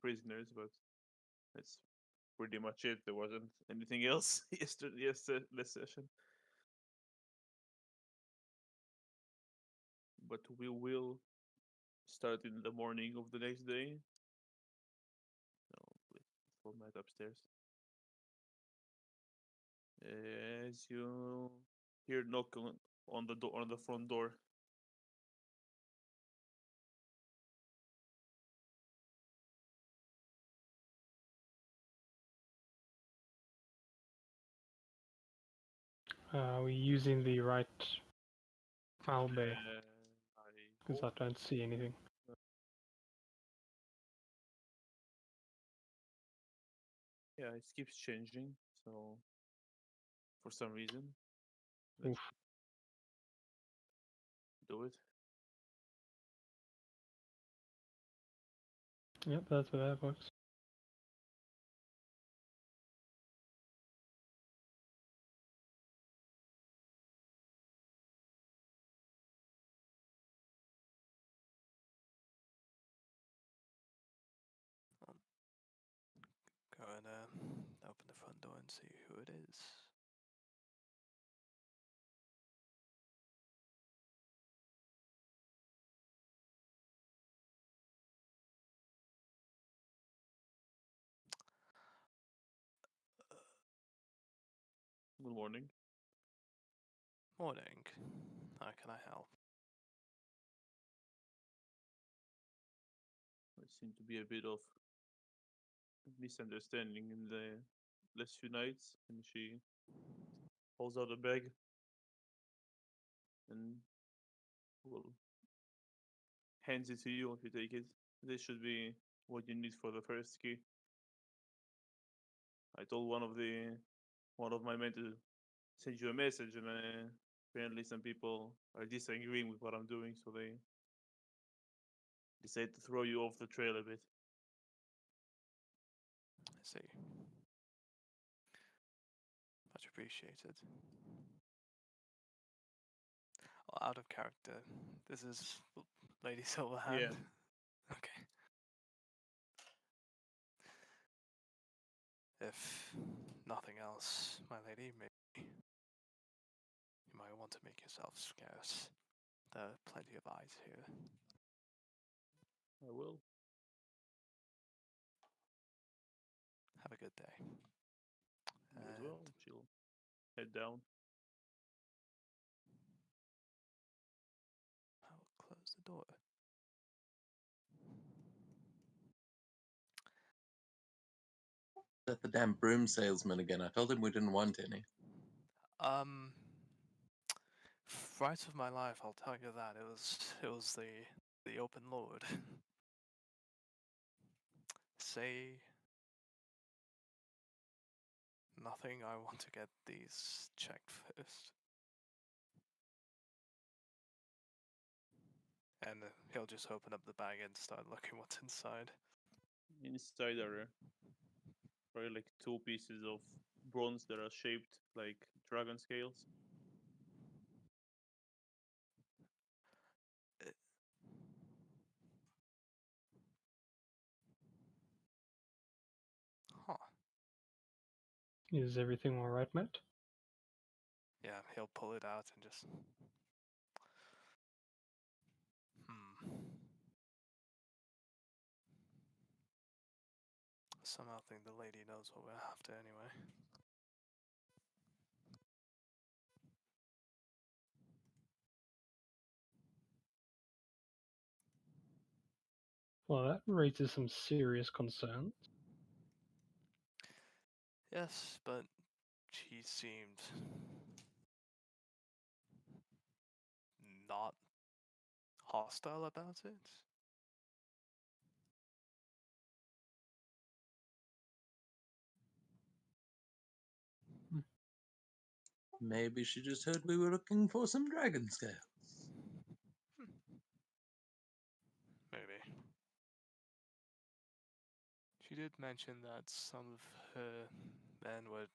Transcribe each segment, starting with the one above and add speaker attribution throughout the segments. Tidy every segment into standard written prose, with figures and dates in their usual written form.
Speaker 1: prisoners, but that's pretty much it. There wasn't anything else yesterday, last session. But we will start in the morning of the next day. So please format upstairs. As you hear knock on the door, on the front door.
Speaker 2: Are we using the right file bay?
Speaker 1: I
Speaker 2: Because I
Speaker 1: hope.
Speaker 2: don't see anything.
Speaker 1: Yeah, it keeps changing. So for some reason, let's
Speaker 2: Oof.
Speaker 1: do it.
Speaker 2: Yep, that's where that works.
Speaker 3: Go and open the front door and see who it is.
Speaker 1: Good morning.
Speaker 3: Morning. How can I help?
Speaker 1: There seemed to be a bit of misunderstanding in the last few nights, and she pulls out a bag and will hands it to you if you take it. This should be what you need for the first key. I told one of my men to send you a message, and apparently some people are disagreeing with what I'm doing, so they decided to throw you off the trail a bit.
Speaker 3: I see. Much appreciated. Well, out of character. This is Lady Silverhand.
Speaker 1: Yeah,
Speaker 3: Okay. If nothing else, my lady, maybe you might want to make yourself scarce. There are plenty of eyes here.
Speaker 1: I will.
Speaker 3: Have a good day.
Speaker 1: You as
Speaker 3: And
Speaker 1: well. She'll head down.
Speaker 3: I'll close the door.
Speaker 4: That the damn broom salesman again. I told him we didn't want any.
Speaker 3: Um, fright of my life, I'll tell you that. It was the open lord. Say nothing. I want to get these checked first. And he'll just open up the bag and start looking what's inside.
Speaker 1: Inside are probably like two pieces of bronze that are shaped like dragon scales.
Speaker 3: Uh, Huh.
Speaker 2: Is everything alright, Matt?
Speaker 3: Yeah, he'll pull it out and just. Hmm. Somehow think the lady knows what we're after anyway.
Speaker 2: Well, that raises some serious concerns.
Speaker 3: Yes, but she seemed not hostile about it.
Speaker 4: Maybe she just heard we were looking for some dragon scales.
Speaker 3: Hmm. Maybe. She did mention that some of her men were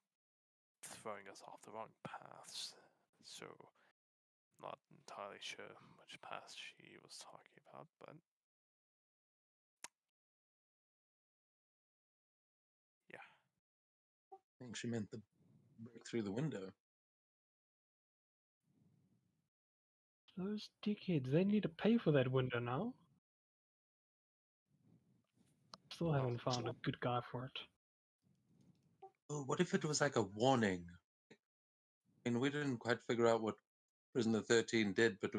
Speaker 3: throwing us off the wrong paths, so not entirely sure which path she was talking about, but
Speaker 4: think she meant the break through the window.
Speaker 2: Those dickheads, they need to pay for that window now. Still haven't found a good guy for it.
Speaker 4: Oh, what if it was like a warning? I mean, we didn't quite figure out what Prisoner 13 did, but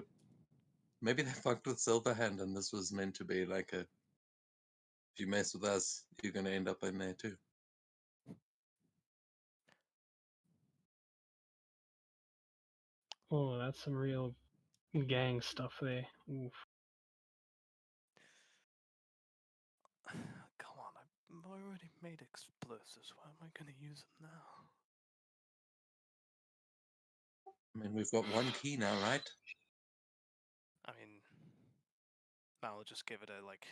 Speaker 4: maybe they fucked with Silverhand and this was meant to be like a, if you mess with us, you're going to end up in there too.
Speaker 2: Oh, that's some real gang stuff there. Oof.
Speaker 3: Come on, I've already made explosives. Why am I going to use them now?
Speaker 4: I mean, we've got one key now, right?
Speaker 3: I mean, I'll just give it a like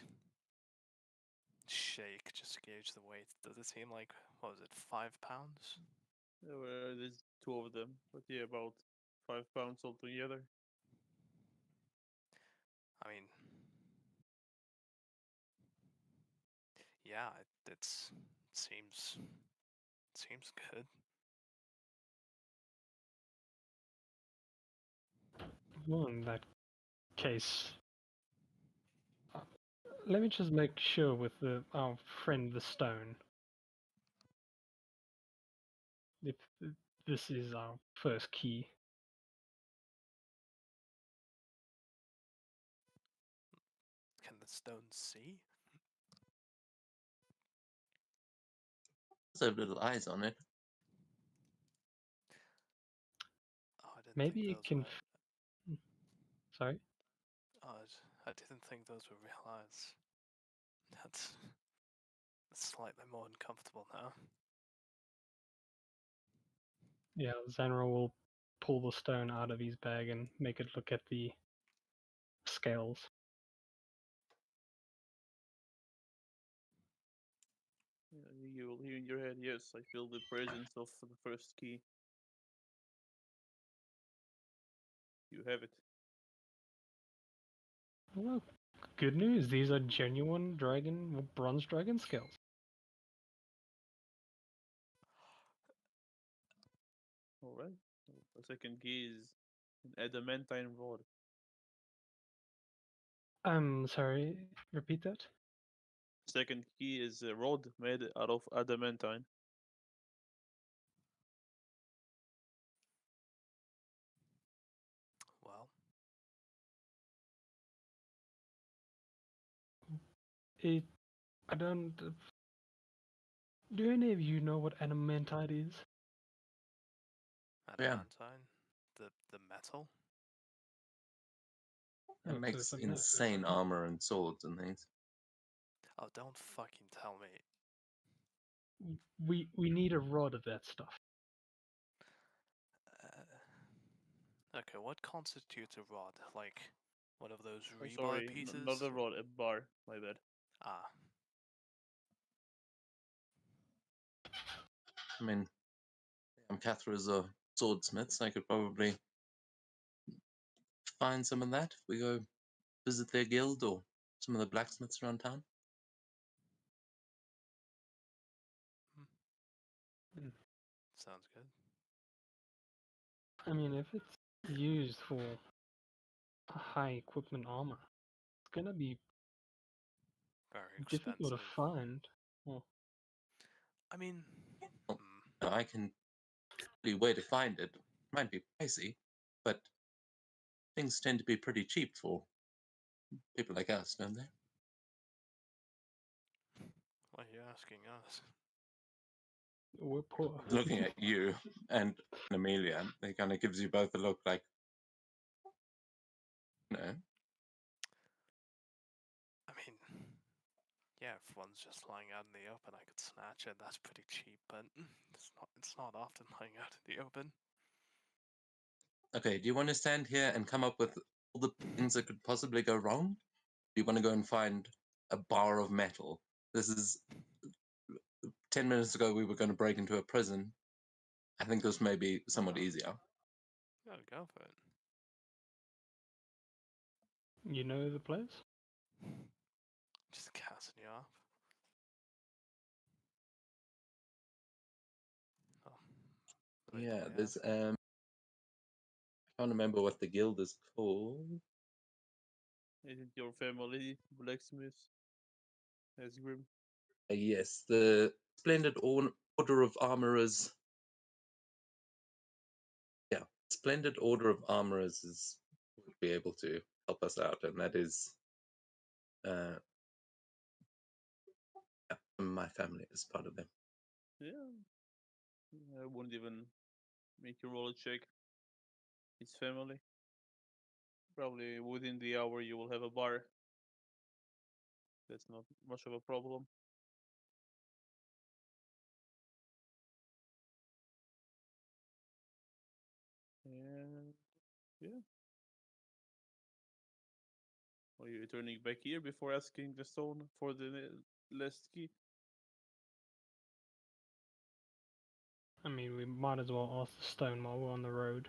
Speaker 3: shake just to gauge the weight. Does it seem like, what was it, 5 pounds?
Speaker 1: There's two of them, but yeah, about 5 pounds altogether.
Speaker 3: I mean, yeah, it seems good.
Speaker 2: Well, in that case, let me just make sure with our friend the stone. If this is our first key.
Speaker 3: Can the stone see?
Speaker 4: There's little eyes on it.
Speaker 3: Oh, I didn't
Speaker 2: Maybe
Speaker 3: think
Speaker 2: it
Speaker 3: those
Speaker 2: can.
Speaker 3: were.
Speaker 2: Sorry.
Speaker 3: Oh, I didn't think those were real eyes. That's slightly more uncomfortable now.
Speaker 2: Yeah, Zanra will pull the stone out of his bag and make it look at the scales.
Speaker 1: You will hear in your head, yes, I feel the presence of the first key. You have it.
Speaker 2: Well, good news. These are genuine bronze dragon scales.
Speaker 1: Alright. The second key is an adamantine rod.
Speaker 2: Sorry, repeat that?
Speaker 1: Second key is a rod made out of adamantine.
Speaker 3: Well,
Speaker 2: I don't. Do any of you know what adamantite is?
Speaker 4: Yeah.
Speaker 3: adamantine, the metal.
Speaker 4: It
Speaker 2: Oh, so
Speaker 4: makes
Speaker 2: it's a metal.
Speaker 4: insane armor and swords and things.
Speaker 3: Oh, don't fucking tell me.
Speaker 2: We need a rod of that stuff.
Speaker 3: Okay, what constitutes a rod? Like one of those
Speaker 1: Oh,
Speaker 3: rebar
Speaker 1: sorry,
Speaker 3: pieces?
Speaker 1: not a rod, a bar. My bad.
Speaker 3: Ah,
Speaker 4: I mean, Cathra's a swordsmith, so I could probably find some of that if we go visit their guild or some of the blacksmiths around town.
Speaker 3: sounds good.
Speaker 2: I mean, if it's used for high equipment armor, it's gonna be
Speaker 3: Very
Speaker 2: difficult
Speaker 3: expensive.
Speaker 2: to find. Well,
Speaker 3: I mean,
Speaker 4: Well, I can tell you where to find it. Might be pricey, but things tend to be pretty cheap for people like us, don't they?
Speaker 3: why are you asking us?
Speaker 2: we're poor.
Speaker 4: Looking at you and Amelia, it kind of gives you both a look like, you know,
Speaker 3: I mean, yeah, if one's just lying out in the open, I could snatch it. That's pretty cheap, but it's not often lying out in the open.
Speaker 4: okay, do you want to stand here and come up with all the things that could possibly go wrong? Do you want to go and find a bar of metal? This is 10 minutes ago we were going to break into a prison. I think this may be somewhat easier.
Speaker 3: Gotta go for it.
Speaker 2: You know the place?
Speaker 3: Just casting you off. Wait,
Speaker 4: Yeah,
Speaker 3: do I
Speaker 4: there's
Speaker 3: have-
Speaker 4: I can't remember what the guild is called.
Speaker 1: Isn't your family blacksmith as grim?
Speaker 4: Yes, the Splendid Order of Armorers. Yeah, Splendid Order of Armorers would be able to help us out, and that is yeah, my family is part of them.
Speaker 1: Yeah. I wouldn't even make you roll a check. It's family. Probably within the hour you will have a bar. That's not much of a problem. And yeah. Are you returning back here before asking the stone for the last key?
Speaker 2: I mean, we might as well ask the stone while we're on the road.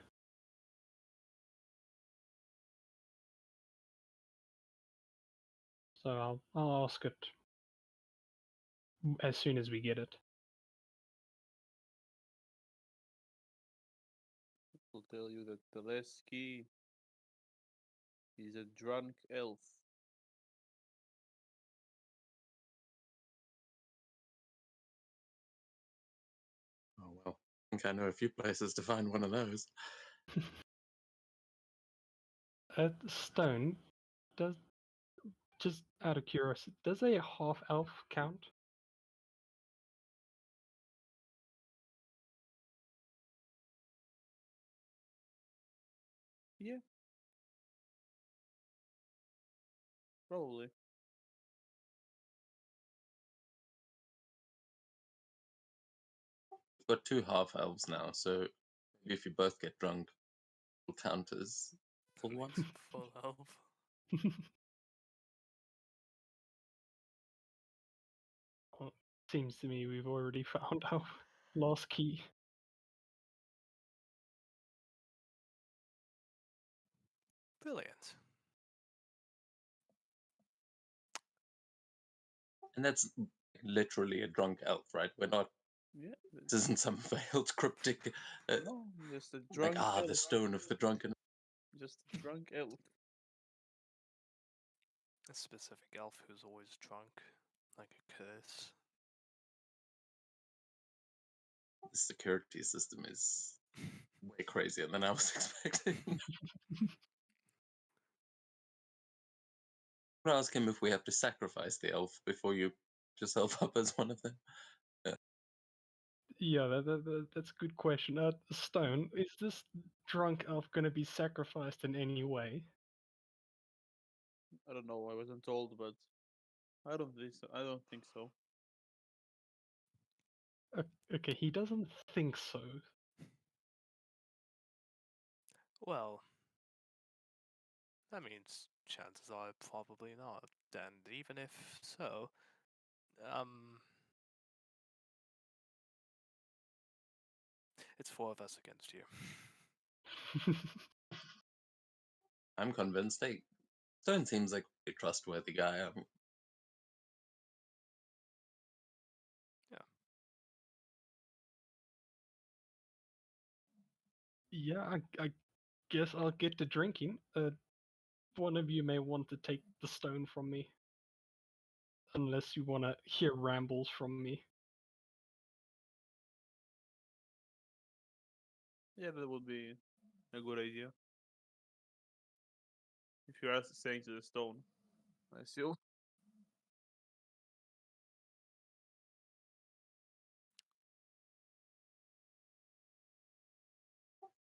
Speaker 2: So I'll ask it as soon as we get it.
Speaker 1: Will tell you that the last key is a drunk elf.
Speaker 4: Oh well, I think I know a few places to find one of those.
Speaker 2: Stone, does just out of curiosity, does a half elf count?
Speaker 1: Yeah, probably.
Speaker 4: We've got two half elves now, so maybe if you both get drunk, it'll count as full ones.
Speaker 3: Full elf.
Speaker 2: Well, seems to me we've already found our last key.
Speaker 3: Brilliant.
Speaker 4: And that's literally a drunk elf, right? We're not.
Speaker 1: Yeah.
Speaker 4: This isn't some veiled cryptic,
Speaker 1: No, just a
Speaker 4: like
Speaker 1: drunk elf.
Speaker 4: the stone of the drunken.
Speaker 1: Just a drunk elf.
Speaker 3: A specific elf who's always drunk, like a curse.
Speaker 4: The security system is way crazier than I was expecting. I'm gonna ask him if we have to sacrifice the elf before you put yourself up as one of them.
Speaker 2: Yeah, that's a good question. Stone, is this drunk elf going to be sacrificed in any way?
Speaker 1: I don't know. I wasn't told, but I don't think so. I don't think so.
Speaker 2: Okay, he doesn't think so.
Speaker 3: Well, that means chances are probably not. And even if so, it's four of us against you.
Speaker 4: I'm convinced. Stone seems like a trustworthy guy.
Speaker 2: Yeah, I guess I'll get to drinking. One of you may want to take the stone from me. Unless you want to hear rambles from me.
Speaker 1: Yeah, that would be a good idea. If you're saying to the stone, I assume.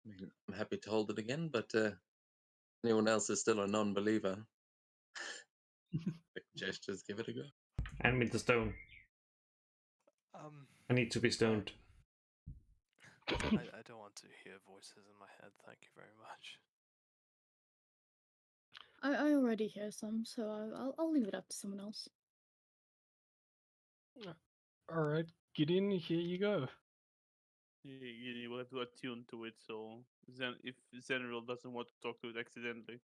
Speaker 4: I mean, I'm happy to hold it again, but anyone else is still a non-believer. Quick gestures, give it a go.
Speaker 5: Hand me the stone. I need to be stoned.
Speaker 3: I don't want to hear voices in my head. Thank you very much.
Speaker 6: I already hear some, so I'll leave it up to someone else.
Speaker 2: Alright, Gideon, here you go.
Speaker 1: You will have to attune to it. So if Zenril doesn't want to talk to it accidentally,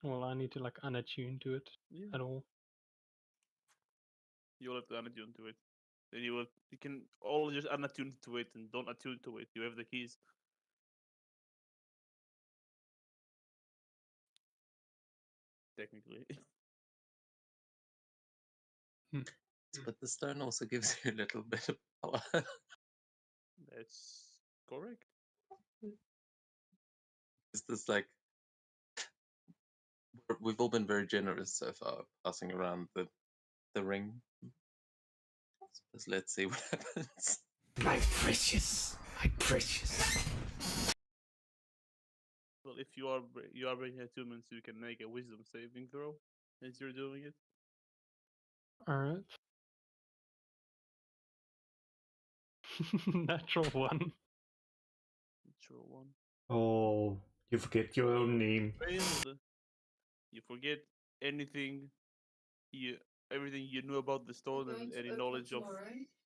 Speaker 2: Well, I need to like unattune to it
Speaker 1: yeah,
Speaker 2: at all.
Speaker 1: you'll have to unattune to it. Then you can all just unattune to it and don't attune to it. You have the keys. Technically.
Speaker 4: But the stone also gives you a little bit of power.
Speaker 1: That's correct.
Speaker 4: It's just like we've all been very generous so far, passing around the ring. So let's see what happens.
Speaker 5: My precious, my precious.
Speaker 1: Well, if you are breaking attunements, you can make a wisdom saving throw as you're doing it.
Speaker 2: Alright. Natural one.
Speaker 1: Natural one.
Speaker 5: Oh, you forget your own name.
Speaker 1: Failed. You forget anything everything you knew about the stone and any knowledge of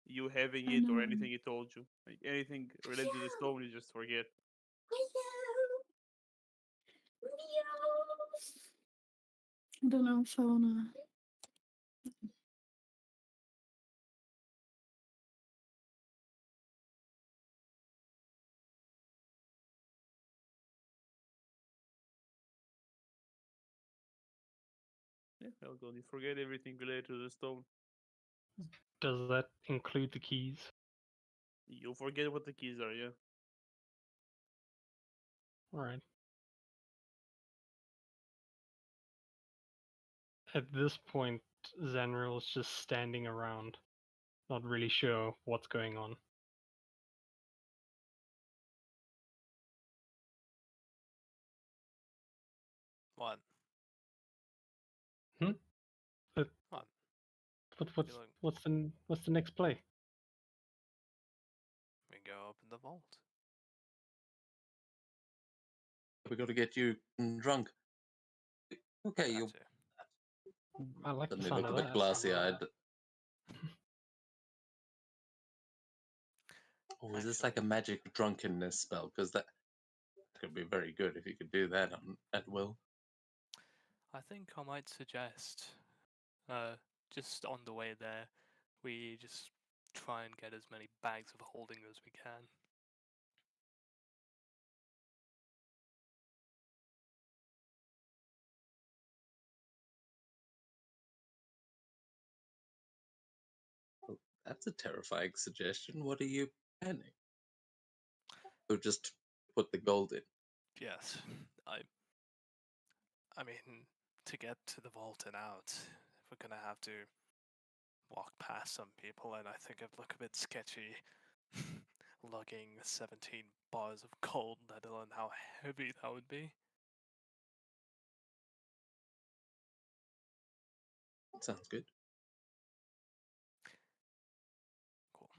Speaker 1: you having
Speaker 6: I
Speaker 1: it or
Speaker 6: know.
Speaker 1: anything it told you. Like anything related to the stone, you just forget.
Speaker 6: I don't know if I wanna.
Speaker 1: Yeah, Elgon, you forget everything related to the stone.
Speaker 2: Does that include the keys?
Speaker 1: You forget what the keys are, yeah.
Speaker 2: Alright. At this point, Zanril is just standing around, not really sure what's going on.
Speaker 3: What?
Speaker 2: Hmm?
Speaker 3: What?
Speaker 2: What's
Speaker 3: Feeling-
Speaker 2: what's the next play?
Speaker 3: We go open the vault.
Speaker 4: We got to get you drunk. Okay, you
Speaker 3: That too.
Speaker 2: I like the
Speaker 4: suddenly
Speaker 2: sound
Speaker 4: look a
Speaker 2: of
Speaker 4: bit
Speaker 2: that.
Speaker 4: glassy-eyed. Or is this like a
Speaker 3: Actually-
Speaker 4: magic drunkenness spell? Because that could be very good if you could do that at will.
Speaker 3: I think I might suggest, just on the way there, we just try and get as many bags of holding as we can.
Speaker 4: That's a terrifying suggestion. What are you planning? Or just put the gold in?
Speaker 3: Yes, I mean, to get to the vault and out, we're gonna have to walk past some people, and I think it'd look a bit sketchy lugging 17 bars of gold, let alone how heavy that would be.
Speaker 4: Sounds good.
Speaker 3: Cool.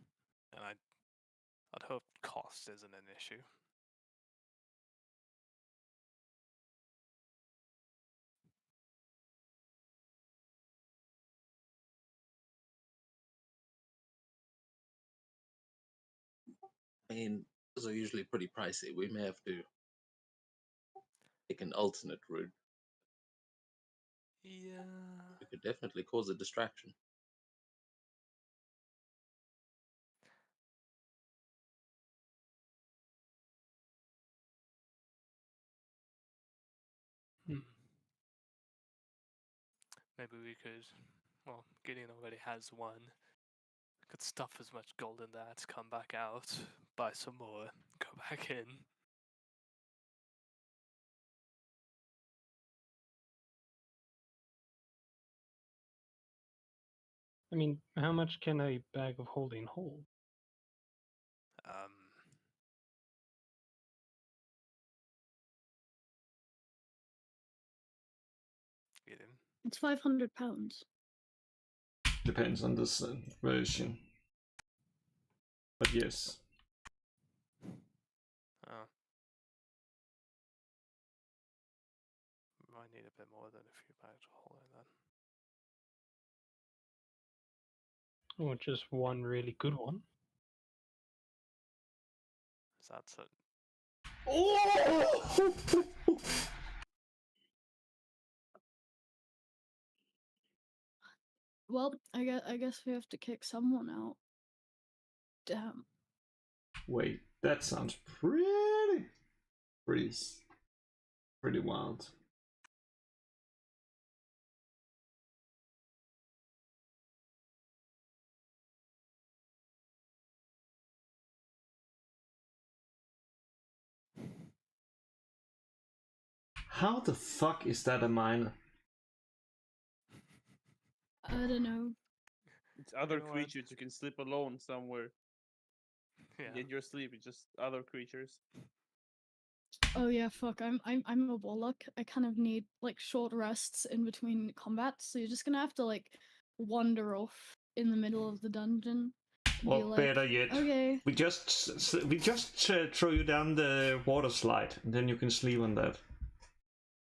Speaker 3: And I'd hope cost isn't an issue.
Speaker 4: I mean, those are usually pretty pricey. We may have to take an alternate route.
Speaker 3: Yeah.
Speaker 4: It could definitely cause a distraction.
Speaker 2: Hmm.
Speaker 3: Maybe we could. Well, Gideon already has one. Could stuff as much gold in that, come back out, buy some more, go back in.
Speaker 2: I mean, how much can a bag of holding hold?
Speaker 3: Um, Gideon.
Speaker 6: It's £500.
Speaker 5: Depends on this version. But yes.
Speaker 3: Oh. Might need a bit more than a few bags of holding then.
Speaker 2: Or just one really good one?
Speaker 3: So that's it.
Speaker 5: Oh!
Speaker 6: Well, I guess we have to kick someone out. Damn.
Speaker 5: Wait, that sounds pretty wild. How the fuck is that a minor?
Speaker 6: I don't know.
Speaker 1: It's other
Speaker 3: know what?
Speaker 1: creatures. You can sleep alone somewhere.
Speaker 3: Yeah.
Speaker 1: Get your sleep. It's just other creatures.
Speaker 6: Oh yeah, fuck. I'm a warlock. I kind of need like short rests in between combats, so you're just gonna have to like wander off in the middle of the dungeon. and be
Speaker 5: Or
Speaker 6: like,
Speaker 5: better yet,
Speaker 6: okay,
Speaker 5: we just throw you down the water slide, and then you can sleep on that.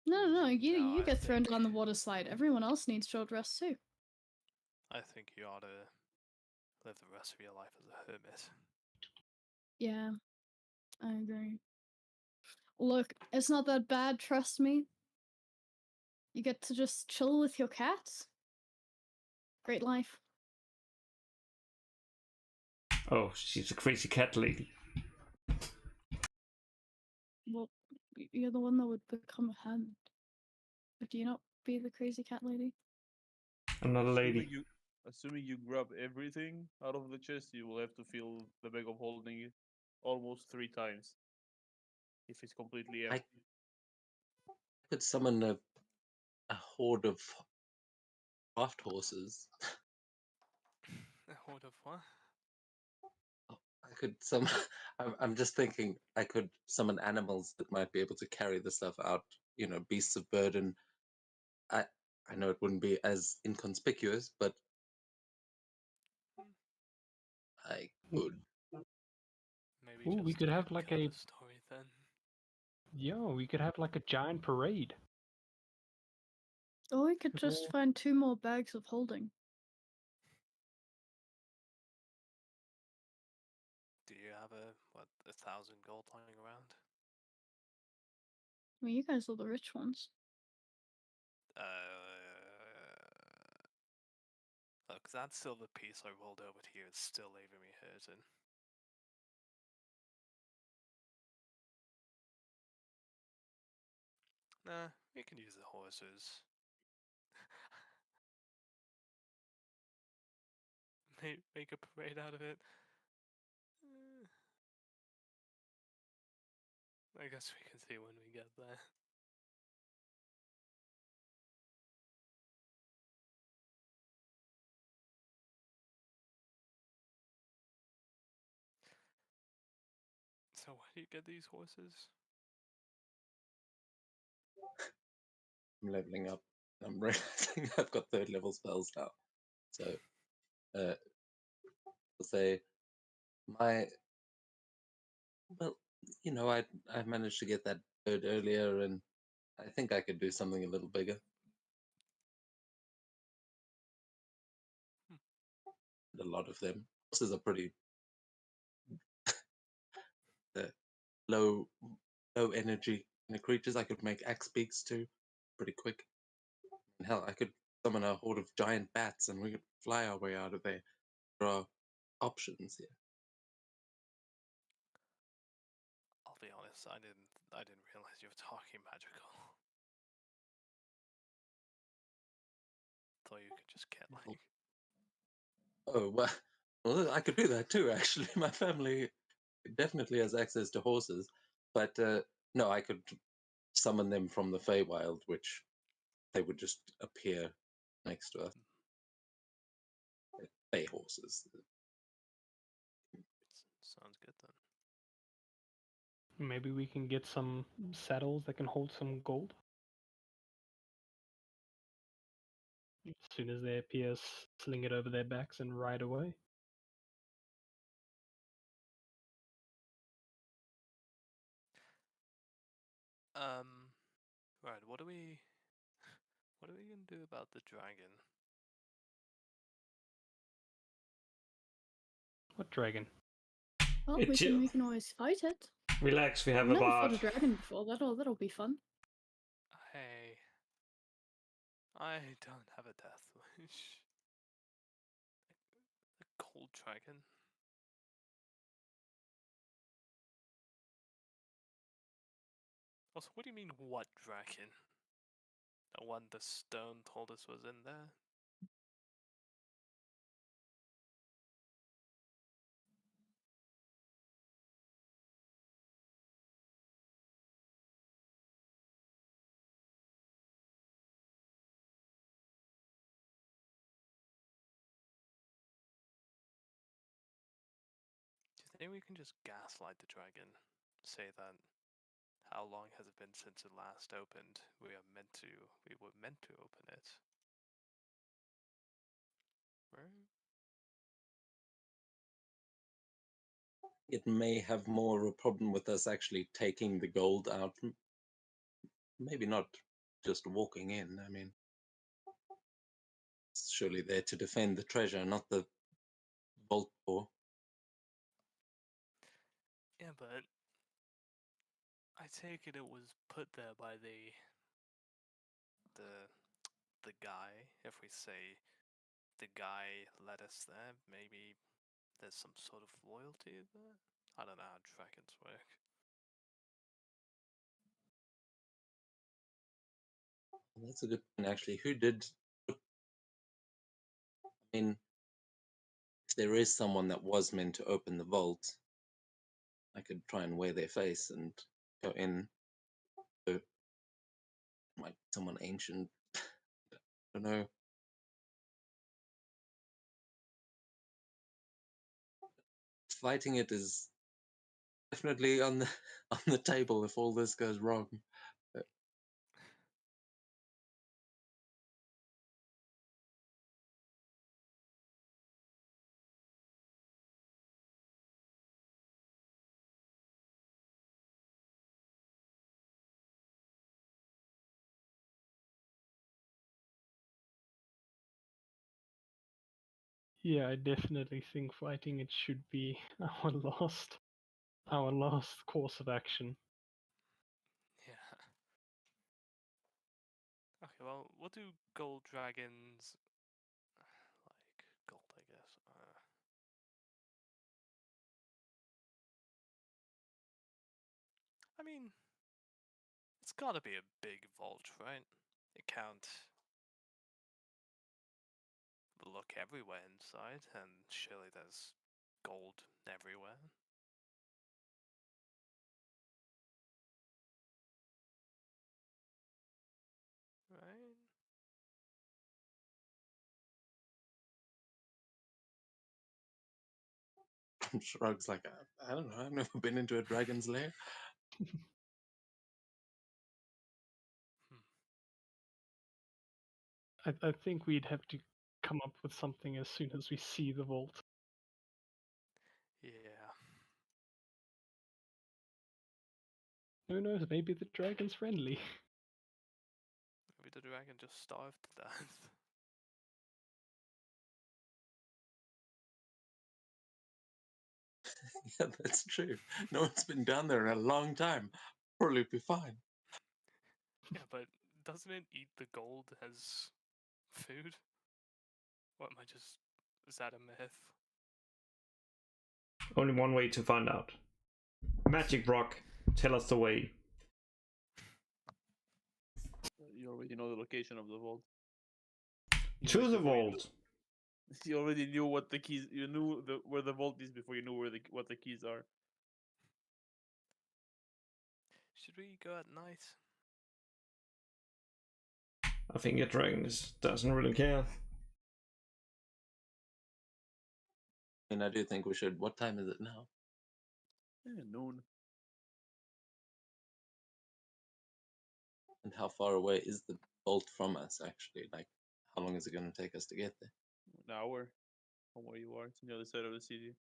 Speaker 6: no,
Speaker 3: No,
Speaker 6: you
Speaker 3: I
Speaker 6: get thrown
Speaker 3: think-
Speaker 6: down the water slide. Everyone else needs short rests too.
Speaker 3: I think you ought to live the rest of your life as a hermit.
Speaker 6: Yeah, I agree. Look, it's not that bad, trust me. You get to just chill with your cats. Great life.
Speaker 5: Oh, she's a crazy cat lady.
Speaker 6: Well, you're the one that would become a hermit. Would you not be the crazy cat lady?
Speaker 5: I'm not a lady.
Speaker 1: Assuming you grab everything out of the chest, you will have to fill the bag of holding almost 3 times. If it's completely
Speaker 4: I
Speaker 1: empty.
Speaker 4: could summon a horde of draft horses.
Speaker 3: What of what?
Speaker 4: I could summon. I'm just thinking I could summon animals that might be able to carry the stuff out. You know, beasts of burden. I know it wouldn't be as inconspicuous, but I could.
Speaker 3: Maybe
Speaker 2: Ooh, we
Speaker 3: just
Speaker 2: could have like
Speaker 3: kill
Speaker 2: a
Speaker 3: the story then.
Speaker 2: we could have like a giant parade.
Speaker 6: Or we could just
Speaker 2: Yeah.
Speaker 6: find 2 more bags of holding.
Speaker 3: Do you have 1,000 gold lying around?
Speaker 6: I mean, you guys are the rich ones.
Speaker 3: Look, that silver piece I rolled over to you is still leaving me hurting. Nah, we can use the horses. Make a parade out of it. I guess we can see when we get there. So where do you get these horses?
Speaker 4: I'm leveling up. I'm realizing I've got 3rd level spells now. So, I'll say my. Well, you know, I managed to get that bird earlier, and I think I could do something a little bigger. A lot of them. Horses are pretty low energy creatures. I could make axe beaks too, pretty quick. And hell, I could summon a horde of giant bats, and we could fly our way out of there. There are options here.
Speaker 3: I'll be honest, I didn't realize you were talking magical. Thought you could just get like
Speaker 4: Oh well, I could do that too. Actually, my family definitely has access to horses, but no, I could summon them from the Feywild, which they would just appear next to us. Fey horses.
Speaker 3: sounds good then.
Speaker 2: Maybe we can get some saddles that can hold some gold. As soon as they appear, sling it over their backs and ride away.
Speaker 3: Right, what are we gonna do about the dragon?
Speaker 2: What dragon?
Speaker 6: Well,
Speaker 5: It's
Speaker 6: we can always fight it.
Speaker 5: Relax, we have
Speaker 6: I've
Speaker 5: a
Speaker 6: never fought
Speaker 5: bard.
Speaker 6: a dragon before. That'll be fun.
Speaker 3: Hey, I don't have a death wish. A gold dragon? Also, what do you mean, what dragon? The one the stone told us was in there? Do you think we can just gaslight the dragon? Say that how long has it been since it last opened? We were meant to open it. Right?
Speaker 4: It may have more of a problem with us actually taking the gold out. Maybe not just walking in. I mean, it's surely there to defend the treasure, not the vault door.
Speaker 3: Yeah, but I take it was put there by the guy. If we say the guy led us there, maybe there's some sort of loyalty there. I don't know how dragons work.
Speaker 4: That's a good point, actually. Who did? I mean, if there is someone that was meant to open the vault, I could try and wear their face and go in. So, might be someone ancient. I don't know. Fighting it is definitely on the on the table if all this goes wrong.
Speaker 2: Yeah, I definitely think fighting it should be our last course of action.
Speaker 3: Yeah. Okay, well, what do gold dragons like? Gold, I guess. I mean, it's gotta be a big vault, right? It can't look everywhere inside, and surely there's gold everywhere. Right?
Speaker 4: Shrugs like, I don't know. I've never been into a dragon's lair.
Speaker 2: I think we'd have to come up with something as soon as we see the vault.
Speaker 3: Yeah.
Speaker 2: Who knows? Maybe the dragon's friendly.
Speaker 3: Maybe the dragon just starved to death.
Speaker 4: Yeah, that's true. No one's been down there in a long time. Probably be fine.
Speaker 3: Yeah, but doesn't it eat the gold as food? What am I just... Is that a myth?
Speaker 5: Only one way to find out. Magic Rock, tell us the way.
Speaker 1: You already know the location of the vault.
Speaker 5: To
Speaker 1: Even
Speaker 5: the
Speaker 1: before you knew-
Speaker 5: vault.
Speaker 1: You already knew what the keys. You knew where the vault is before you knew what the keys are.
Speaker 3: Should we go at night?
Speaker 5: I think your dragon doesn't really care.
Speaker 4: And I do think we should. What time is it now?
Speaker 1: Noon.
Speaker 4: And how far away is the vault from us, actually? Like, how long is it going to take us to get there?
Speaker 1: An hour from where you are. It's on the other side of the city.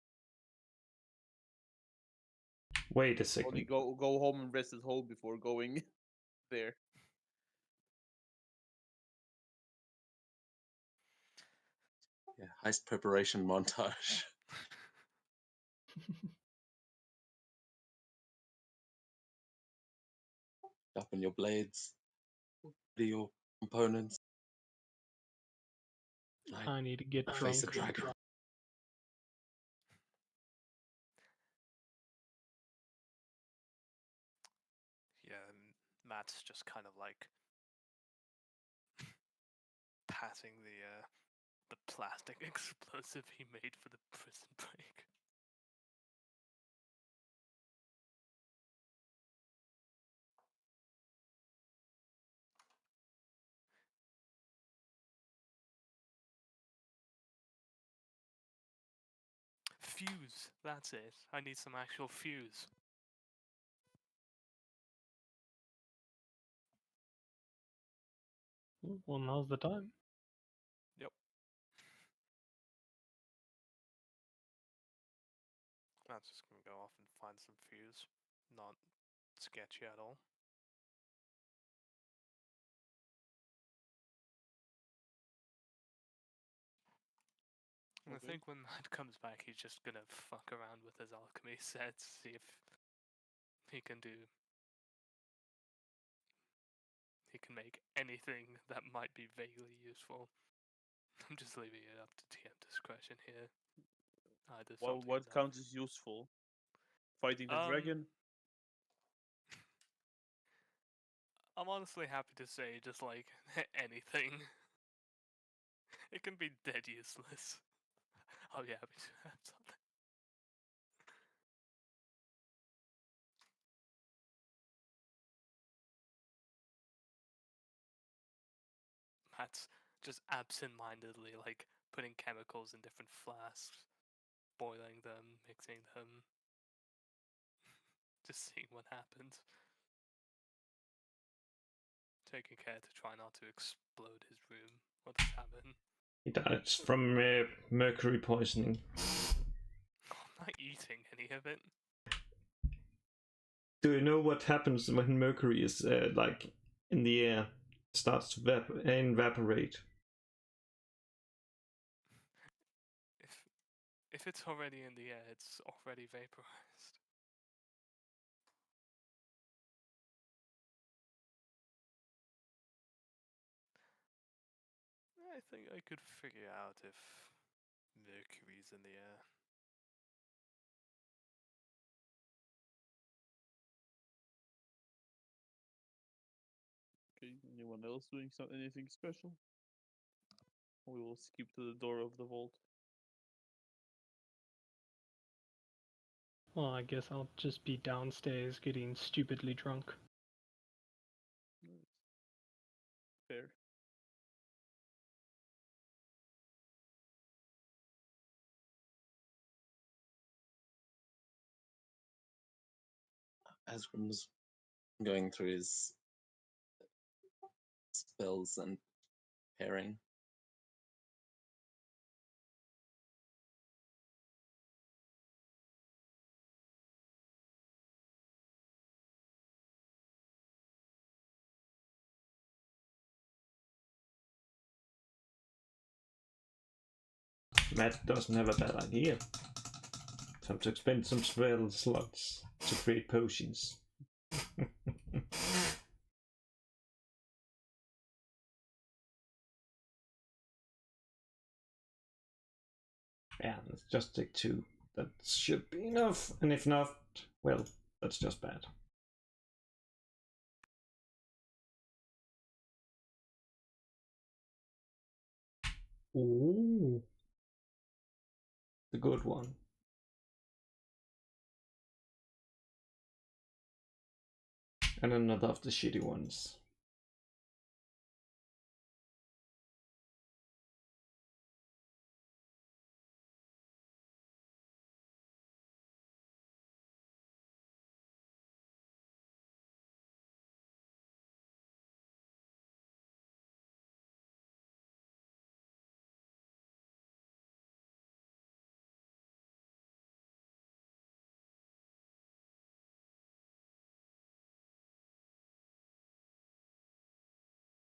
Speaker 5: Wait a
Speaker 1: Only
Speaker 5: second.
Speaker 1: go home and rest at home before going there.
Speaker 4: Yeah, heist preparation montage. Sharpen your blades. Do your components. Like,
Speaker 2: I need to get
Speaker 4: face a
Speaker 2: drunk.
Speaker 4: dragon.
Speaker 3: Yeah, Matt's just kind of like passing the plastic explosive he made for the prison break. Fuse, that's it. I need some actual fuse.
Speaker 2: Well, now's the time.
Speaker 3: Yep. Matt's just gonna go off and find some fuse. Not sketchy at all. I
Speaker 1: Okay.
Speaker 3: think when Matt comes back, he's just gonna fuck around with his alchemy sets, see if he can do. He can make anything that might be vaguely useful. I'm just leaving it up to TM discretion here. Either something
Speaker 1: What
Speaker 3: that
Speaker 1: counts as useful? Fighting the dragon?
Speaker 3: I'm honestly happy to say just like anything. It can be dead useless. I'll be happy to have something. Matt's just absent-mindedly like putting chemicals in different flasks, boiling them, mixing them, just seeing what happens. Taking care to try not to explode his room. What's happened?
Speaker 5: He died from mercury poisoning.
Speaker 3: I'm not eating any of it.
Speaker 5: Do you know what happens when mercury is like in the air? It starts to evaporate.
Speaker 3: If it's already in the air, it's already vaporized. I think I could figure out if mercury's in the air.
Speaker 1: Okay, anyone else doing anything special? We will skip to the door of the vault.
Speaker 2: Well, I guess I'll just be downstairs getting stupidly drunk.
Speaker 1: Fair.
Speaker 4: Asgrim's going through his spells and pairing.
Speaker 5: Matt doesn't have a bad idea. Time to expend some spell slots to create potions. Yeah, let's just take 2. That should be enough. And if not, well, that's just bad. Ooh. The good one. And another of the shitty ones.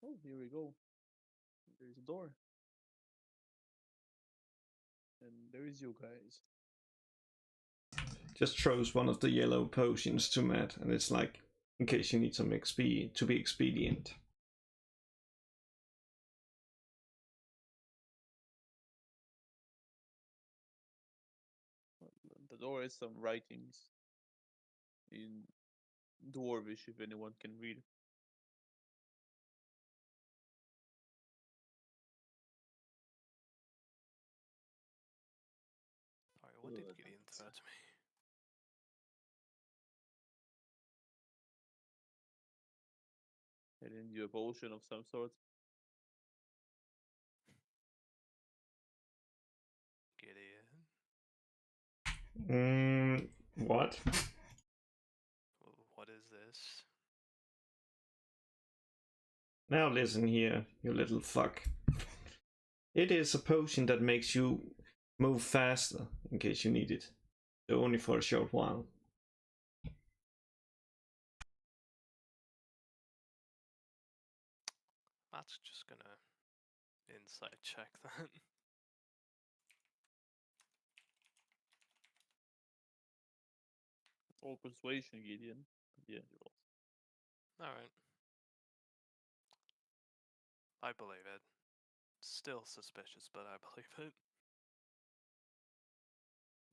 Speaker 1: Oh, here we go. There's a door. And there is you guys.
Speaker 5: Just throws one of the yellow potions to Matt, and it's like, in case you need some XP to be expedient.
Speaker 1: The door has some writings in Dwarvish, if anyone can read.
Speaker 3: What did
Speaker 4: Good.
Speaker 3: Gideon throw to me?
Speaker 1: And then you a potion of some sort.
Speaker 3: Gideon.
Speaker 5: What?
Speaker 3: What is this?
Speaker 5: Now listen here, you little fuck. It is a potion that makes you move faster, in case you need it. Though only for a short while.
Speaker 3: Matt's just gonna insight check that.
Speaker 1: All persuasion, Gideon. Yeah, you roll.
Speaker 3: Alright. I believe it. Still suspicious, but I believe it.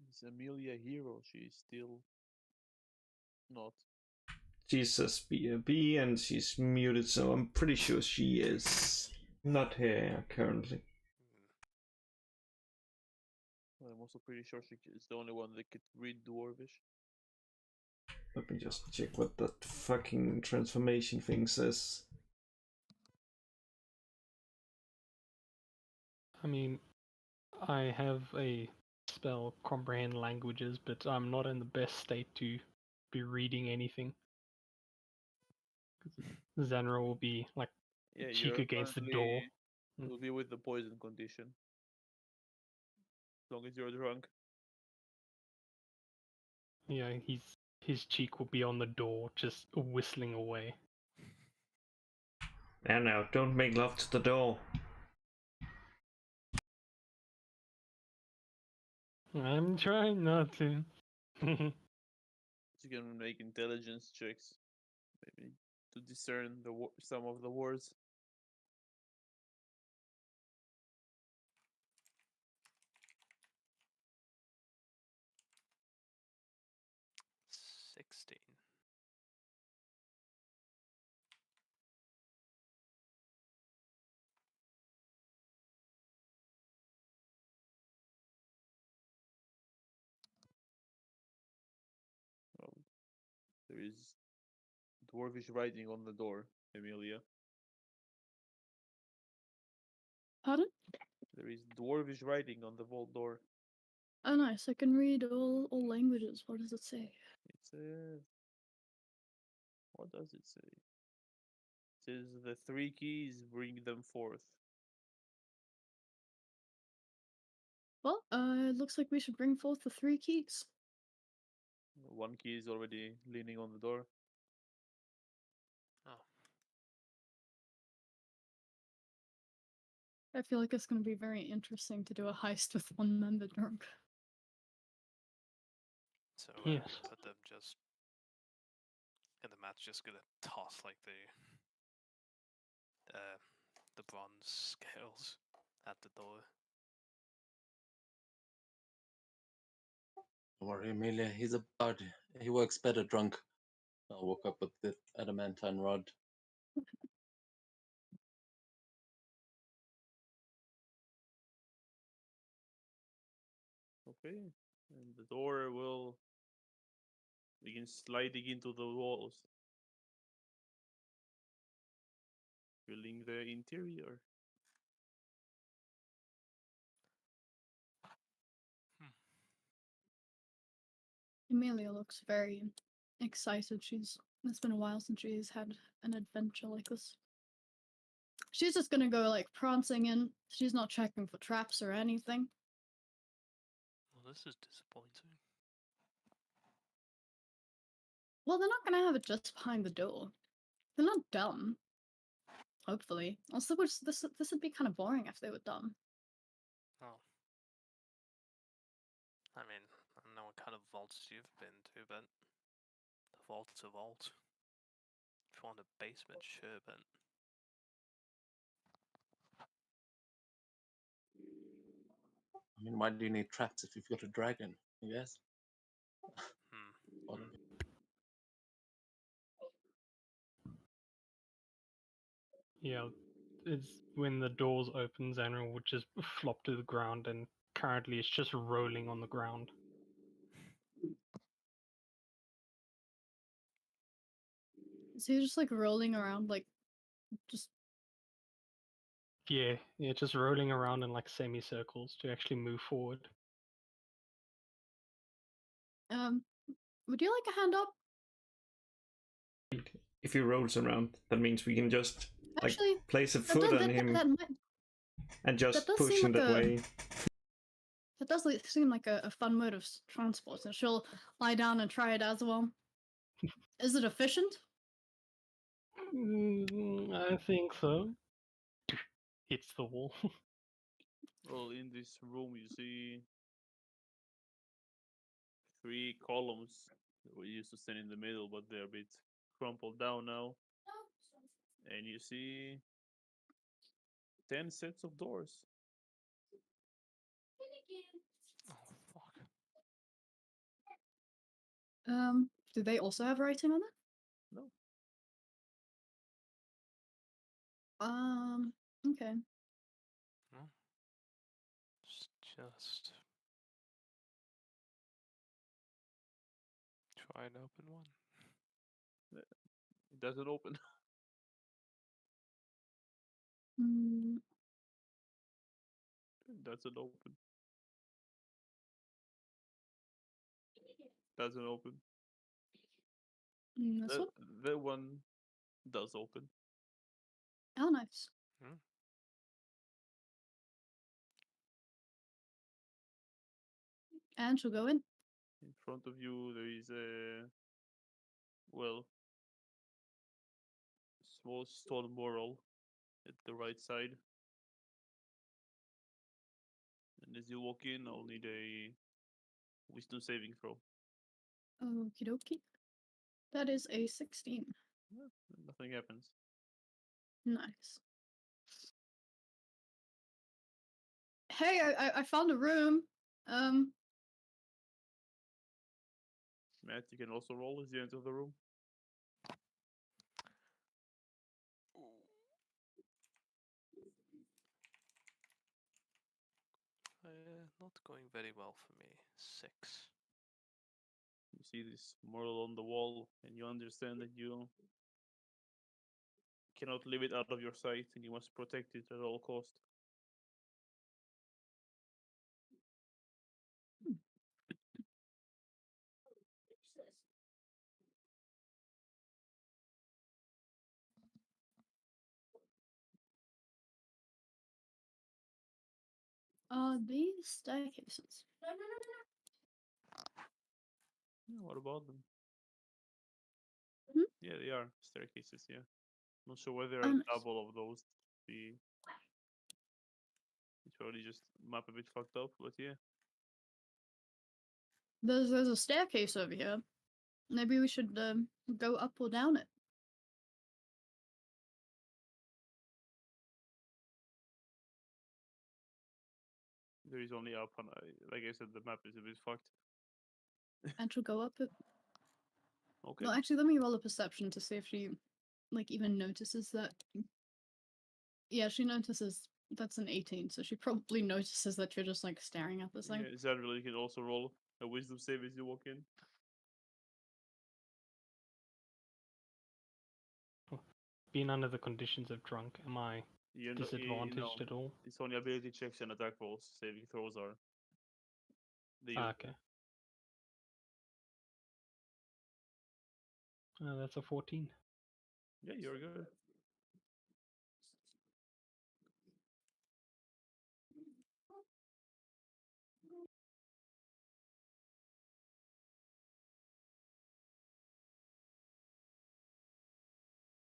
Speaker 1: Is Amelia a hero? She's still not.
Speaker 5: She's a BRB and she's muted, so I'm pretty sure she is not here currently.
Speaker 1: I'm also pretty sure she is the only one that could read Dwarvish.
Speaker 5: Let me just check what that fucking transformation thing says.
Speaker 2: I mean, I have a spell comprehend languages, but I'm not in the best state to be reading anything. Zenra will be like
Speaker 1: Yeah,
Speaker 2: cheek
Speaker 1: you're
Speaker 2: against the door.
Speaker 1: currently- You'll be with the poison condition. As long as you're drunk.
Speaker 2: Yeah, his cheek will be on the door, just whistling away.
Speaker 5: Now, don't make love to the door.
Speaker 2: I'm trying not to.
Speaker 1: You can make intelligence checks, maybe to discern some of the words.
Speaker 3: 16.
Speaker 1: There is dwarvish writing on the door, Amelia.
Speaker 6: Pardon?
Speaker 1: There is dwarvish writing on the vault door.
Speaker 6: Oh, nice. I can read all languages. What does it say?
Speaker 1: It says. What does it say? It says the 3 keys, bring them forth.
Speaker 6: Well, it looks like we should bring forth the 3 keys.
Speaker 1: 1 key is already leaning on the door.
Speaker 3: Oh,
Speaker 6: I feel like it's going to be very interesting to do a heist with one member drunk.
Speaker 3: so
Speaker 2: Yes.
Speaker 3: put them just. And the Matt's just gonna toss like the bronze scales at the door.
Speaker 4: Don't worry, Amelia. He's a bard. He works better drunk. I'll walk up with the adamantine rod.
Speaker 1: Okay. And the door will begin sliding into the walls, filling the interior.
Speaker 6: Amelia looks very excited. It's been a while since she's had an adventure like this. She's just gonna go like prancing in. She's not checking for traps or anything.
Speaker 3: Well, this is disappointing.
Speaker 6: Well, they're not gonna have it just behind the door. They're not dumb. Hopefully. Also, this would be kind of boring if they were dumb.
Speaker 3: Oh. I mean, I don't know what kind of vaults you've been to, but the vault's a vault. If you want a basement, sure, but
Speaker 4: I mean, why do you need traps if you've got a dragon? Yes.
Speaker 3: hmm.
Speaker 2: Yeah, it's when the doors open, Xanra would just flop to the ground, and currently it's just rolling on the ground.
Speaker 6: So you're just like rolling around, like just
Speaker 2: Yeah, just rolling around in like semicircles to actually move forward.
Speaker 6: would you like a hand up?
Speaker 5: If he rolls around, that means we can just like
Speaker 6: Actually,
Speaker 5: place a
Speaker 6: that,
Speaker 5: foot
Speaker 6: that,
Speaker 5: on
Speaker 6: that,
Speaker 5: him
Speaker 6: that might
Speaker 5: and just
Speaker 6: does
Speaker 5: push
Speaker 6: seem
Speaker 5: him
Speaker 6: like
Speaker 5: that
Speaker 6: a-
Speaker 5: way.
Speaker 6: that does seem like a fun mode of transport, and she'll lie down and try it as well. Is it efficient?
Speaker 2: I think so. Hits the wall.
Speaker 1: Well, in this room you see 3 columns that we used to stand in the middle, but they're a bit crumpled down now. And you see 10 sets of doors.
Speaker 3: Oh fuck.
Speaker 6: Do they also have writing on it?
Speaker 1: No.
Speaker 6: Okay.
Speaker 3: Just try and open one.
Speaker 1: It doesn't open.
Speaker 6: Mm,
Speaker 1: It doesn't open. Doesn't open.
Speaker 6: this one?
Speaker 1: That one does open.
Speaker 6: Oh, nice.
Speaker 3: Hmm.
Speaker 6: And she'll go in.
Speaker 1: In front of you there is a, well, small stone mural at the right side. And as you walk in, I'll need a wisdom saving throw.
Speaker 6: Okie dokie. That is a 16.
Speaker 1: Yeah, nothing happens.
Speaker 6: Nice. Hey, I found a room.
Speaker 1: Matt, you can also roll as you enter the room.
Speaker 3: Not going very well for me. 6.
Speaker 1: You see this mural on the wall, and you understand that you cannot leave it out of your sight, and you must protect it at all cost.
Speaker 6: These staircases.
Speaker 1: Yeah, what about them?
Speaker 6: Hmm?
Speaker 1: Yeah, they are staircases. Yeah, not sure whether
Speaker 6: Oh,
Speaker 1: a
Speaker 6: nice.
Speaker 1: double of those. It's probably just map a bit fucked up, but yeah.
Speaker 6: There's a staircase over here. Maybe we should go up or down it.
Speaker 1: There is only up, and like I said, the map is a bit fucked.
Speaker 6: And she'll go up it.
Speaker 1: Okay.
Speaker 6: No, actually, let me roll a perception to see if she, like, even notices that. Yeah, she notices that's an 18, so she probably notices that you're just, like, staring at this thing.
Speaker 1: Yeah, Zadriel, you can also roll a wisdom save as you walk in.
Speaker 2: Being under the conditions of drunk, am I
Speaker 1: You know,
Speaker 2: disadvantaged at all?
Speaker 1: it's only ability checks and attack rolls. Saving throws are.
Speaker 2: Okay. That's a 14.
Speaker 1: Yeah, you're good.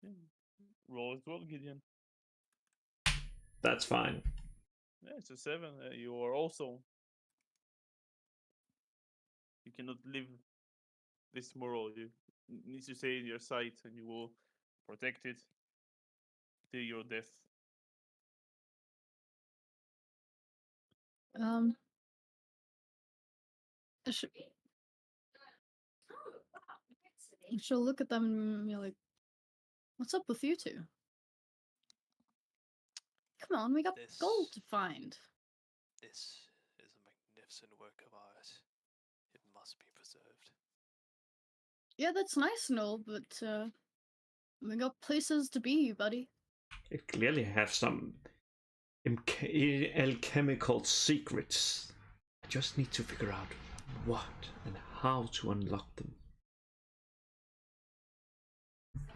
Speaker 1: Yeah. Roll as well, Gideon.
Speaker 5: That's fine.
Speaker 1: Yeah, it's a 7. You are also. You cannot leave this mural. You need to stay in your sight, and you will protect it till your death.
Speaker 6: Sh- She'll look at them and be like, "What's up with you two? Come on, we got gold
Speaker 3: This-
Speaker 6: to find."
Speaker 3: This is a magnificent work of art. It must be preserved.
Speaker 6: Yeah, that's nice and all, but we got places to be, buddy.
Speaker 5: It clearly has some alchemical secrets. I just need to figure out what and how to unlock them.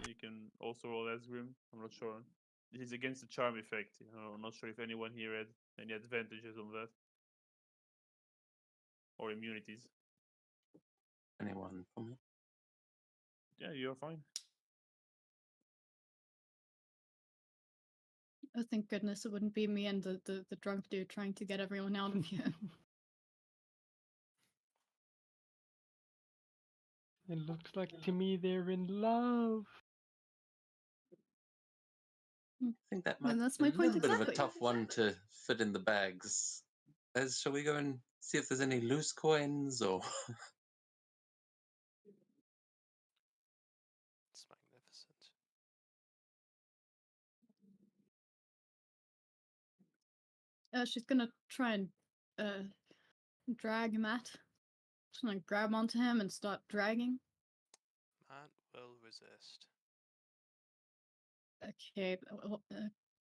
Speaker 1: You can also roll Esgrim. I'm not sure. This is against the charm effect. I'm not sure if anyone here had any advantages on that. Or immunities.
Speaker 4: Anyone for me?
Speaker 1: Yeah, you're fine.
Speaker 6: Oh, thank goodness it wouldn't be me and the drunk dude trying to get everyone out of here.
Speaker 2: It looks like to me they're in love.
Speaker 4: I think that
Speaker 6: Well,
Speaker 4: might
Speaker 6: that's
Speaker 4: be
Speaker 6: my
Speaker 4: a
Speaker 6: point
Speaker 4: little bit of a
Speaker 6: exactly.
Speaker 4: tough one to fit in the bags. Shall we go and see if there's any loose coins or
Speaker 3: It's magnificent.
Speaker 6: She's gonna try and drag Matt. She's gonna grab onto him and start dragging.
Speaker 3: Matt will resist.
Speaker 6: Okay,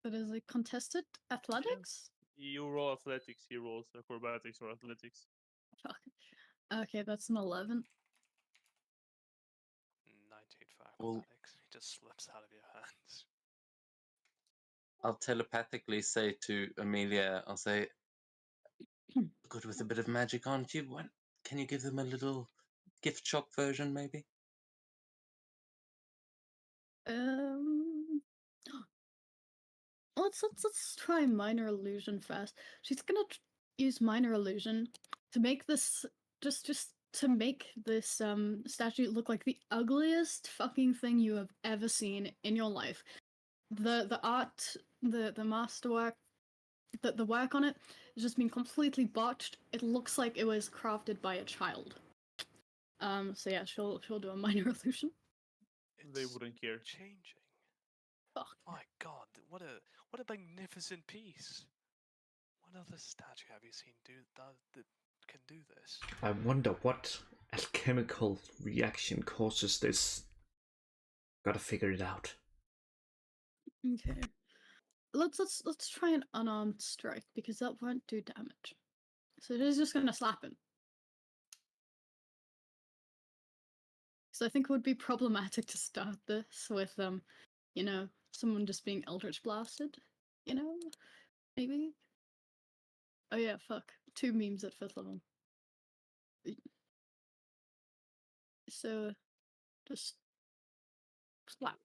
Speaker 6: but is it contested athletics?
Speaker 1: You roll athletics, he rolls acrobatics or athletics.
Speaker 6: Fuck. Okay, that's an 11.
Speaker 3: 19 for
Speaker 4: Well-
Speaker 3: acrobatics. He just slips out of your hands.
Speaker 4: I'll telepathically say to Amelia, I'll say, good with a bit of magic, aren't you? What? Can you give them a little gift shop version, maybe?
Speaker 6: Um, let's try minor illusion first. She's gonna use minor illusion to make this just to make this statue look like the ugliest fucking thing you have ever seen in your life. The art, the masterwork, the work on it has just been completely botched. It looks like it was crafted by a child. So yeah, she'll do a minor illusion.
Speaker 1: They
Speaker 3: It's
Speaker 1: wouldn't care.
Speaker 3: changing.
Speaker 6: Fuck.
Speaker 3: My God, what a magnificent piece! What other statue have you seen that can do this?
Speaker 5: I wonder what alchemical reaction causes this. Gotta figure it out.
Speaker 6: Okay. Let's try an unarmed strike because that won't do damage. So it is just gonna slap him. So I think it would be problematic to start this with someone just being eldritch blasted. Maybe. Oh yeah, fuck. 2 memes at 5th level. So just slap.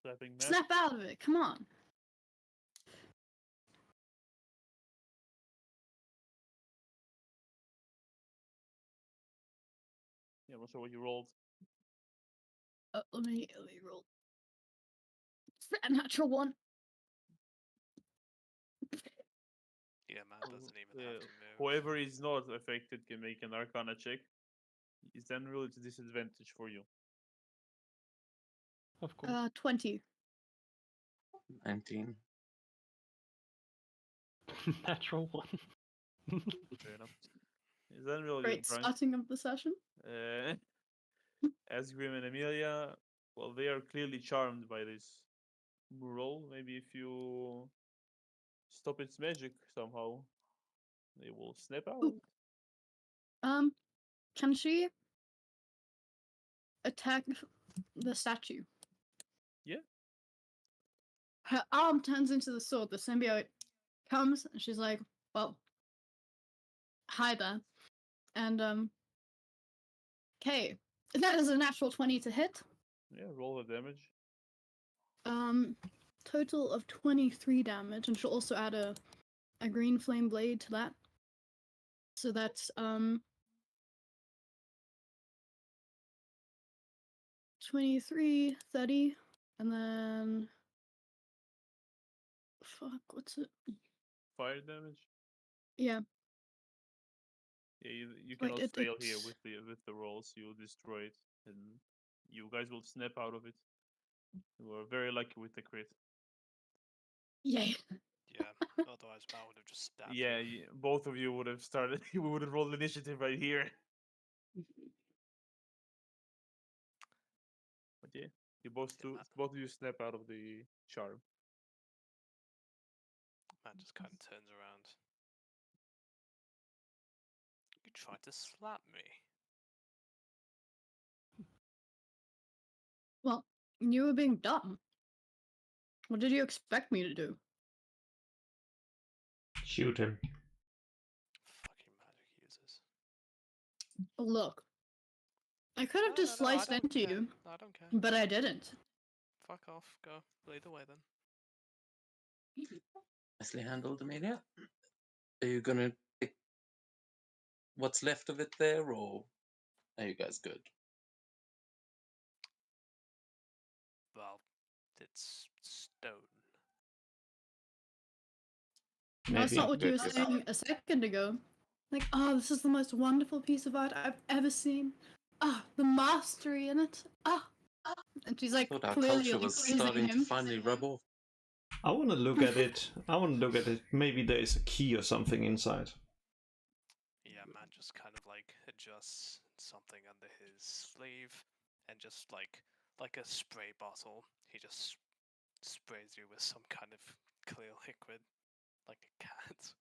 Speaker 1: Slapping Matt.
Speaker 6: Snap out of it, come on.
Speaker 1: Yeah, I'm not sure what you rolled.
Speaker 6: Let me roll. A natural 1.
Speaker 3: Yeah, Matt doesn't even have to move.
Speaker 1: Whoever is not affected can make an Arcana check. Is then really a disadvantage for you.
Speaker 2: Of course.
Speaker 6: 20.
Speaker 4: 19.
Speaker 2: Natural 1.
Speaker 1: Fair enough. Is then really
Speaker 6: Great starting of the session.
Speaker 1: Asgrim and Amelia, well, they are clearly charmed by this mural. Maybe if you stop its magic somehow, they will snap out.
Speaker 6: Ooh. Can she attack the statue?
Speaker 1: Yeah.
Speaker 6: Her arm turns into the sword. The symbiote comes and she's like, well, hi there. And okay. That is a natural 20 to hit.
Speaker 1: Yeah, roll the damage.
Speaker 6: Total of 23 damage, and she'll also add a green flame blade to that. So that's 23, 30, and then fuck, what's it?
Speaker 1: Fire damage.
Speaker 6: Yeah.
Speaker 1: Yeah, you cannot
Speaker 6: it-
Speaker 1: fail here
Speaker 6: it's-
Speaker 1: with the rolls. You destroy it, and you guys will snap out of it. You are very lucky with the crit.
Speaker 6: Yay.
Speaker 3: Yeah, Otherwise, Mal would have just stabbed
Speaker 1: Yeah,
Speaker 3: you.
Speaker 1: both of you would have started. We would have rolled initiative right here. But yeah, you both
Speaker 3: Yeah, man.
Speaker 1: both of you snap out of the charm.
Speaker 3: Man just kind of turns around. You tried to slap me.
Speaker 6: Well, you were being dumb. What did you expect me to do?
Speaker 5: Shoot him.
Speaker 3: Fucking magic users.
Speaker 6: Look, I could have
Speaker 3: No,
Speaker 6: just
Speaker 3: no, no, I
Speaker 6: sliced
Speaker 3: don't
Speaker 6: into
Speaker 3: care.
Speaker 6: you,
Speaker 3: I don't care.
Speaker 6: but I didn't.
Speaker 3: Fuck off. Go. Lead the way then.
Speaker 4: Nicely handled, Amelia. Are you gonna take what's left of it there, or are you guys good?
Speaker 3: Well, it's stone.
Speaker 6: That's
Speaker 5: Maybe.
Speaker 6: not what you were
Speaker 4: Good.
Speaker 6: saying a second ago. Like, oh, this is the most wonderful piece of art I've ever seen. Ah, the mastery in it. Ah. And she's like
Speaker 4: Thought our
Speaker 6: clearly
Speaker 4: culture
Speaker 6: like
Speaker 4: was
Speaker 6: praising
Speaker 4: starting to
Speaker 6: him.
Speaker 4: finally rub off.
Speaker 5: I want to look at it. I want to look at it. Maybe there is a key or something inside.
Speaker 3: Yeah, man just kind of like adjusts something under his sleeve and just like a spray bottle, he just sprays you with some kind of clear liquid like a cat.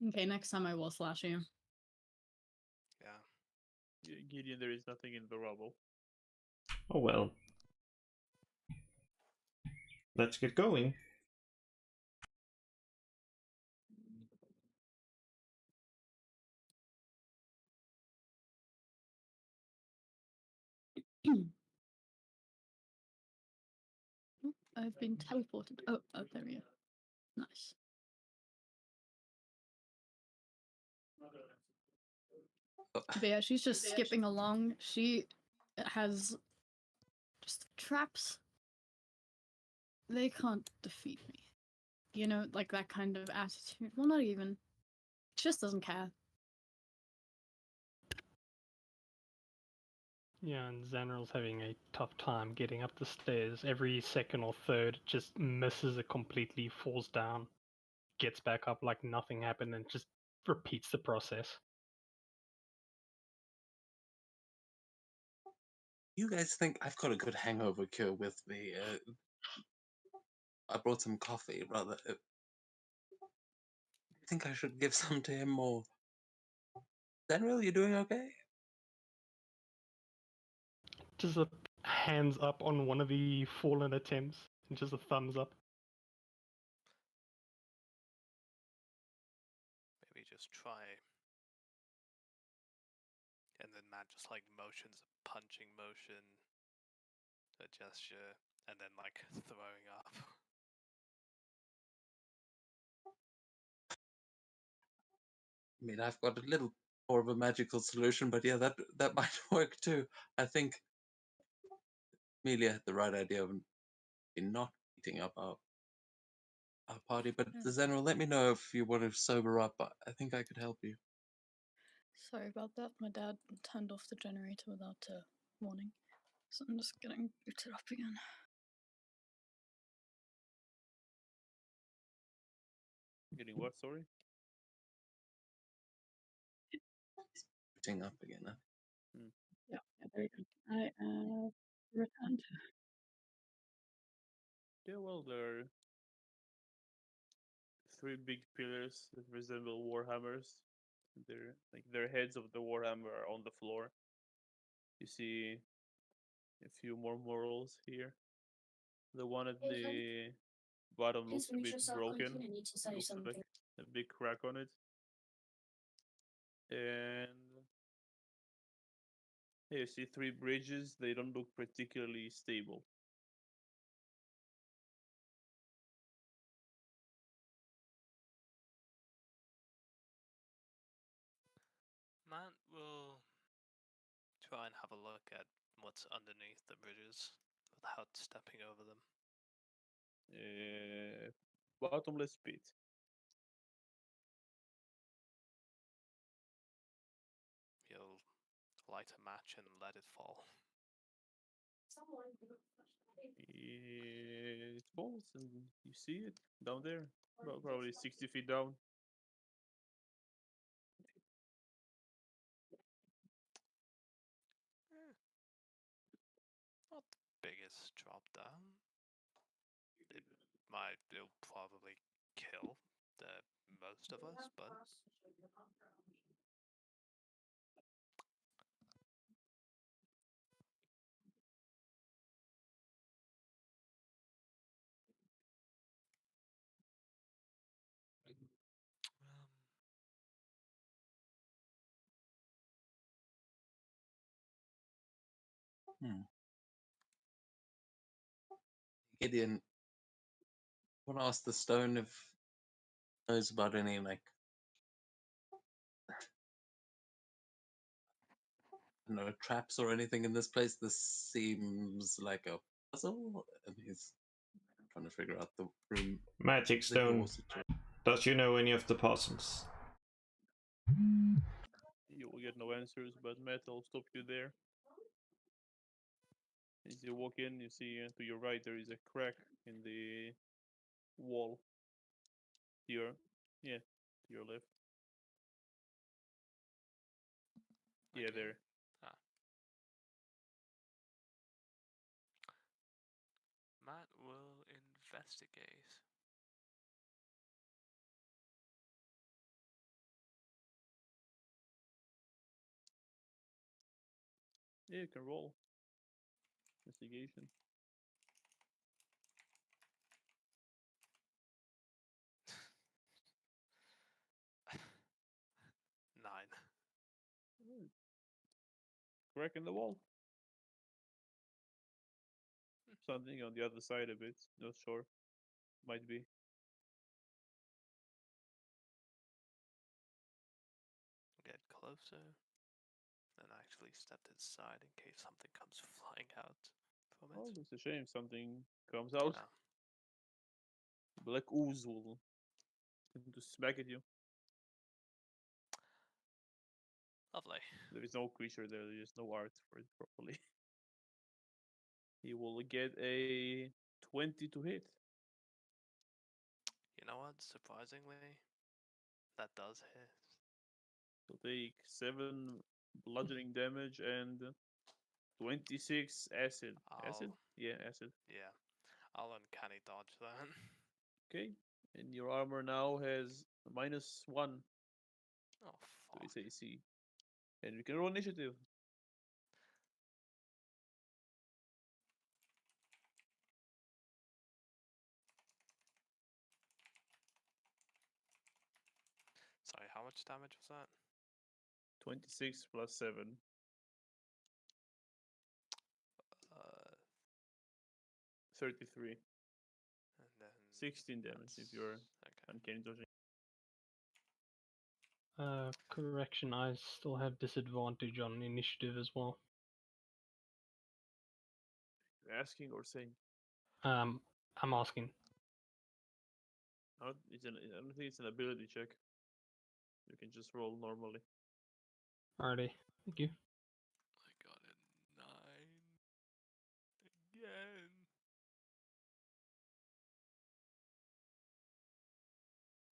Speaker 6: Okay, next time I will slash you.
Speaker 3: Yeah.
Speaker 1: Gideon, there is nothing in the rubble.
Speaker 5: Oh well. Let's get going.
Speaker 6: I've been teleported. Oh, there we go. Nice. But yeah, she's just skipping along. She has just traps. They can't defeat me. You know, like that kind of attitude. Well, not even. She just doesn't care.
Speaker 2: Yeah, and Zanril's having a tough time getting up the stairs. Every second or third, just misses it completely, falls down, gets back up like nothing happened, and just repeats the process.
Speaker 4: You guys think I've got a good hangover cure with me? I brought some coffee, rather. I think I should give some to him, or Daniel, you doing okay?
Speaker 2: Just a hands up on one of the fallen attempts, and just a thumbs up.
Speaker 3: Maybe just try. And then Matt just like motions a punching motion, a gesture, and then like throwing up.
Speaker 4: I mean, I've got a little more of a magical solution, but yeah, that might work too. I think Amelia had the right idea of not beating up our party. But
Speaker 6: Yeah.
Speaker 4: the General, let me know if you want to sober up. I think I could help you.
Speaker 6: Sorry about that. My dad turned off the generator without warning. So I'm just getting booted up again.
Speaker 1: Getting what? Sorry.
Speaker 4: Booting up again. Huh?
Speaker 6: Yeah, there you go. I returned.
Speaker 1: Yeah, well, there are three big pillars that resemble warhammers. Their heads of the warhammer are on the floor. You see a few more murals here. The one at the bottom looks a bit broken. Looks like a big crack on it. And yeah, you see three bridges. They don't look particularly stable.
Speaker 3: Matt will try and have a look at what's underneath the bridges without stepping over them.
Speaker 1: Bottomless pit.
Speaker 3: He'll light a match and let it fall.
Speaker 1: It falls, and you see it down there, about probably 60 feet down.
Speaker 3: Not the biggest drop down. It'll probably kill the most of us, but
Speaker 4: Hmm. Gideon, I want to ask the stone if it knows about any like I don't know traps or anything in this place. This seems like a puzzle, and he's trying to figure out the room,
Speaker 5: Magic
Speaker 4: the door
Speaker 5: stone.
Speaker 4: situation.
Speaker 5: Does you know any of the puzzles?
Speaker 1: You will get no answers, but Matt will stop you there. As you walk in, you see to your right there is a crack in the wall. Here, yeah, to your left. Yeah,
Speaker 3: okay.
Speaker 1: there.
Speaker 3: Matt will investigate.
Speaker 1: Yeah, you can roll. Investigation.
Speaker 3: Nine.
Speaker 1: Crack in the wall. Something on the other side a bit. Not sure. Might be.
Speaker 3: Get closer. And actually step to the side in case something comes flying out from it.
Speaker 1: Oh, it's a shame something comes out.
Speaker 3: Yeah.
Speaker 1: Black ooze will tend to smack at you.
Speaker 3: Lovely.
Speaker 1: There is no creature there. There is no art for it properly. He will get a 20 to hit.
Speaker 3: You know what? Surprisingly, that does hit.
Speaker 1: So take 7 bludgeoning damage and 26 acid. Acid?
Speaker 3: I'll-
Speaker 1: Yeah, acid.
Speaker 3: Yeah. I'll uncanny dodge that.
Speaker 1: Okay. And your armor now has -1
Speaker 3: Oh,
Speaker 1: to
Speaker 3: fuck.
Speaker 1: its AC. And we can roll initiative.
Speaker 3: Sorry, how much damage was that?
Speaker 1: 26 plus 7. 33.
Speaker 3: And then
Speaker 1: 16 damage if you're
Speaker 3: okay.
Speaker 1: uncanny dodging.
Speaker 2: Correction, I still have disadvantage on initiative as well.
Speaker 1: Asking or saying?
Speaker 2: I'm asking.
Speaker 1: I don't think it's an ability check. You can just roll normally.
Speaker 2: Alrighty, thank you.
Speaker 3: I got a 9 again.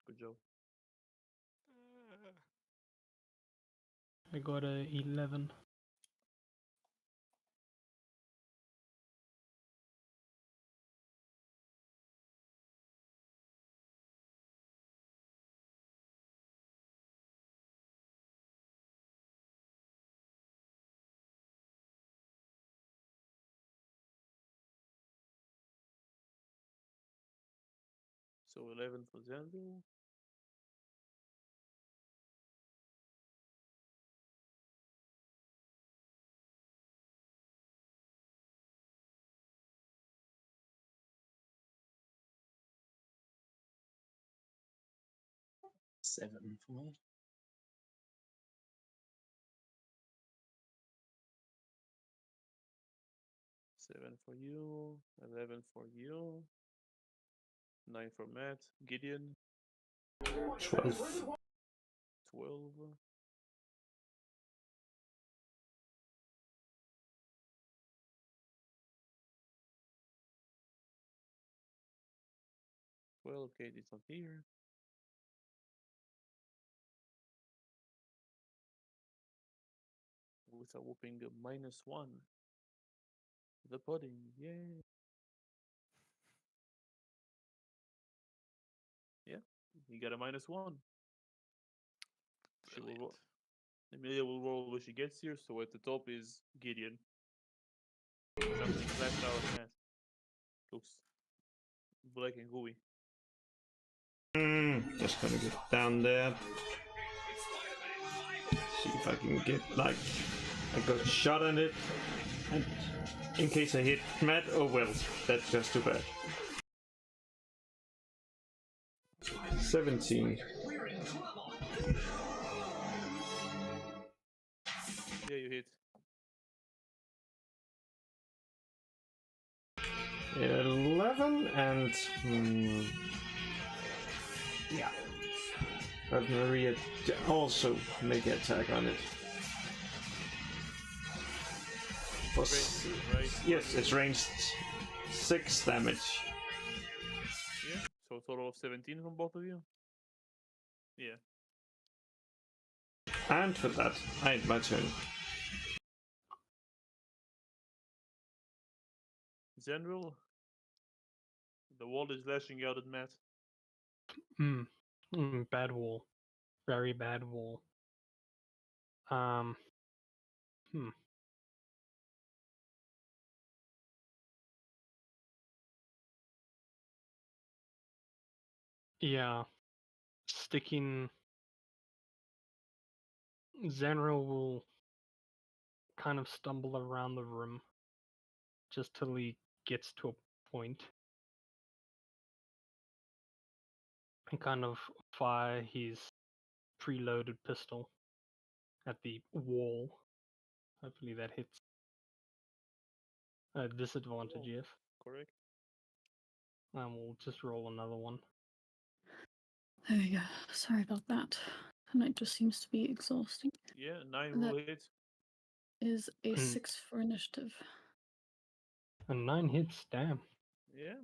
Speaker 1: Good job.
Speaker 2: I got a 11.
Speaker 1: So 11 for Xander.
Speaker 4: Seven for me.
Speaker 1: Seven for you. 11 for you. 9 for Matt. Gideon.
Speaker 5: 12.
Speaker 1: 12. 12. Okay, it's not here. With a whooping -1. The pudding, yay! Yeah, you got a -1. She will
Speaker 3: Brilliant.
Speaker 1: roll. Emilia will roll when she gets here, so at the top is Gideon. Something flashed out of that. Looks black and gooey.
Speaker 5: Just gonna get down there. See if I can get like a good shot on it. And in case I hit Matt, oh well, that's just too bad. 17.
Speaker 1: Yeah, you hit.
Speaker 5: 11 and yeah. But Maria also make an attack on it. For
Speaker 1: Right?
Speaker 5: yes, it's ranged 6 damage.
Speaker 1: Yeah. So a total of 17 from both of you. Yeah.
Speaker 5: And for that, I end my turn.
Speaker 1: Zenril. The wall is lashing out at Matt.
Speaker 2: Bad wall. Very bad wall. Hmm. Yeah. Sticking. Zenril will kind of stumble around the room just till he gets to a point and kind of fire his preloaded pistol at the wall. Hopefully that hits. Disadvantage,
Speaker 1: Wall.
Speaker 2: yes.
Speaker 1: Correct.
Speaker 2: And we'll just roll another one.
Speaker 6: There we go. Sorry about that. Tonight just seems to be exhausting.
Speaker 1: Yeah, 9
Speaker 6: And
Speaker 1: will
Speaker 6: that-
Speaker 1: hit.
Speaker 6: Is a
Speaker 2: Mm.
Speaker 6: 6 for initiative.
Speaker 2: And 9 hits, damn.
Speaker 1: Yeah.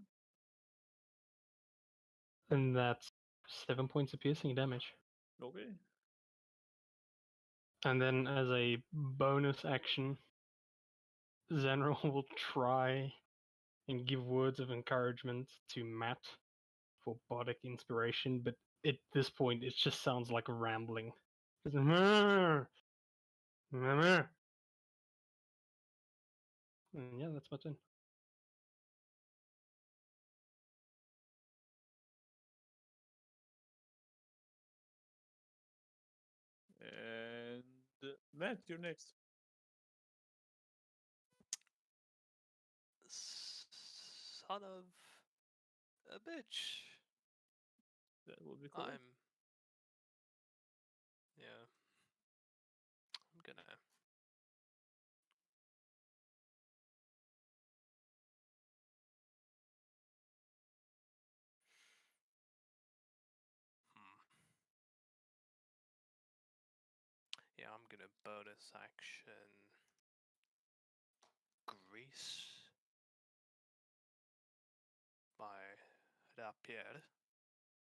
Speaker 2: And that's 7 points of piercing damage.
Speaker 1: Okay.
Speaker 2: And then as a bonus action, Zenril will try and give words of encouragement to Matt for bardic inspiration, but at this point it just sounds like rambling. Just, and yeah, that's my turn.
Speaker 1: And Matt, you're next.
Speaker 3: Son of a bitch.
Speaker 1: That will be cool.
Speaker 3: Yeah. I'm gonna. Yeah, I'm gonna bonus action grease my rapier.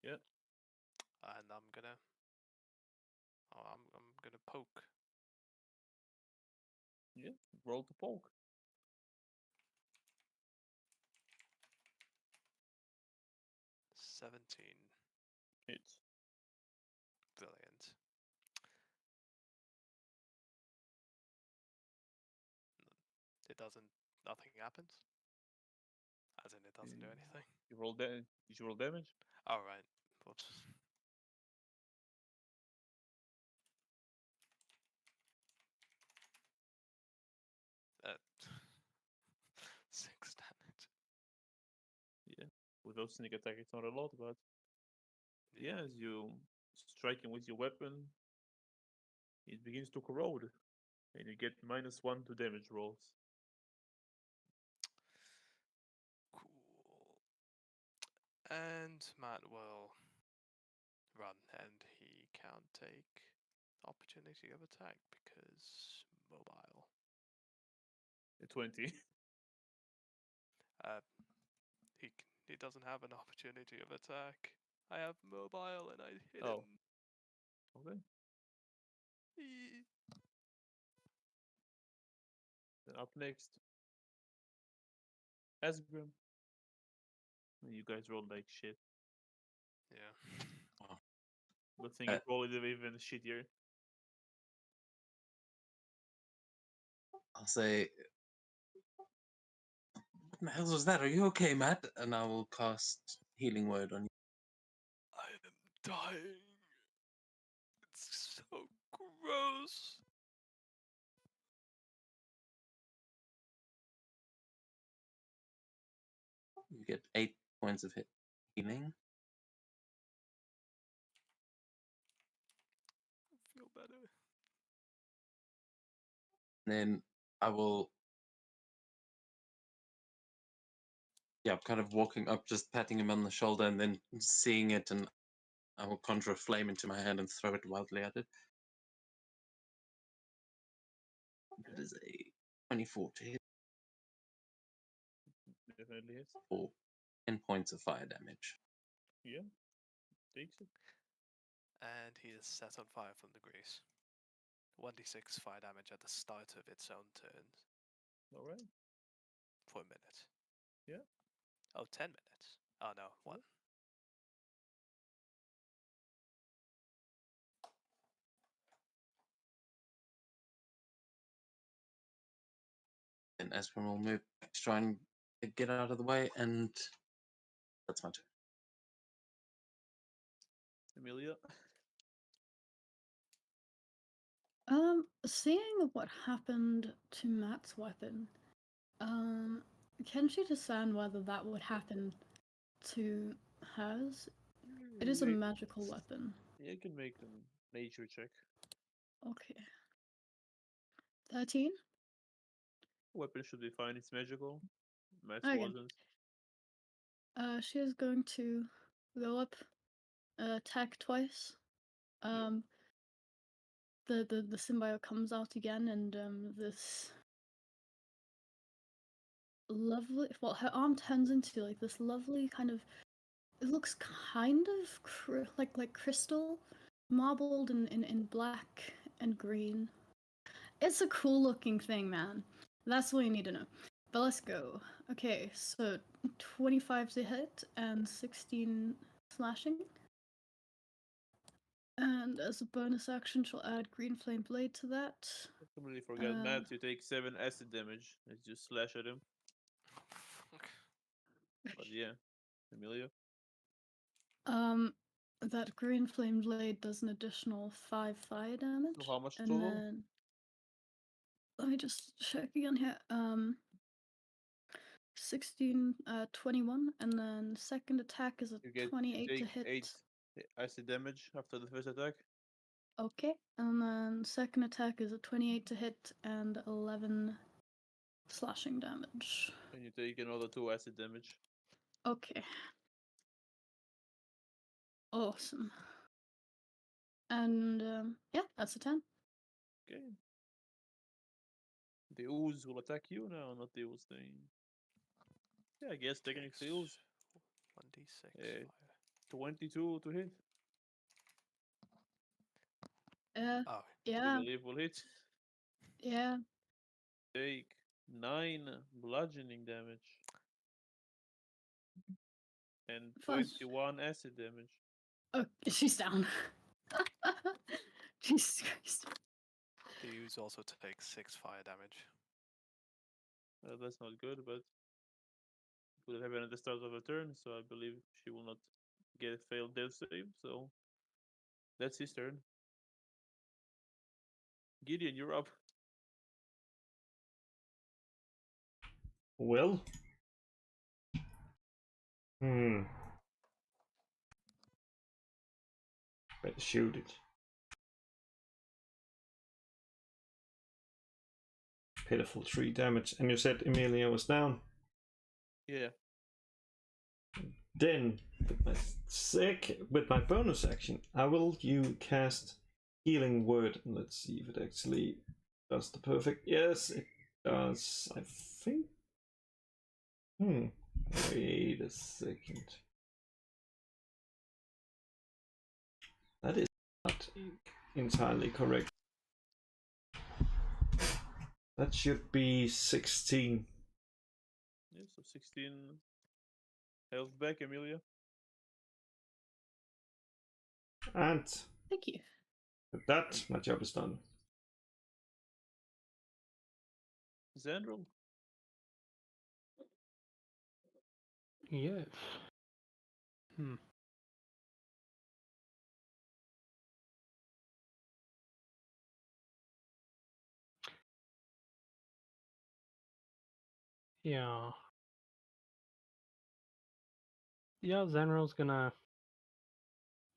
Speaker 1: Yeah.
Speaker 3: And I'm gonna poke.
Speaker 1: Yeah. Roll to poke.
Speaker 3: 17.
Speaker 1: Hits.
Speaker 3: Brilliant. It doesn't. Nothing happens. As in, it doesn't do anything.
Speaker 1: You roll Did you roll damage?
Speaker 3: All right. Whoops. Uh, 6 damage.
Speaker 1: Yeah. Without sneak attack, it's not a lot, but yeah, as you strike him with your weapon, it begins to corrode, and you get -1 to damage rolls.
Speaker 3: Cool. And Matt will run, and he can't take opportunity of attack because mobile.
Speaker 1: A 20.
Speaker 3: He He doesn't have an opportunity of attack. I have mobile and I hit
Speaker 1: Oh.
Speaker 3: him.
Speaker 1: Okay.
Speaker 3: Eee.
Speaker 1: Then up next, Asgrim. You guys rolled like shit.
Speaker 3: Yeah.
Speaker 1: Good thing
Speaker 4: Uh,
Speaker 1: you rolled it even shittier.
Speaker 4: I'll say, what the hell was that? Are you okay, Matt? And I will cast Healing Word on you.
Speaker 3: I am dying. It's so gross.
Speaker 4: You get 8 points of healing.
Speaker 3: I feel better.
Speaker 4: Then I will. Yeah, I'm kind of walking up, just patting him on the shoulder, and then seeing it, and I will conjure a flame into my hand and throw it wildly at it. That is a 24 to hit
Speaker 1: Definitely hits.
Speaker 4: for 10 points of fire damage.
Speaker 1: Yeah. Takes it.
Speaker 3: And he is set on fire from the grease. 1d6 fire damage at the start of its own turn
Speaker 1: Alright.
Speaker 3: for a minute.
Speaker 1: Yeah.
Speaker 3: Oh, 10 minutes. Oh no, 1.
Speaker 4: And Esper will move back to try and get out of the way, and that's my turn.
Speaker 1: Amelia.
Speaker 6: Seeing what happened to Matt's weapon, can she discern whether that would happen to hers? It is a
Speaker 1: Make-
Speaker 6: magical weapon.
Speaker 1: Yeah, you can make a nature check.
Speaker 6: Okay. 13?
Speaker 1: Weapon should be fine. It's magical. Matt's
Speaker 6: Okay.
Speaker 1: wasn't.
Speaker 6: She is going to go up, attack twice. The symbiote comes out again, and this lovely. Well, her arm turns into like this lovely kind of. It looks kind of like crystal, marbled in black and green. It's a cool looking thing, man. That's all you need to know. But let's go. Okay, so 25 to hit and 16 slashing. And as a bonus action, she'll add Green Flame Blade to that.
Speaker 1: I completely forgot. Matt, you take 7 acid damage as you slash at him.
Speaker 3: Fuck.
Speaker 1: But yeah, Amelia.
Speaker 6: That Green Flame Blade does an additional 5 fire damage.
Speaker 1: So how much
Speaker 6: and
Speaker 1: total?
Speaker 6: then let me just check again here. 16, 21, and then second attack is a
Speaker 1: You get
Speaker 6: 28 to
Speaker 1: take
Speaker 6: hit.
Speaker 1: 8 acid damage after the first attack.
Speaker 6: Okay, and then second attack is a 28 to hit and 11 slashing damage.
Speaker 1: And you take another 2 acid damage.
Speaker 6: Okay. Awesome. And yeah, that's a 10.
Speaker 1: Okay. The ooze will attack you now, not the ooze thing. Yeah, I guess technically ooze.
Speaker 3: 1d6
Speaker 1: Eh,
Speaker 3: fire.
Speaker 1: 22 to hit.
Speaker 6: Yeah,
Speaker 3: Oh,
Speaker 1: You
Speaker 6: yeah,
Speaker 1: believe will hit.
Speaker 6: yeah.
Speaker 1: Take 9 bludgeoning damage. And
Speaker 6: Fun.
Speaker 1: 21 acid damage.
Speaker 6: Oh, she's down. Jesus Christ.
Speaker 3: the ooze also takes 6 fire damage.
Speaker 1: That's not good, but it would happen at the start of a turn, so I believe she will not get a failed death save, so that's his turn. Gideon, you're up.
Speaker 5: Well. Better shoot it. Pitiful 3 damage. And you said Emilia was down?
Speaker 1: Yeah.
Speaker 5: Then, with my bonus action, I will cast Healing Word. Let's see if it actually does the perfect. Yes, it does, I think. Wait a second. That is not entirely correct. That should be 16.
Speaker 1: Yeah, so 16 health back, Amelia.
Speaker 5: And
Speaker 6: Thank you.
Speaker 5: with that, my job is done.
Speaker 1: Xandril.
Speaker 2: Yes. Hmm. Yeah. Yeah, Zanril's gonna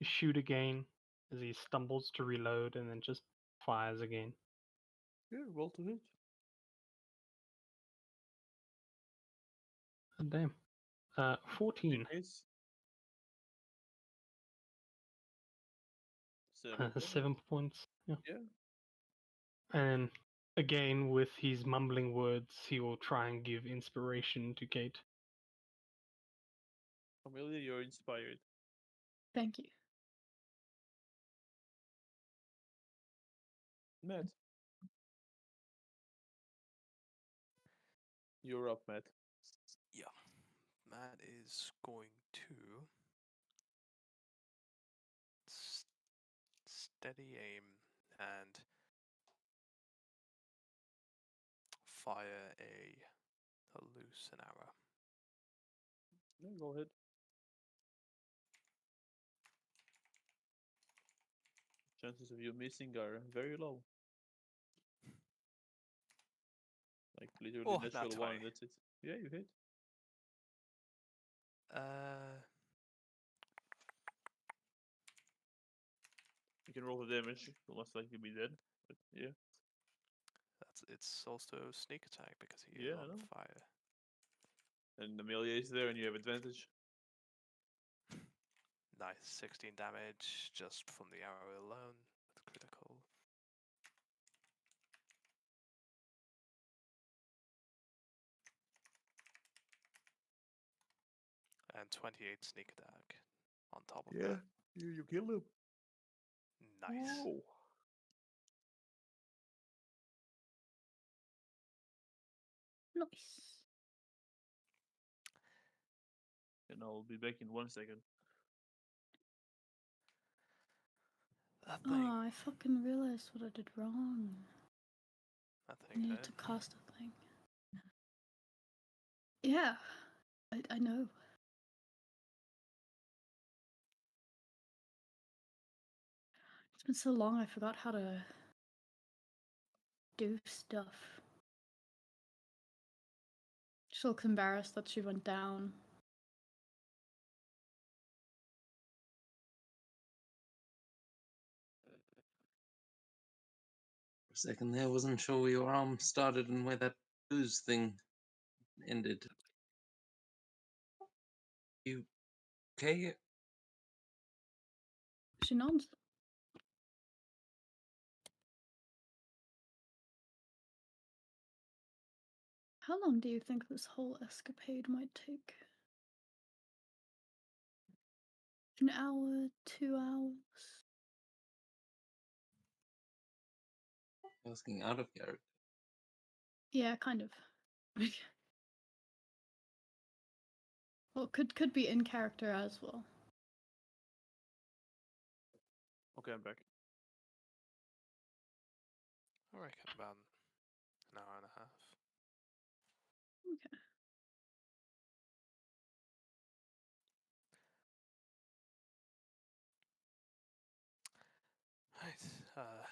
Speaker 2: shoot again as he stumbles to reload and then just fires again.
Speaker 1: Yeah, roll to hit.
Speaker 2: Oh, damn. 14.
Speaker 1: Ace. 7 damage.
Speaker 2: 7 points. Yeah.
Speaker 1: Yeah.
Speaker 2: And again, with his mumbling words, he will try and give inspiration to Kate.
Speaker 1: Amelia, you're inspired.
Speaker 6: Thank you.
Speaker 1: Matt. You're up, Matt.
Speaker 3: Yeah. Matt is going to steady aim and fire a loose arrow.
Speaker 1: Yeah, go ahead. Chances of you missing are very low. Like literally
Speaker 3: Oh,
Speaker 1: natural
Speaker 3: nat
Speaker 1: 1,
Speaker 3: 20.
Speaker 1: that's it. Yeah, you hit. You can roll the damage. You'll most likely be dead. But yeah.
Speaker 3: It's also sneak attack because he is
Speaker 1: Yeah, I
Speaker 3: on
Speaker 1: know.
Speaker 3: fire.
Speaker 1: And Amelia is there and you have advantage.
Speaker 3: Nice, 16 damage just from the arrow alone with critical. And 28 sneak attack on top of that.
Speaker 1: You kill him.
Speaker 3: Nice.
Speaker 1: Whoa.
Speaker 6: Nice.
Speaker 1: And I'll be back in 1 second.
Speaker 3: That thing.
Speaker 6: Oh, I fucking realized what I did wrong.
Speaker 3: That
Speaker 6: I
Speaker 3: thing
Speaker 6: needed
Speaker 3: hit.
Speaker 6: to cast a thing. Yeah, I know. It's been so long I forgot how to do stuff. She looks embarrassed that she went down.
Speaker 4: For a second there, wasn't sure where your arm started and where that booze thing ended. You okay?
Speaker 6: She nods. How long do you think this whole escapade might take? An hour, 2 hours?
Speaker 4: Asking out of character.
Speaker 6: Yeah, kind of. Well, could be in character as well.
Speaker 1: Okay, I'm back.
Speaker 3: I reckon about an hour and a half.
Speaker 6: Okay.
Speaker 3: Right. Oh.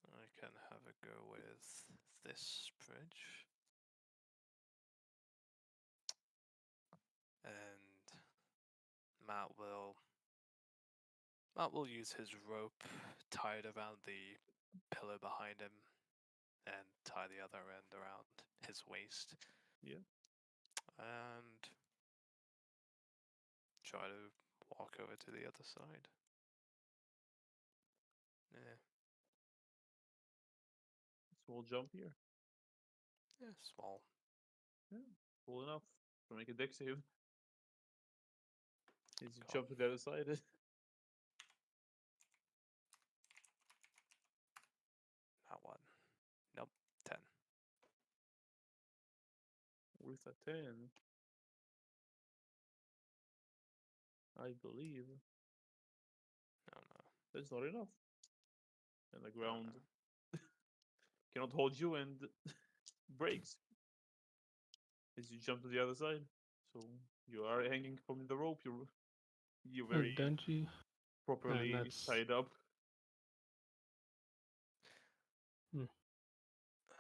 Speaker 3: I can have a go with this bridge. And Matt will use his rope tied around the pillar behind him and tie the other end around his waist.
Speaker 1: Yeah.
Speaker 3: And try to walk over to the other side. Yeah,
Speaker 1: Small jump here.
Speaker 3: yeah, small.
Speaker 1: Cool enough to make a deck save. Needs to
Speaker 3: Cool.
Speaker 1: jump to the other side.
Speaker 3: Not one. Nope. 10.
Speaker 1: With a 10. I believe
Speaker 3: No, no.
Speaker 1: that's not enough. And the ground
Speaker 3: no.
Speaker 1: cannot hold you and breaks as you jump to the other side. So you are hanging from the rope. You're
Speaker 2: Yeah,
Speaker 1: very
Speaker 2: don't you?
Speaker 1: properly
Speaker 2: that's-
Speaker 1: tied up.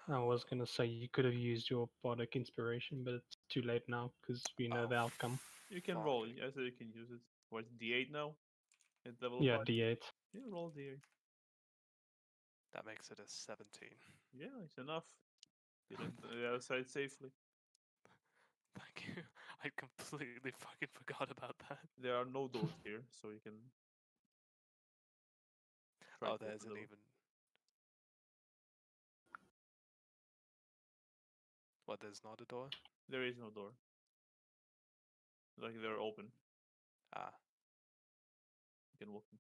Speaker 2: I was gonna say you could have used your bardic inspiration, but it's too late now because we know
Speaker 3: Oh,
Speaker 2: the outcome.
Speaker 1: You can roll.
Speaker 3: fuck.
Speaker 1: I said you can use it. What, D8 now? At level
Speaker 2: Yeah,
Speaker 1: 5?
Speaker 2: D8.
Speaker 1: Yeah, roll D8.
Speaker 3: That makes it a 17.
Speaker 1: Yeah, it's enough. Get into the other side safely.
Speaker 3: Thank you. I completely fucking forgot about that.
Speaker 1: There are no doors here, so you can. Try
Speaker 3: Oh,
Speaker 1: to
Speaker 3: there
Speaker 1: open
Speaker 3: isn't
Speaker 1: them.
Speaker 3: even. What, there's not a door?
Speaker 1: There is no door. Like they're open.
Speaker 3: Ah,
Speaker 1: You can walk in.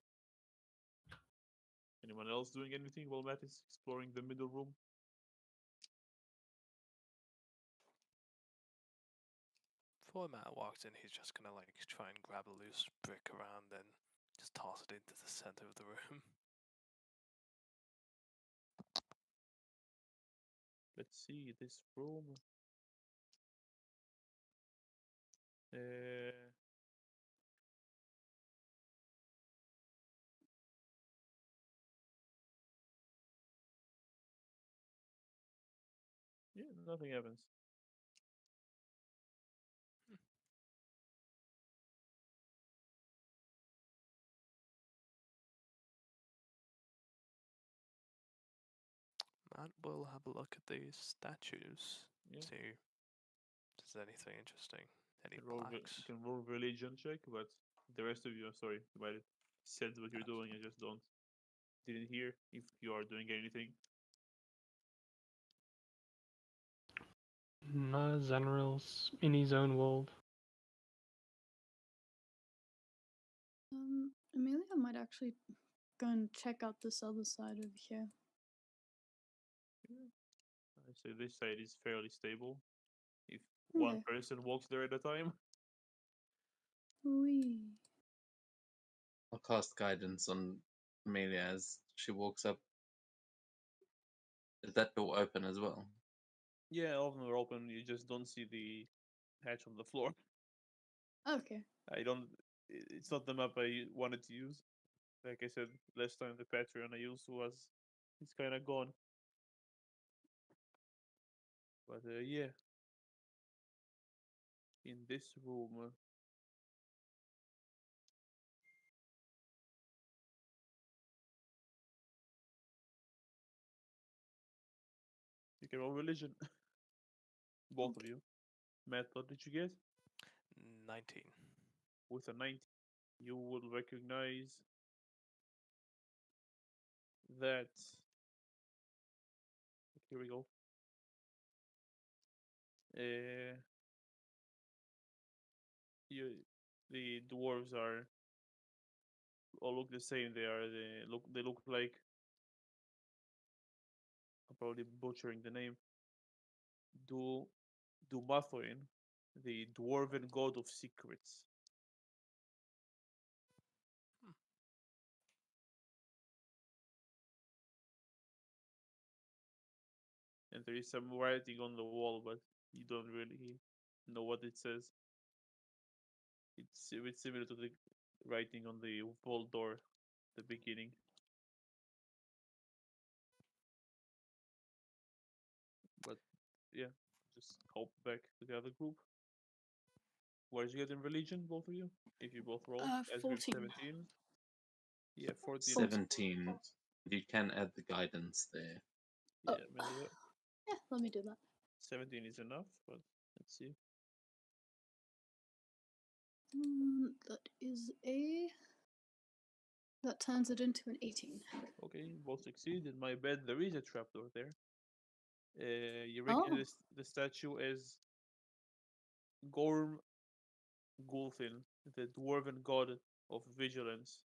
Speaker 1: Anyone else doing anything while Matt is exploring the middle room?
Speaker 3: before Matt walks in, he's just gonna like try and grab a loose brick around and just toss it into the center of the room.
Speaker 1: Let's see this room. Uh, yeah, nothing happens.
Speaker 3: Matt will have a look at these statues.
Speaker 1: Yeah.
Speaker 3: See if there's anything interesting. Any
Speaker 1: You can roll
Speaker 3: plaques?
Speaker 1: you can roll religion check, but the rest of you, sorry, you might have said what you're doing. I just didn't hear if you are doing anything.
Speaker 2: No, Zanril's in his own world.
Speaker 6: Amelia might actually go and check out this other side over here.
Speaker 1: I say this side is fairly stable. If one
Speaker 6: Okay.
Speaker 1: person walks there at a time.
Speaker 6: Wee.
Speaker 4: I'll cast guidance on Amelia as she walks up. Is that door open as well?
Speaker 1: Yeah, all of them are open. You just don't see the hatch on the floor.
Speaker 6: Okay.
Speaker 1: I don't. It's not the map I wanted to use. Like I said last time, the Patreon I used it's kind of gone. But yeah, in this room, you can roll religion. Both of
Speaker 6: Okay.
Speaker 1: you. Matt, what did you get?
Speaker 3: 19.
Speaker 1: With a 90, you will recognize that. Here we go. You, the dwarves are all look the same. They look like. I'm probably butchering the name. Dumathoin, the dwarven god of secrets. And there is some writing on the wall, but you don't really know what it says. It's a bit similar to the writing on the vault door, the beginning. But yeah, just hop back to the other group. What did you get in religion, both of you? If you both rolled, as with
Speaker 6: 14.
Speaker 1: 17. Yeah, 14.
Speaker 4: 17. You can add the guidance there.
Speaker 1: Yeah,
Speaker 6: Oh.
Speaker 1: Amelia,
Speaker 6: Yeah, let me do that.
Speaker 1: 17 is enough, but let's see.
Speaker 6: That is a That turns it into an 18.
Speaker 1: Okay, both succeed. In my bed, there is a trapdoor there. You
Speaker 6: Oh.
Speaker 1: recognize the statue as Gorm Gulfin, the dwarven god of vigilance,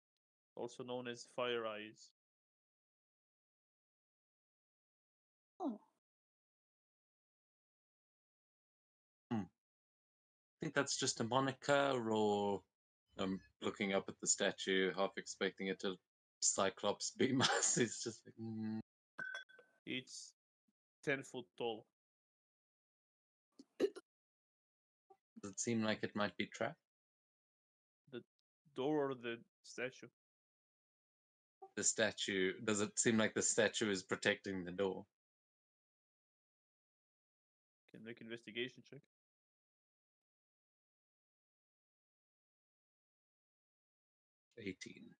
Speaker 1: also known as Fire Eyes.
Speaker 6: Oh.
Speaker 4: I think that's just a moniker, or I'm looking up at the statue, half expecting it to Cyclops beam us. It's just like,
Speaker 1: It's 10 foot tall.
Speaker 4: does it seem like it might be trapped?
Speaker 1: The door or the statue?
Speaker 4: The statue, does it seem like the statue is protecting the door?
Speaker 1: Can make investigation check.
Speaker 4: $18.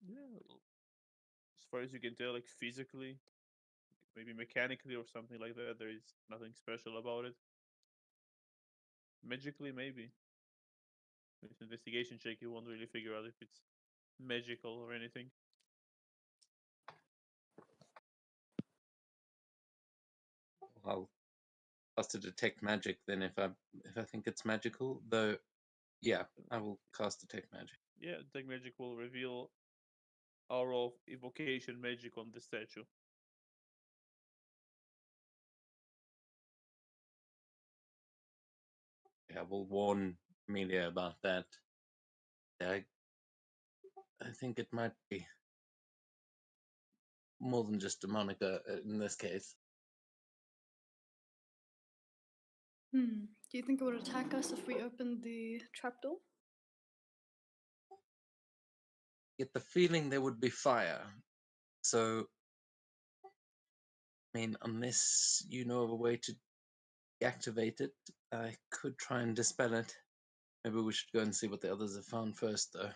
Speaker 1: Yeah, well, as far as you can tell, like physically, maybe mechanically or something like that, there is nothing special about it. Magically, maybe. With investigation check, you won't really figure out if it's magical or anything.
Speaker 4: I'll cast to detect magic then if I think it's magical. Though, yeah, I will cast detect magic.
Speaker 1: Yeah, detect magic will reveal aura of evocation magic on the statue.
Speaker 4: Yeah, we'll warn Amelia about that. Yeah, I think it might be more than just a moniker in this case.
Speaker 6: Do you think it would attack us if we opened the trapdoor?
Speaker 4: Get the feeling there would be fire. So, I mean, unless you know of a way to deactivate it, I could try and dispel it. Maybe we should go and see what the others have found first, though.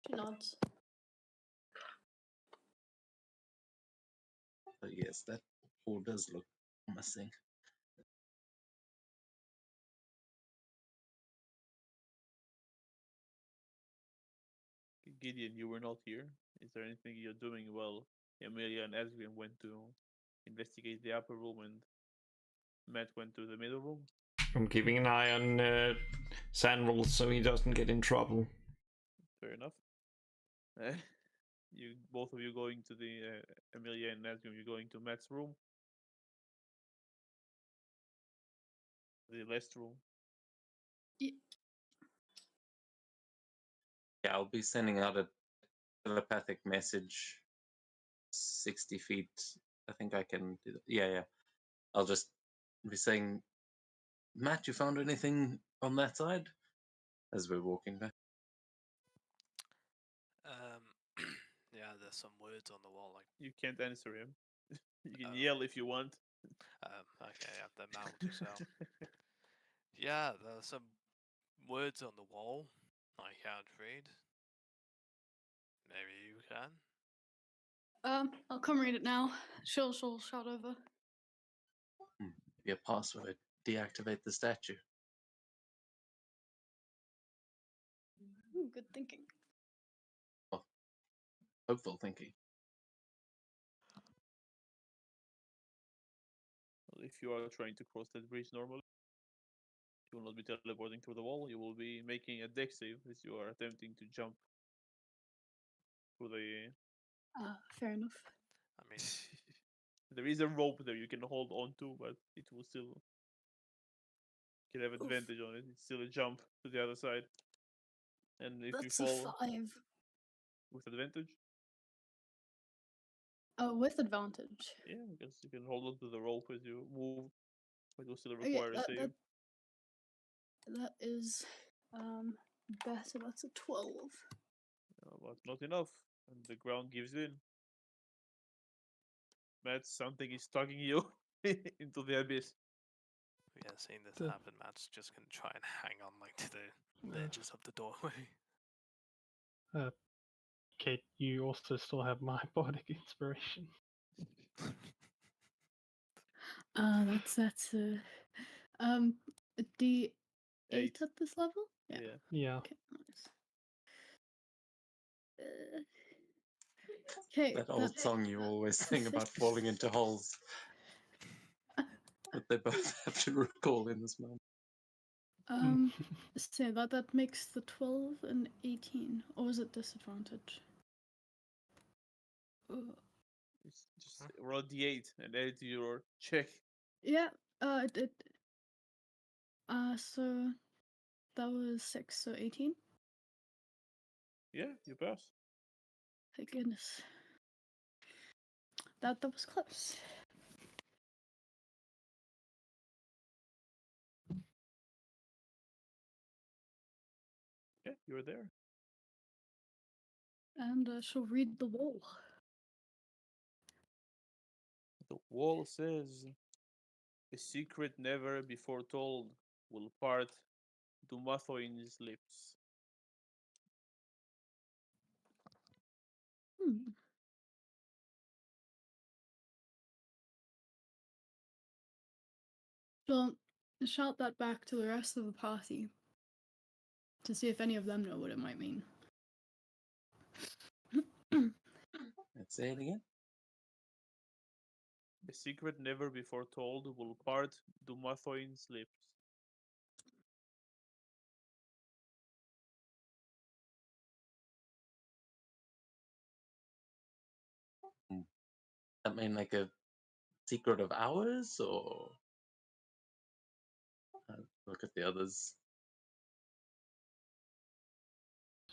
Speaker 6: She nods.
Speaker 4: But yes, that all does look promising.
Speaker 1: Gideon, you were not here. Is there anything you're doing while Amelia and Asgrim went to investigate the upper room and Matt went to the middle room?
Speaker 5: I'm keeping an eye on Sandral so he doesn't get in trouble.
Speaker 1: Fair enough. You both of you going to the Amelia and Asgrim, you're going to Matt's room. The last room.
Speaker 4: Yeah, I'll be sending out a telepathic message 60 feet. I think I can do that. Yeah. I'll just be saying, Matt, you found anything on that side? As we're walking back.
Speaker 3: Yeah, there's some words on the wall. Like,
Speaker 1: You can't answer him. You can
Speaker 3: Oh.
Speaker 1: yell if you want.
Speaker 3: okay, I have the mount, so yeah, there's some words on the wall I can't read. Maybe you can.
Speaker 6: I'll come read it now. She'll shout over.
Speaker 4: Your password. Deactivate the statue.
Speaker 6: Ooh, good thinking.
Speaker 4: Hopeful thinking.
Speaker 1: Well, if you are trying to cross that bridge normally, you will not be teleporting through the wall. You will be making a dex save as you are attempting to jump through the.
Speaker 6: Fair enough.
Speaker 3: I mean,
Speaker 1: There is a rope there you can hold on to, but it will still. You can have advantage on it. It's still a jump to the other side. And if
Speaker 6: That's
Speaker 1: you
Speaker 6: a
Speaker 1: fall
Speaker 6: 5.
Speaker 1: with advantage,
Speaker 6: With advantage.
Speaker 1: yeah, because you can hold on to the rope as you move, but it will still
Speaker 6: Okay,
Speaker 1: require a save.
Speaker 6: That is better. That's a 12.
Speaker 1: But not enough, and the ground gives in. Matt, something is tugging you into the abyss.
Speaker 3: we have seen this
Speaker 2: The-
Speaker 3: happen. Matt's just gonna try and hang on like to the edges of the doorway.
Speaker 2: Kate, you also still have my bardic inspiration.
Speaker 6: That's D8
Speaker 1: 8.
Speaker 6: at this level?
Speaker 1: Yeah.
Speaker 2: Yeah.
Speaker 6: Okay, nice. Okay.
Speaker 4: That old song you always sing about
Speaker 6: six.
Speaker 4: falling into holes. That they both have to recall in this moment.
Speaker 6: So that makes the 12 and 18. Or is it disadvantage?
Speaker 1: Just roll d8 and add it to your check.
Speaker 6: Yeah, so that was 6, so 18.
Speaker 1: Yeah, you pass.
Speaker 6: Thank goodness. That was close.
Speaker 1: Yeah, you're there.
Speaker 6: And she'll read the wall.
Speaker 1: The wall says, "A secret never before told will part Dumathoin's lips."
Speaker 6: Hmm. She'll shout that back to the rest of the party to see if any of them know what it might mean.
Speaker 4: Let's say it again.
Speaker 1: A secret never before told will part Dumathoin's lips.
Speaker 4: That mean like a secret of ours, or look at the others.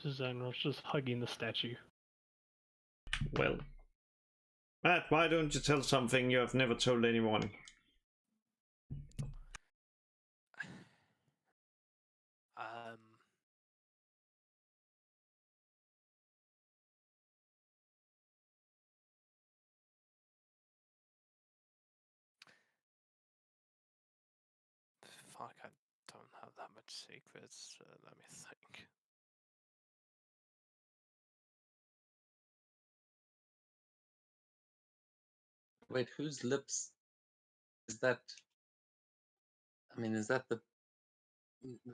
Speaker 2: Zanro's just hugging the statue.
Speaker 5: Well, Matt, why don't you tell something you have never told anyone?
Speaker 3: Fuck, I don't have that much secrets. Let me think.
Speaker 4: Wait, whose lips is that? I mean, is that the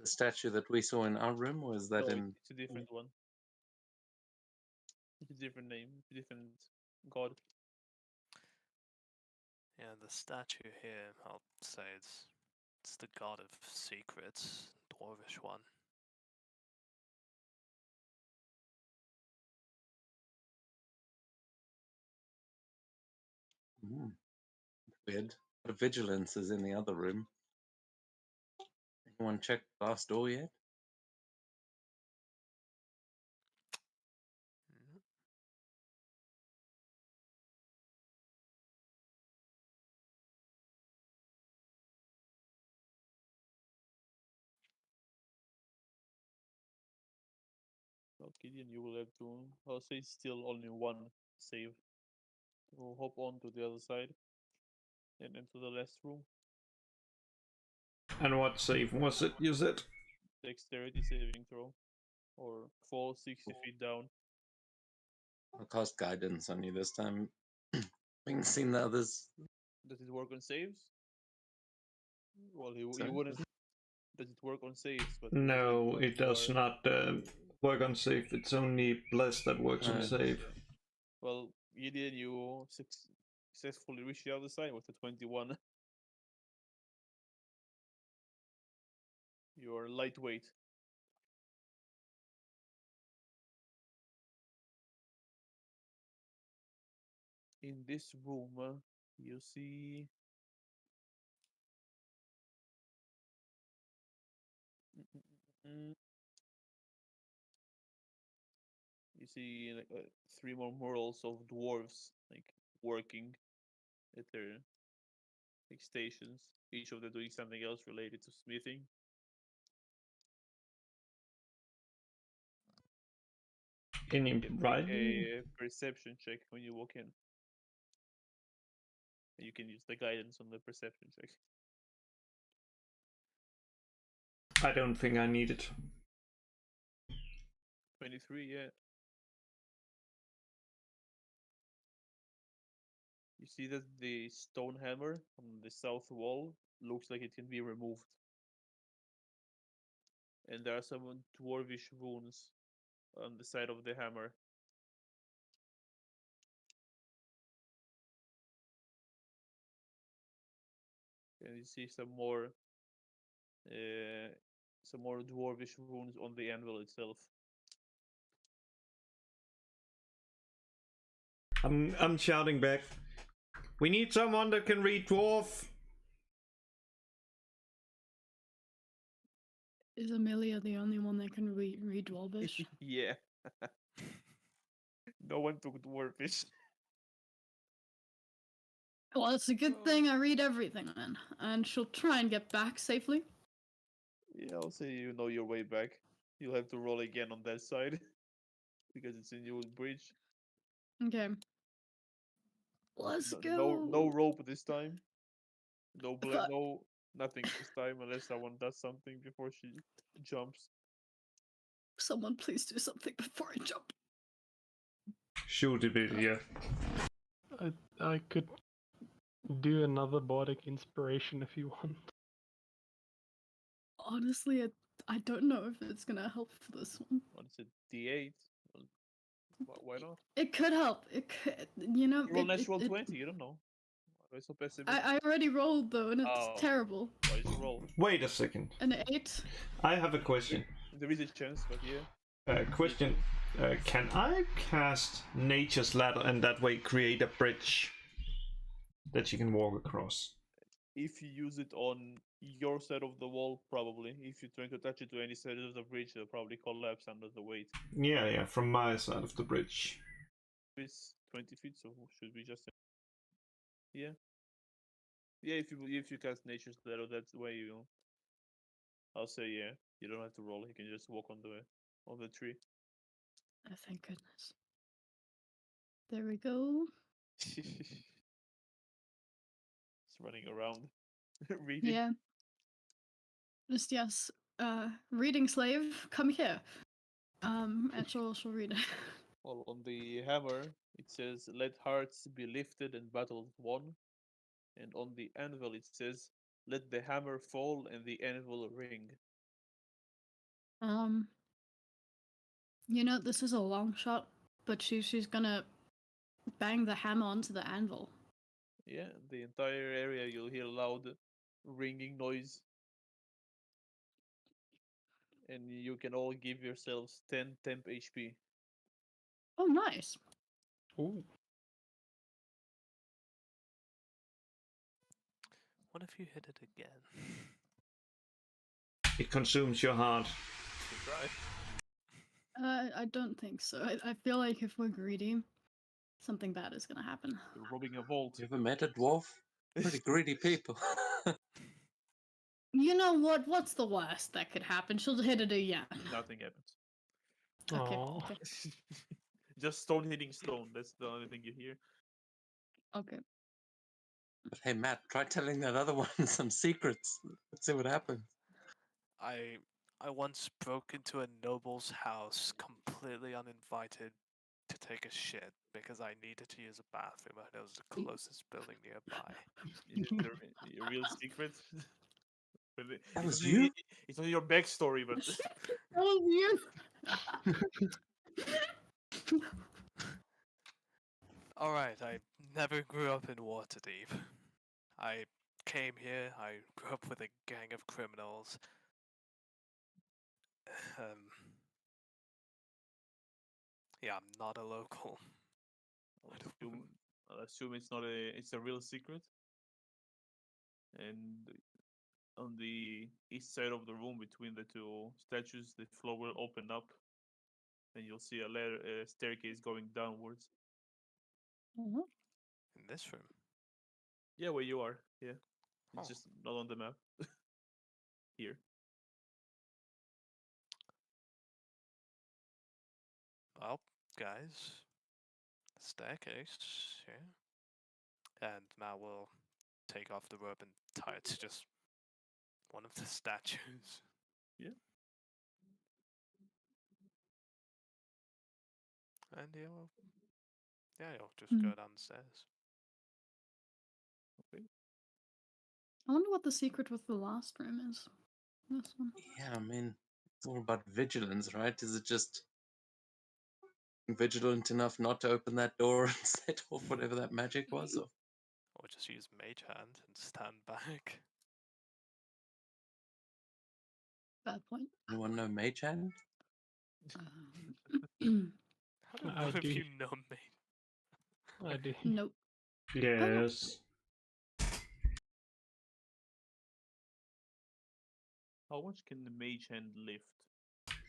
Speaker 4: statue that we saw in our room, or is that
Speaker 1: No,
Speaker 4: in?
Speaker 1: it's a different one. It's a different name, different god.
Speaker 3: Yeah, the statue here, I'll say it's the god of secrets, dwarvish one.
Speaker 4: Weird. The vigilance is in the other room. Anyone checked the last door yet?
Speaker 3: Mhm.
Speaker 1: Well, Gideon, you will have to. I'll say still only one save. To hop on to the other side and into the last room.
Speaker 5: And what save was it, you said?
Speaker 1: Dexterity saving throw, or fall 60 feet down.
Speaker 4: I'll cast guidance on you this time. Having seen the others.
Speaker 1: Does it work on saves? Well, you
Speaker 4: Sorry?
Speaker 1: wouldn't. Does it work on saves? But
Speaker 5: No,
Speaker 1: once
Speaker 5: it
Speaker 1: you
Speaker 5: does
Speaker 1: are-
Speaker 5: not work on save. It's only bless that works on
Speaker 4: Uh,
Speaker 5: save.
Speaker 1: Well, Gideon, you successfully reach the other side with a 21. You are lightweight. In this room, you see. Mm, You see like three more murals of dwarves like working at their like stations. Each of them doing something else related to smithing.
Speaker 5: Any
Speaker 1: You can make
Speaker 5: writing?
Speaker 1: a perception check when you walk in. You can use the guidance on the perception check.
Speaker 5: I don't think I need it.
Speaker 1: 23, yeah. You see that the stone hammer on the south wall looks like it can be removed. And there are some dwarvish runes on the side of the hammer. and you see some more dwarvish runes on the anvil itself.
Speaker 5: I'm shouting back. We need someone that can read dwarf.
Speaker 6: Is Amelia the only one that can read Dwarvish?
Speaker 1: Yeah. No one took dwarvish.
Speaker 6: Well, it's a good thing I read everything then, and she'll try and get back safely.
Speaker 1: Yeah, I'll say you know your way back. You'll have to roll again on that side because it's a new bridge.
Speaker 6: Okay. Let's
Speaker 1: No,
Speaker 6: go.
Speaker 1: no rope this time.
Speaker 6: thought-
Speaker 1: No nothing this time unless someone does something before she jumps.
Speaker 6: Someone please do something before I jump.
Speaker 5: Shoot a bit, yeah.
Speaker 2: I could do another bardic inspiration if you want.
Speaker 6: Honestly, I don't know if it's gonna help for this one.
Speaker 1: What is it? D8? Why not?
Speaker 6: It could help. It could, you know.
Speaker 1: You roll
Speaker 6: it-
Speaker 1: natural
Speaker 6: it-
Speaker 1: 20, you don't know. Why so pessimistic?
Speaker 6: I already rolled though, and it's
Speaker 1: Oh.
Speaker 6: terrible.
Speaker 1: Why is you roll?
Speaker 5: Wait a second.
Speaker 6: An 8.
Speaker 5: I have a question.
Speaker 1: There is a chance, but yeah.
Speaker 5: Question. Can I cast Nature's Ladder and that way create a bridge that you can walk across?
Speaker 1: If you use it on your side of the wall, probably. If you try to attach it to any side of the bridge, it'll probably collapse under the weight.
Speaker 5: Yeah, from my side of the bridge.
Speaker 1: It's 20 feet, so should we just... Yeah. Yeah, if you cast Nature's Ladder, that's the way you... I'll say yeah. You don't have to roll, you can just walk on the tree.
Speaker 6: Oh, thank goodness. There we go.
Speaker 1: It's running around. Reading.
Speaker 6: Yeah. Just yes. Reading slave, come here. And she'll read it.
Speaker 1: Well, on the hammer, it says, "Let hearts be lifted and battles won." And on the anvil, it says, "Let the hammer fall and the anvil ring."
Speaker 6: You know, this is a long shot, but she's gonna bang the hammer onto the anvil.
Speaker 1: Yeah, the entire area you'll hear loud ringing noise. And you can all give yourselves 10 temp HP.
Speaker 6: Oh, nice.
Speaker 2: Ooh.
Speaker 3: What if you hit it again?
Speaker 5: It consumes your heart.
Speaker 1: Good try.
Speaker 6: I don't think so. I feel like if we're greedy, something bad is gonna happen.
Speaker 1: You're robbing a vault.
Speaker 4: You ever met a dwarf? Pretty greedy people.
Speaker 6: You know what? What's the worst that could happen? She'll hit it again.
Speaker 1: Nothing happens.
Speaker 6: Okay.
Speaker 2: Aw.
Speaker 6: Okay.
Speaker 1: Just stone hitting stone. That's the only thing you hear.
Speaker 6: Okay.
Speaker 4: But hey, Matt, try telling that other one some secrets. Let's see what happens.
Speaker 3: I once broke into a noble's house completely uninvited to take a shit because I needed to use a bathroom and it was the closest building nearby.
Speaker 1: Is it your real secret? But
Speaker 4: That
Speaker 1: it's
Speaker 4: was
Speaker 1: only-
Speaker 4: you?
Speaker 1: It's only your backstory, but
Speaker 6: That was you.
Speaker 3: Alright, I never grew up in Waterdeep. I came here, I grew up with a gang of criminals. Yeah, I'm not a local.
Speaker 1: I'll assume it's a real secret. And on the east side of the room between the two statues, the floor will open up, and you'll see a staircase going downwards.
Speaker 6: Mhm.
Speaker 3: In this room.
Speaker 1: Yeah, where you are. Yeah, it's
Speaker 3: Oh.
Speaker 1: just not on the map. Here.
Speaker 3: Well, guys, staircase, yeah. And now we'll take off the robe and tie it to just one of the statues.
Speaker 1: Yeah.
Speaker 3: And you'll just
Speaker 6: Mm.
Speaker 3: go downstairs.
Speaker 1: Okay.
Speaker 6: I wonder what the secret with the last room is. This one.
Speaker 4: Yeah, I mean, it's all about vigilance, right? Is it just vigilant enough not to open that door and set off whatever that magic was? Or
Speaker 3: Or just use Mage Hand and stand back.
Speaker 6: Bad point.
Speaker 4: Anyone know Mage Hand?
Speaker 3: How do
Speaker 2: I
Speaker 3: none of
Speaker 2: do.
Speaker 3: you know me?
Speaker 2: I do.
Speaker 6: Nope.
Speaker 5: Yes.
Speaker 1: How much can the mage hand lift?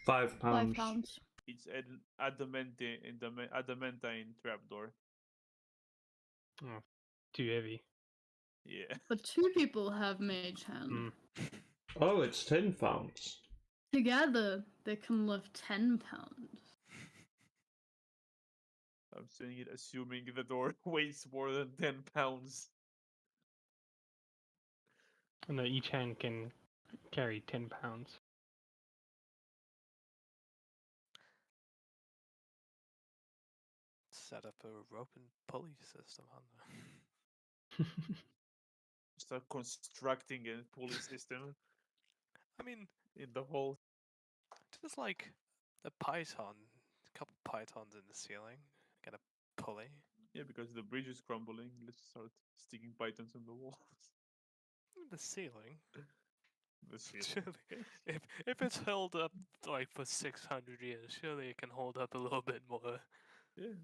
Speaker 5: 5 pounds.
Speaker 6: 5 pounds.
Speaker 1: It's an adamantine trapdoor.
Speaker 2: Too heavy.
Speaker 1: Yeah.
Speaker 6: But 2 people have mage hand.
Speaker 2: Mm.
Speaker 5: Oh, it's 10 pounds.
Speaker 6: Together, they can lift 10 pounds.
Speaker 1: I'm saying it assuming the door weighs more than 10 pounds.
Speaker 2: No, each hand can carry 10 pounds.
Speaker 3: Set up a rope and pulley system on there.
Speaker 1: Start constructing a pulley system
Speaker 3: I mean,
Speaker 1: in the hole.
Speaker 3: just like a python, a couple pythons in the ceiling, get a pulley.
Speaker 1: Yeah, because the bridge is crumbling. Let's start sticking pythons on the walls.
Speaker 3: The ceiling.
Speaker 1: The ceiling.
Speaker 3: Surely, if it's held up like for 600 years, surely it can hold up a little bit more.
Speaker 1: Yeah,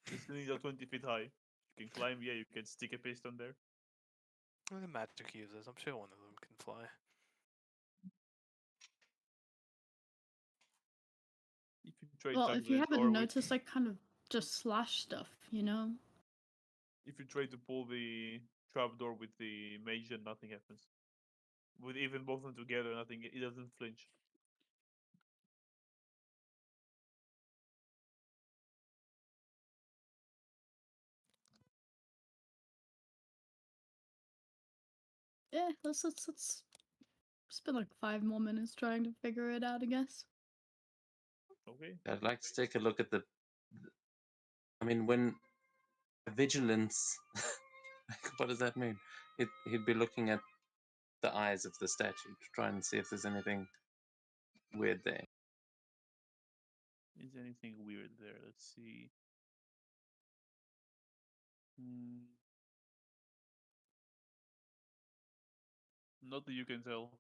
Speaker 1: the ceilings are 20 feet high. You can climb, yeah, you can stick a piston there.
Speaker 3: The magic users, I'm sure one of them can fly.
Speaker 1: If you try
Speaker 6: Well,
Speaker 1: chuck
Speaker 6: if you
Speaker 1: the door
Speaker 6: haven't
Speaker 1: with-
Speaker 6: noticed, I kind of just slash stuff, you know?
Speaker 1: if you try to pull the trapdoor with the mage, then nothing happens. With even both of them together, nothing. It doesn't flinch.
Speaker 6: Yeah, let's spend like 5 more minutes trying to figure it out, I guess.
Speaker 1: Okay.
Speaker 4: I'd like to take a look at the. I mean, when vigilance, what does that mean? He'd be looking at the eyes of the statue to try and see if there's anything weird there.
Speaker 1: Is anything weird there? Let's see. Not that you can tell.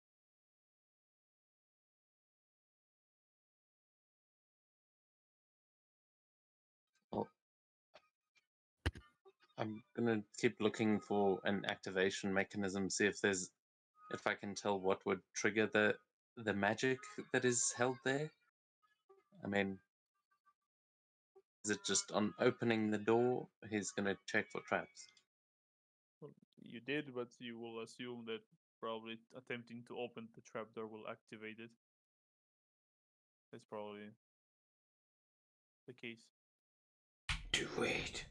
Speaker 4: I'm gonna keep looking for an activation mechanism, see if I can tell what would trigger the magic that is held there. I mean, is it just on opening the door? He's gonna check for traps.
Speaker 1: Well, you did, but you will assume that probably attempting to open the trapdoor will activate it. That's probably the case.
Speaker 5: Do it.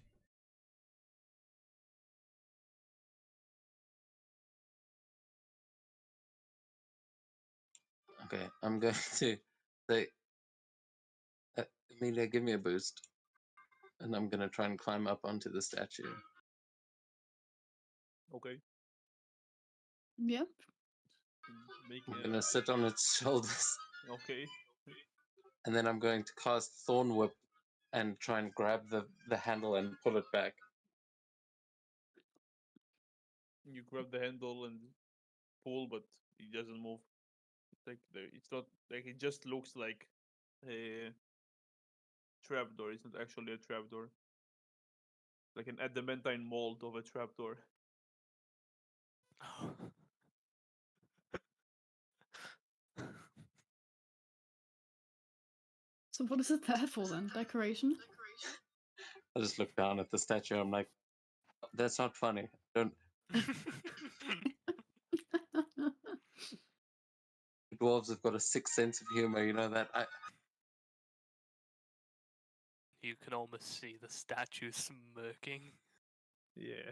Speaker 4: Okay, I'm going to say, Amelia, give me a boost. And I'm going to try and climb up onto the statue.
Speaker 1: Okay.
Speaker 6: Yep.
Speaker 1: Make
Speaker 4: I'm
Speaker 1: a,
Speaker 4: going to sit on its shoulders.
Speaker 1: okay.
Speaker 4: And then I'm going to cast Thorn Whip and try and grab the handle and pull it back.
Speaker 1: You grab the handle and pull, but it doesn't move. It's like it's not like it just looks like a trapdoor. It's not actually a trapdoor. Like an adamantine mold of a trapdoor.
Speaker 6: So what is it there for then? Decoration?
Speaker 4: I just look down at the statue. I'm like, that's not funny. Don't. Dwarves have got a sixth sense of humor. You know that.
Speaker 3: You can almost see the statue smirking.
Speaker 1: Yeah.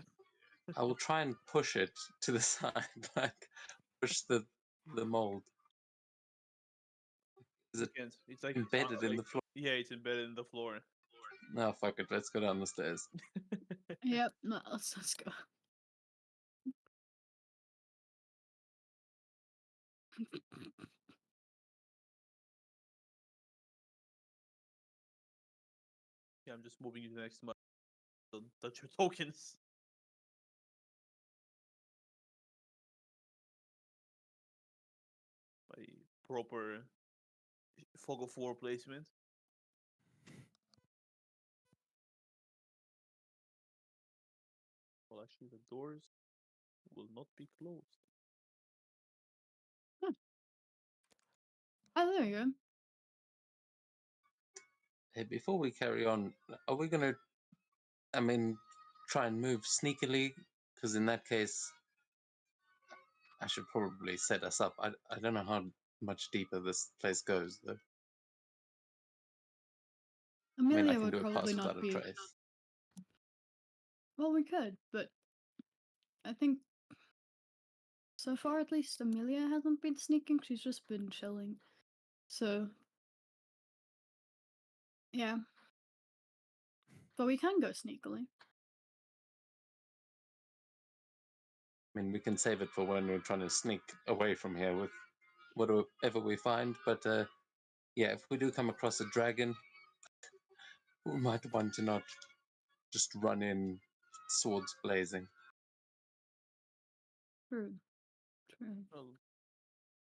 Speaker 4: I will try and push it to the side, like push the mold. Is it
Speaker 1: It's like
Speaker 4: embedded in the floor?
Speaker 1: Yeah, it's embedded in the floor.
Speaker 4: No, fuck it. Let's go down the stairs.
Speaker 6: Yep, no, let's go.
Speaker 1: Yeah, I'm just moving you to the next month. Don't touch your tokens. My proper fog of war placement. Well, actually, the doors will not be closed.
Speaker 6: Oh, there you go.
Speaker 4: Hey, before we carry on, are we going to, I mean, try and move sneakily? Because in that case, I should probably set us up. I don't know how much deeper this place goes, though. I mean, I
Speaker 6: Amelia
Speaker 4: can
Speaker 6: would
Speaker 4: do a pass
Speaker 6: probably
Speaker 4: without
Speaker 6: not
Speaker 4: a
Speaker 6: be.
Speaker 4: trace.
Speaker 6: Well, we could, but I think so far at least Amelia hasn't been sneaking. She's just been chilling. So yeah, but we can go sneakily.
Speaker 4: I mean, we can save it for when we're trying to sneak away from here with whatever we find. But yeah, if we do come across a dragon, we might want to not just run in swords blazing.
Speaker 6: True. True.
Speaker 1: Well,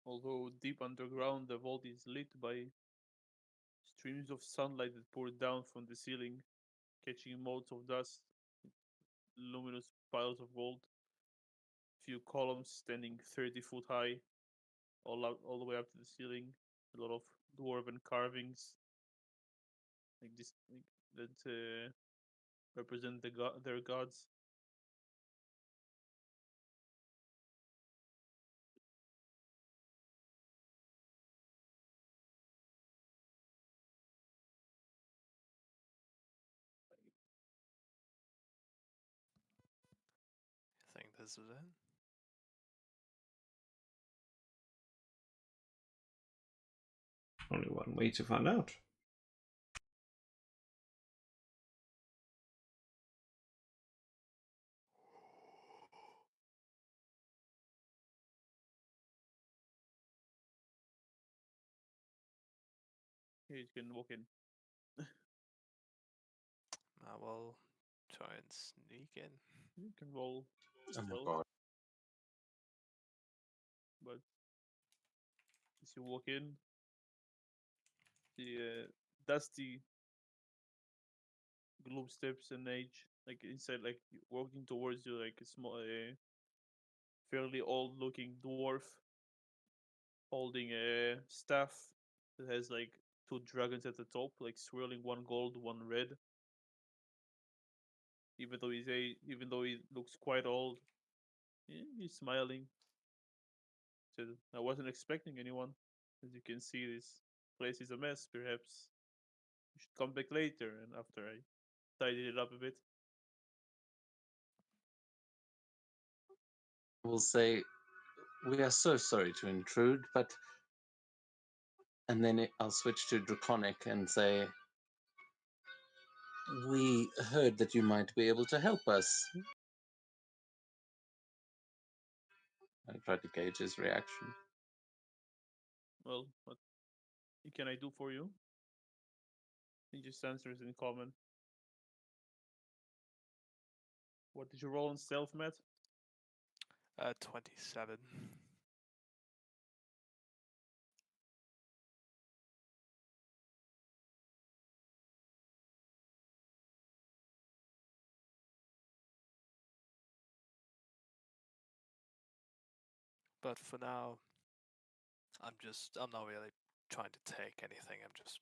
Speaker 1: although deep underground, the vault is lit by streams of sunlight that pour down from the ceiling, catching motes of dust, luminous piles of gold, few columns standing 30 foot high, all the way up to the ceiling. A lot of dwarven carvings, like this, like, that represent their gods.
Speaker 3: I think this is it.
Speaker 5: Only one way to find out.
Speaker 1: Here you can walk in.
Speaker 3: I will try and sneak in.
Speaker 1: You can roll
Speaker 4: Oh my
Speaker 1: stealth,
Speaker 4: god.
Speaker 1: but as you walk in, the dusty gloom steps an age, like inside, like walking towards you, like a small, fairly old-looking dwarf holding a staff that has like two dragons at the top, like swirling, one gold, one red. Even though he looks quite old, he's smiling. Said, "I wasn't expecting anyone. As you can see, this place is a mess. Perhaps you should come back later." And after I tidied it up a bit,
Speaker 4: We'll say, we are so sorry to intrude, but. And then I'll switch to Draconic and say, we heard that you might be able to help us. I tried to gauge his reaction.
Speaker 1: well, what can I do for you? He just answers in common. What did you roll on stealth, Matt?
Speaker 3: 27. But for now, I'm not really trying to take anything. I'm just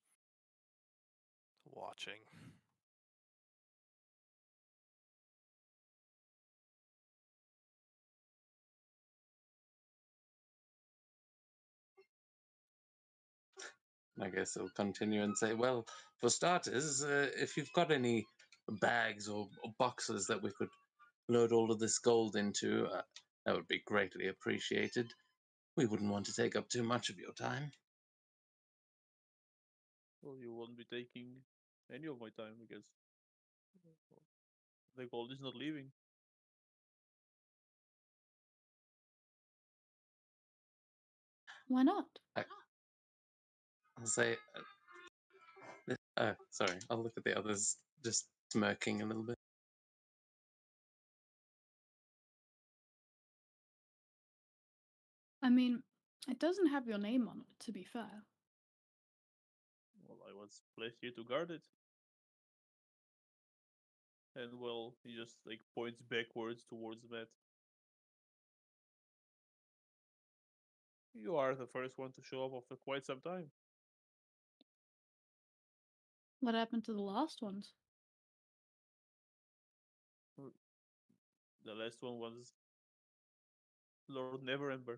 Speaker 3: watching.
Speaker 4: I guess he'll continue and say, well, for starters, if you've got any bags or boxes that we could load all of this gold into, that would be greatly appreciated. We wouldn't want to take up too much of your time.
Speaker 1: Well, you won't be taking any of my time because the gold is not leaving.
Speaker 6: Why not?
Speaker 4: I'll say, sorry, I'll look at the others just smirking a little bit.
Speaker 6: I mean, It doesn't have your name on it, to be fair.
Speaker 1: Well, I was placed here to guard it. And well, he just like points backwards towards Matt. You are the first one to show up after quite some time.
Speaker 6: What happened to the last ones?
Speaker 1: The last one was Lord Neverember.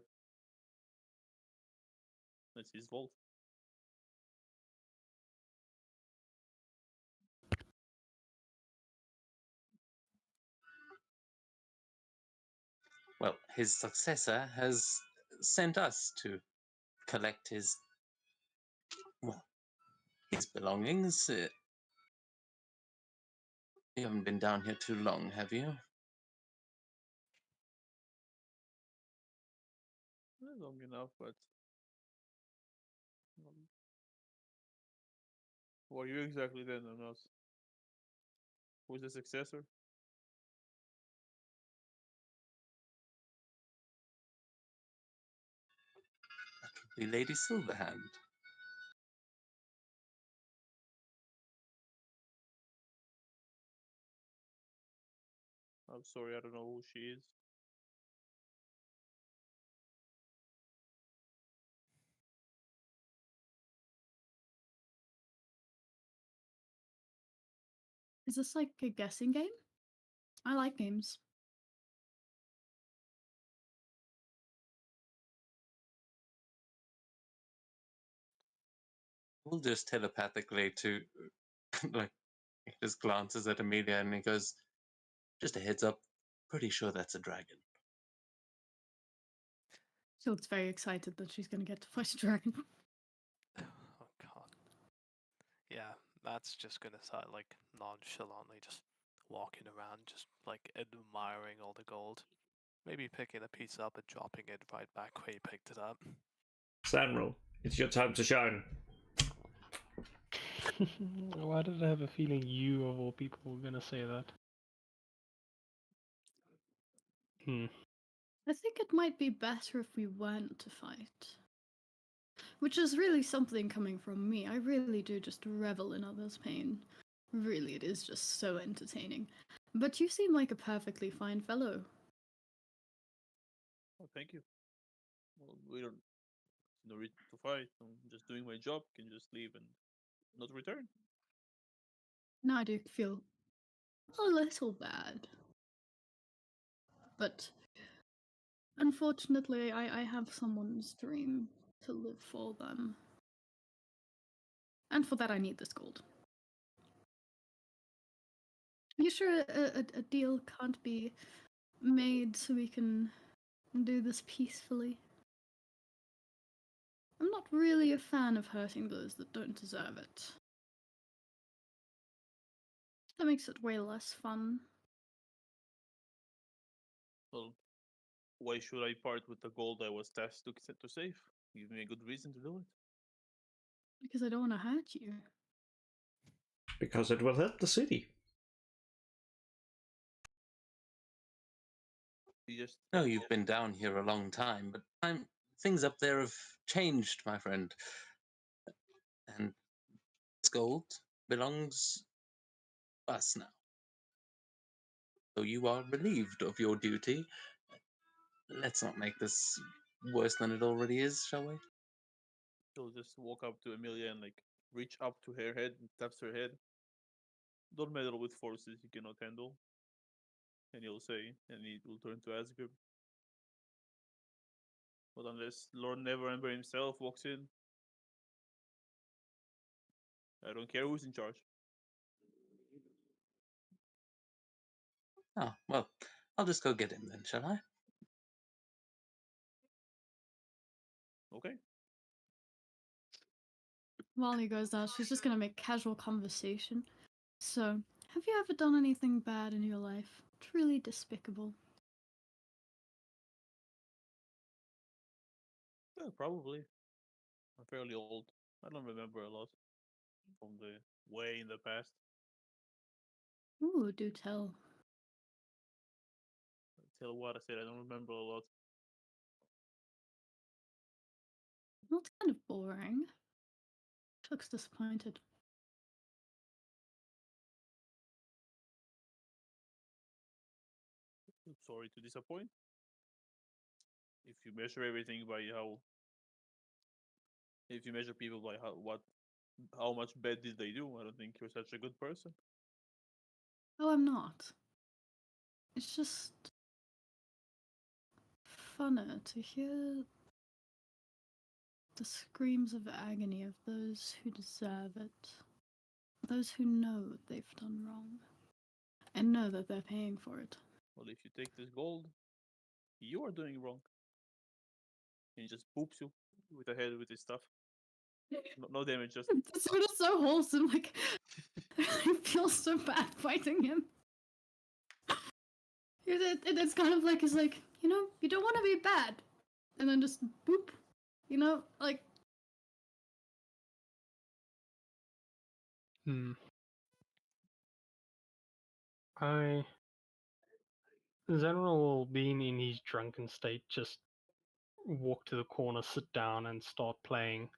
Speaker 1: That's his fault.
Speaker 4: Well, his successor has sent us to collect his, well, his belongings. You haven't been down here too long, have you?
Speaker 1: Long enough, but um, who are you exactly then? I'm not. Who's the successor?
Speaker 4: That would be Lady Silverhand.
Speaker 1: I'm sorry, I don't know who she is.
Speaker 6: Is this like a guessing game? I like games.
Speaker 4: We'll just telepathically to, like, he just glances at Amelia and he goes, just a heads up, pretty sure that's a dragon.
Speaker 6: She looks very excited that she's going to get to fight a dragon.
Speaker 3: Oh god. Yeah, Matt's just gonna start like nonchalantly just walking around, just like admiring all the gold. Maybe picking a piece up and dropping it right back where he picked it up.
Speaker 5: Samuel, it's your time to shine.
Speaker 2: Why did I have a feeling you, of all people, were gonna say that?
Speaker 6: I think it might be better if we weren't to fight. Which is really something coming from me. I really do just revel in others' pain. Really, it is just so entertaining. But you seem like a perfectly fine fellow.
Speaker 1: Oh, thank you. Well, we don't. No reason to fight. I'm just doing my job. Can just leave and not return.
Speaker 6: Now I do feel a little bad. But unfortunately, I have someone's dream to live for them. And for that, I need this gold. Are you sure a deal can't be made so we can do this peacefully? I'm not really a fan of hurting those that don't deserve it. That makes it way less fun.
Speaker 1: Well, why should I part with the gold I was tasked to save? Give me a good reason to do it.
Speaker 6: Because I don't want to hurt you.
Speaker 5: Because it will help the city.
Speaker 1: You just
Speaker 4: No, you've been down here a long time, but things up there have changed, my friend. And this gold belongs to us now. So you are relieved of your duty. Let's not make this worse than it already is, shall we?
Speaker 1: He'll just walk up to Amelia and like reach up to her head and taps her head. Don't meddle with forces you cannot handle. And he'll say, and he will turn to Asgard. But unless Lord Neverember himself walks in, I don't care who's in charge.
Speaker 4: Oh, well, I'll just go get him then, shall I?
Speaker 1: Okay.
Speaker 6: While he goes out, she's just gonna make casual conversation. So, have you ever done anything bad in your life? Truly despicable.
Speaker 1: Yeah, probably. I'm fairly old. I don't remember a lot from the way in the past.
Speaker 6: Ooh, do tell.
Speaker 1: Tell what I said, I don't remember a lot.
Speaker 6: Well, it's kind of boring. She looks disappointed.
Speaker 1: I'm sorry to disappoint. If you measure everything by if you measure people by how much bad did they do, I don't think you're such a good person.
Speaker 6: Oh, I'm not. It's just funner to hear the screams of agony of those who deserve it, those who know they've done wrong, and know that they're paying for it.
Speaker 1: Well, if you take this gold, you are doing wrong. And he just poops you with the head with his stuff. No damage, just
Speaker 6: It's sort of so wholesome, like, I feel so bad fighting him. It's kind of like, it's like, you know, you don't want to be bad. And then just boop, you know, like,
Speaker 2: General, being in his drunken state, just walk to the corner, sit down, and start playing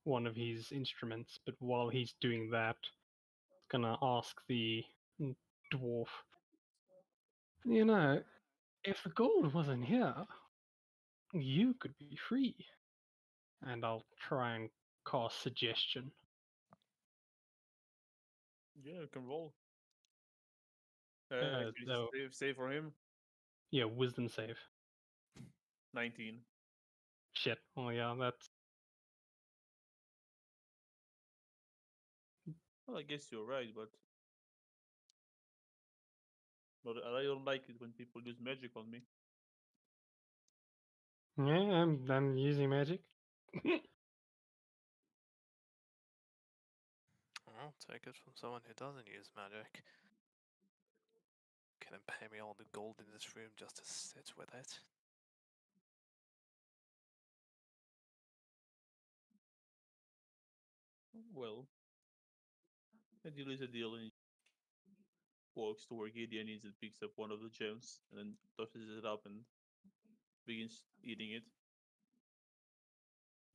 Speaker 2: one of his instruments. But while he's doing that, gonna ask the dwarf, you know, if the gold wasn't here, you could be free. And I'll try and cast suggestion.
Speaker 1: yeah, you can roll.
Speaker 2: So,
Speaker 1: Save for him.
Speaker 2: yeah, wisdom save.
Speaker 1: 19.
Speaker 2: Shit. Oh yeah, that's
Speaker 1: Well, I guess you're right, but I don't like it when people use magic on me.
Speaker 2: yeah. I'm using magic.
Speaker 3: I'll take it from someone who doesn't use magic. Can pay me all the gold in this room just to sit with it.
Speaker 1: Well, a deal is a deal, and he walks to where Gideon is and picks up one of the gems and then tosses it up and begins eating it.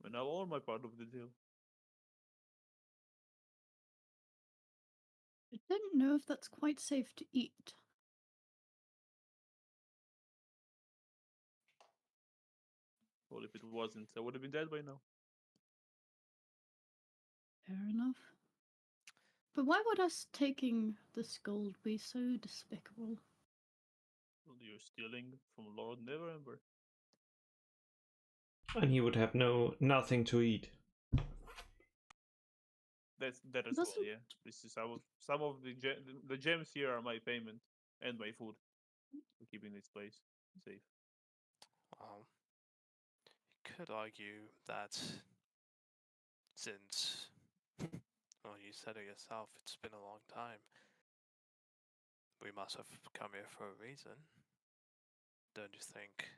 Speaker 1: And now all my part of the deal.
Speaker 6: I don't know if that's quite safe to eat.
Speaker 1: Well, if it wasn't, I would have been dead by now.
Speaker 6: Fair enough. But why would us taking this gold be so despicable?
Speaker 1: Well, you're stealing from Lord Neverember.
Speaker 5: And he would have nothing to eat.
Speaker 1: That as well, yeah. This is some of the gems here are my payment and my food for keeping this place safe.
Speaker 3: Well, you could argue that since, well, you said it yourself, it's been a long time. We must have come here for a reason. Don't you think?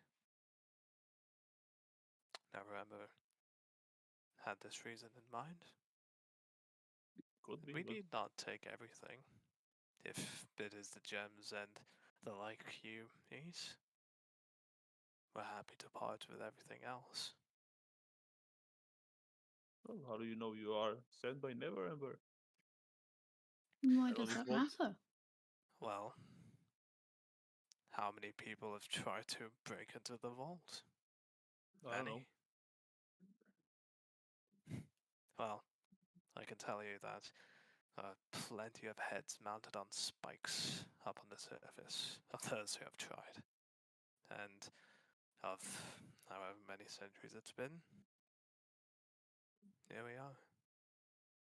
Speaker 3: Neverember had this reason in mind.
Speaker 1: Could be,
Speaker 3: We
Speaker 1: but
Speaker 3: need not take everything. If it is the gems and the like you eat, we're happy to part with everything else.
Speaker 1: well, how do you know you are sent by Neverember?
Speaker 6: Why
Speaker 1: I don't
Speaker 6: does that
Speaker 1: recall.
Speaker 6: matter?
Speaker 3: Well, how many people have tried to break into the vault?
Speaker 1: I don't know.
Speaker 3: Well, I can tell you that plenty of heads mounted on spikes up on the surface of those who have tried. And of however many centuries it's been, here we are.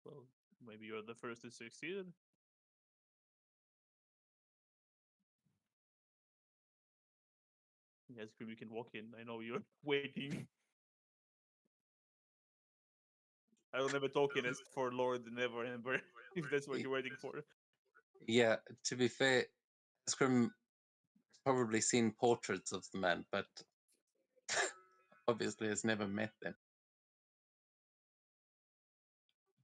Speaker 1: Well, maybe you're the first who succeeded. Yes, Grim, you can walk in. I know you're waiting. I don't have a tokenist for Lord Neverember, if that's what you're waiting for.
Speaker 4: Yeah, to be fair, Scrim probably seen portraits of the man, but obviously has never met them.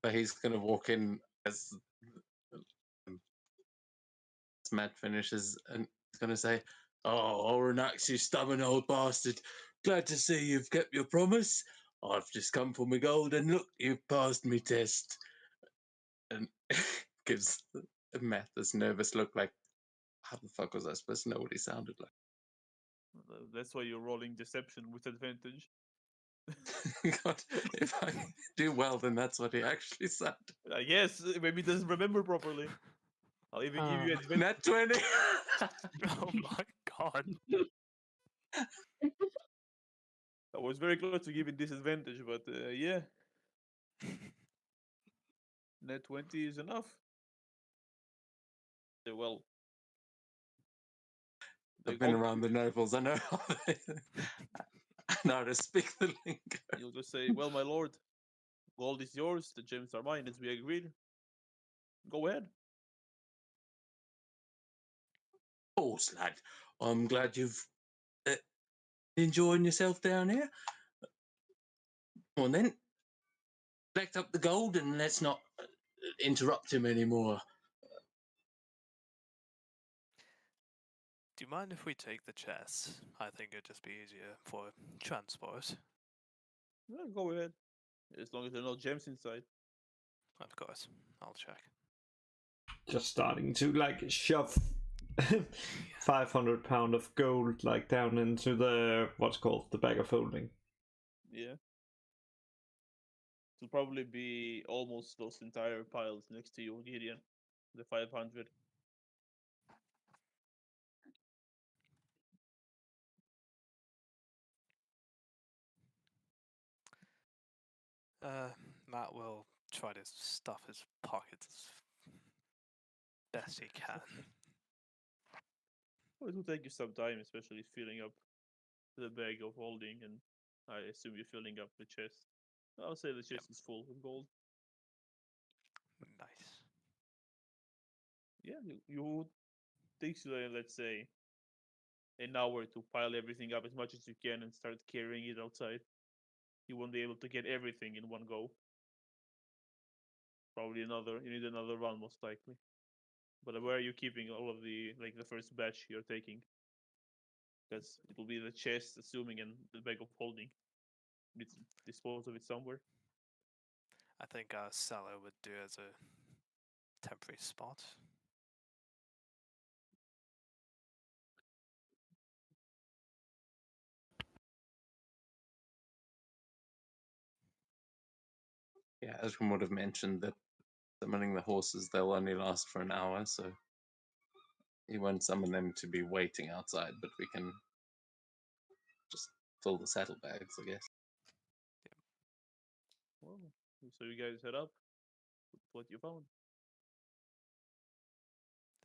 Speaker 4: But he's going to walk in as Matt finishes and he's going to say, "Oh, Oranax, you stubborn old bastard. Glad to see you've kept your promise. I've just come for my gold, and look, you've passed me test. And gives Matt this nervous look like, how the fuck was I supposed to know what he sounded like?
Speaker 1: That's why you're rolling deception with advantage.
Speaker 4: God, if I do well, then that's what he actually said.
Speaker 1: I guess maybe he doesn't remember properly. I'll even give you advantage.
Speaker 4: Nat 20!
Speaker 3: Oh my god.
Speaker 1: I was very close to giving disadvantage, but yeah, net 20 is enough. Well,
Speaker 4: I've been around the nobles. I know I know how to speak the lingo.
Speaker 1: You'll just say, "Well, my lord, gold is yours. The gems are mine, as we agreed. Go ahead."
Speaker 4: Course, lad. I'm glad you've enjoying yourself down here. Well then, collect up the gold and let's not interrupt him anymore.
Speaker 3: Do you mind if we take the chest? I think it'd just be easier for transport.
Speaker 1: Yeah, go ahead, as long as there are no gems inside.
Speaker 3: Of course, I'll check.
Speaker 5: Just starting to like shove 500 pound of gold like down into the what's called the bag of holding.
Speaker 1: Yeah. It'll probably be almost those entire piles next to you, Gideon. The 500.
Speaker 3: Matt will try to stuff his pockets as best he can.
Speaker 1: Well, it will take you some time, especially filling up the bag of holding, and I assume you're filling up the chest. I'll say the chest is full with gold.
Speaker 3: Nice.
Speaker 1: Yeah, you takes you, let's say, an hour to pile everything up as much as you can and start carrying it outside. You won't be able to get everything in one go. Probably you need another run most likely. But where are you keeping all of the first batch you're taking? Because it will be the chest, assuming, and the bag of holding. You need to dispose of it somewhere.
Speaker 3: I think our cellar would do as a temporary spot.
Speaker 4: Yeah, Ezra would have mentioned that summoning the horses, they'll only last for an hour, so you won't summon them to be waiting outside, but we can just fill the saddlebags, I guess.
Speaker 1: Well, so you guys head up with what you found.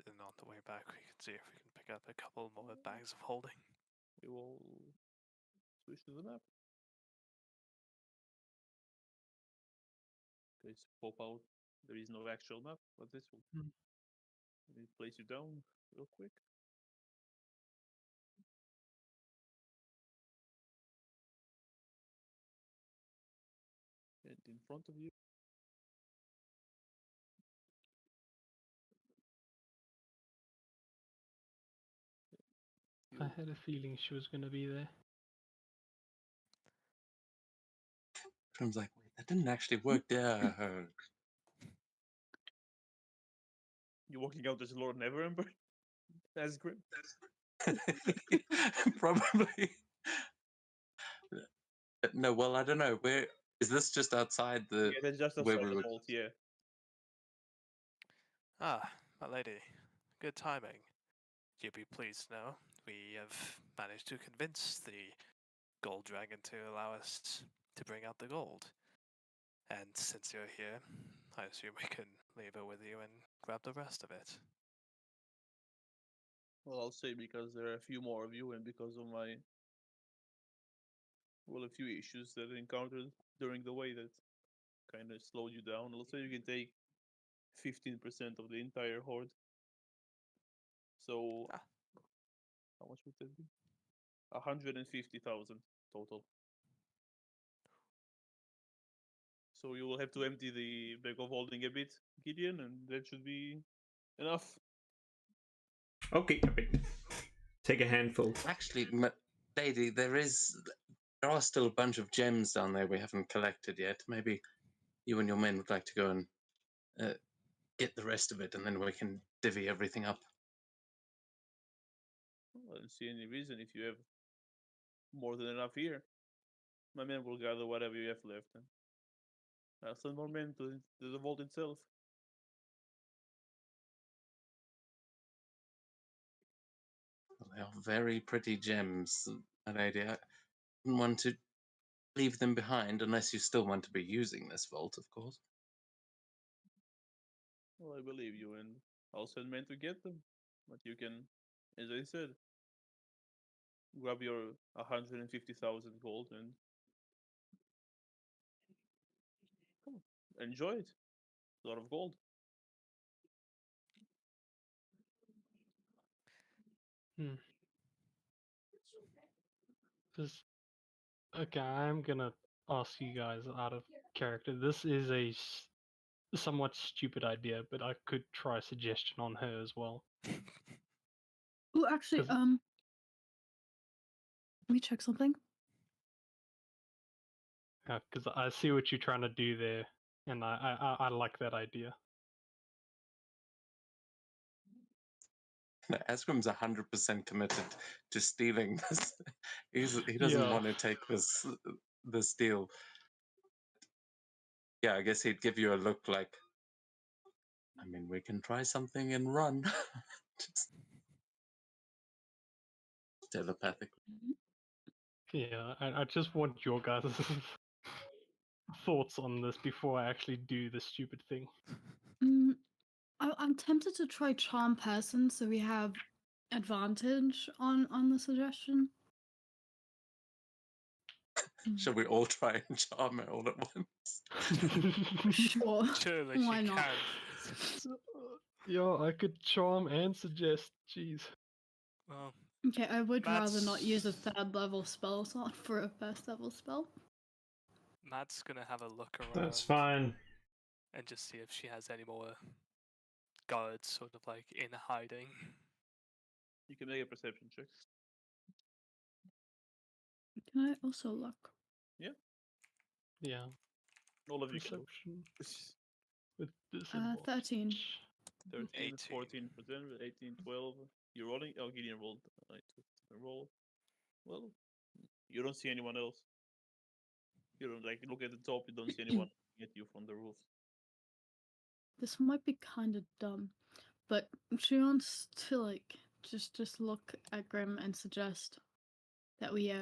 Speaker 3: Then on the way back, we can see if we can pick up a couple more bags of holding.
Speaker 1: We will switch to the map. Guys, pop out. There is no actual map, but this will let me place you down real quick. And in front of you.
Speaker 2: I had a feeling she was going to be there.
Speaker 4: Trim's like, wait, that didn't actually work there.
Speaker 1: You're walking out as Lord Neverember? As Grim?
Speaker 4: Probably. No, well, I don't know. Where is this? Just outside the
Speaker 1: Yeah, that's just
Speaker 4: where
Speaker 1: outside
Speaker 4: we
Speaker 1: the
Speaker 4: were.
Speaker 1: vault, yeah.
Speaker 3: Ah, my lady. Good timing. You'll be pleased to know we have managed to convince the gold dragon to allow us to bring out the gold. And since you're here, I assume we can leave it with you and grab the rest of it.
Speaker 1: Well, I'll say because there are a few more of you and because of my, well, a few issues that I encountered during the way that kind of slowed you down. Let's say you can take 15% of the entire horde. So,
Speaker 3: Ah.
Speaker 1: how much would that be? 150,000 total. So you will have to empty the bag of holding a bit, Gideon, and that should be enough.
Speaker 5: Okay. Take a handful.
Speaker 4: Actually, lady, there there are still a bunch of gems down there we haven't collected yet. Maybe you and your men would like to go and get the rest of it, and then we can divvy everything up.
Speaker 1: I don't see any reason if you have more than enough here. My men will gather whatever you have left, and I'll send more men to the vault itself.
Speaker 4: They are very pretty gems, an idea. I wouldn't want to leave them behind unless you still want to be using this vault, of course.
Speaker 1: Well, I believe you, and I'll send men to get them. But you can, as I said, grab your 150,000 gold and enjoy it. A lot of gold.
Speaker 2: Just okay. I'm gonna ask you guys out of character. This is a somewhat stupid idea, but I could try a suggestion on her as well.
Speaker 6: Oh, actually,
Speaker 2: 'Cause-
Speaker 6: let me check something.
Speaker 2: Because I see what you're trying to do there, and I like that idea.
Speaker 4: Asgrim's 100% committed to stealing this. He doesn't
Speaker 2: Yeah.
Speaker 4: want to take this deal. Yeah, I guess he'd give you a look like, I mean, we can try something and run. Just telepathically.
Speaker 2: Yeah, I just want your guys' thoughts on this before I actually do this stupid thing.
Speaker 6: I'm tempted to try charm person, so we have advantage on the suggestion.
Speaker 4: Shall we all try and charm it all at once?
Speaker 6: Sure.
Speaker 3: Surely
Speaker 6: Why
Speaker 3: she
Speaker 6: not?
Speaker 3: can.
Speaker 2: Yeah, I could charm and suggest. Jeez.
Speaker 3: Well,
Speaker 6: Okay, I would rather not use a
Speaker 3: That's-
Speaker 6: third level spell slot for a first level spell.
Speaker 3: Matt's gonna have a look around
Speaker 5: That's fine.
Speaker 3: and just see if she has any more guards sort of like in hiding.
Speaker 1: You can make a perception check.
Speaker 6: Can I also look?
Speaker 2: Yeah.
Speaker 1: All of you can.
Speaker 2: Perception with
Speaker 6: 13.
Speaker 2: disadvantage.
Speaker 1: 13,
Speaker 3: 18.
Speaker 1: 14 for Denver, 18, 12. You're rolling? Oh, Gideon rolled. I took the roll. Well, you don't see anyone else. You don't like look at the top. You don't see anyone looking at you from the roof.
Speaker 6: This might be kind of dumb, but she wants to like just look at Grim and suggest that we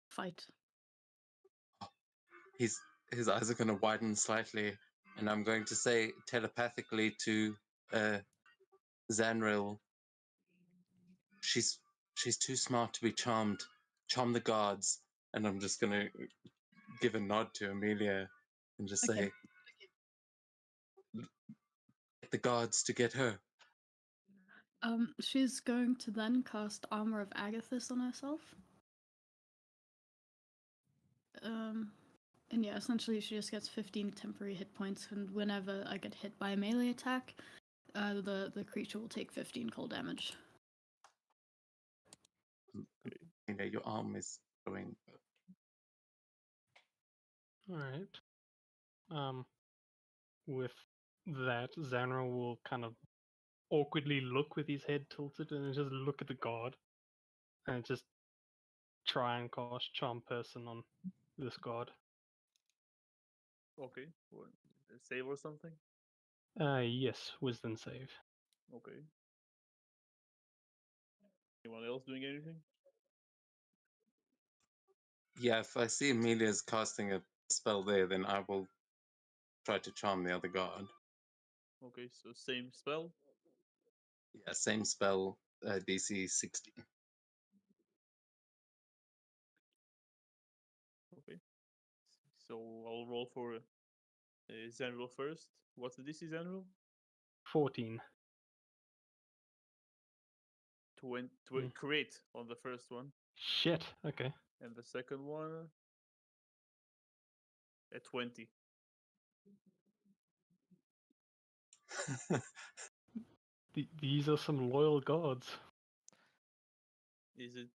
Speaker 6: fight.
Speaker 4: His eyes are going to widen slightly, and I'm going to say telepathically to Zanril, she's too smart to be charmed. Charm the guards. And I'm just going to give a nod to Amelia and just
Speaker 6: Okay.
Speaker 4: say, get the guards to get her.
Speaker 6: She's going to then cast Armor of Agathis on herself. And yeah, essentially she just gets 15 temporary hit points, and whenever I get hit by a melee attack, the creature will take 15 cold damage.
Speaker 4: You know, your arm is going.
Speaker 2: Alright. With that, Zanra will kind of awkwardly look with his head tilted and just look at the guard. And just try and cast Charm Person on this guard.
Speaker 1: Okay. Or a save or something?
Speaker 2: Yes, Wisdom save.
Speaker 1: Okay. Anyone else doing anything?
Speaker 4: Yeah, if I see Amelia's casting a spell there, then I will try to charm the other guard.
Speaker 1: Okay, so same spell.
Speaker 4: Yeah, same spell, DC 16.
Speaker 1: Okay. So I'll roll for Zenril first. What's the DC Zenril?
Speaker 2: 14.
Speaker 1: 20,
Speaker 2: Hmm.
Speaker 1: Create on the first one,
Speaker 2: Shit, okay.
Speaker 1: and the second one at 20.
Speaker 2: These are some loyal guards.
Speaker 1: Is it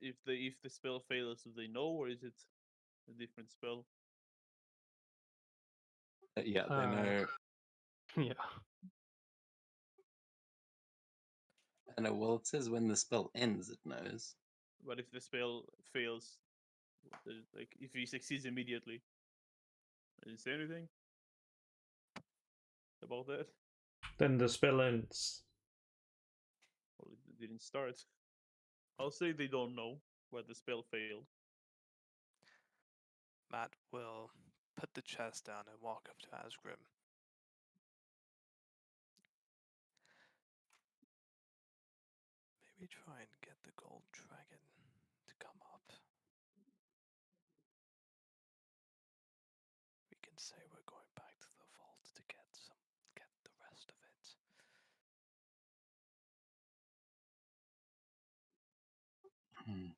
Speaker 1: If the spell fails, do they know, or is it a different spell?
Speaker 4: Yeah, they
Speaker 2: Uh,
Speaker 4: know.
Speaker 2: Yeah.
Speaker 4: I know. Well, it says when the spell ends, it knows.
Speaker 1: But if the spell fails, like if he succeeds immediately, does it say anything about that?
Speaker 5: Then the spell ends.
Speaker 1: Well, it didn't start. I'll say they don't know where the spell failed.
Speaker 3: Matt will put the chest down and walk up to Asgrim. Maybe try and get the gold dragon to come up. We can say we're going back to the vault to get the rest of it.
Speaker 4: Hmm.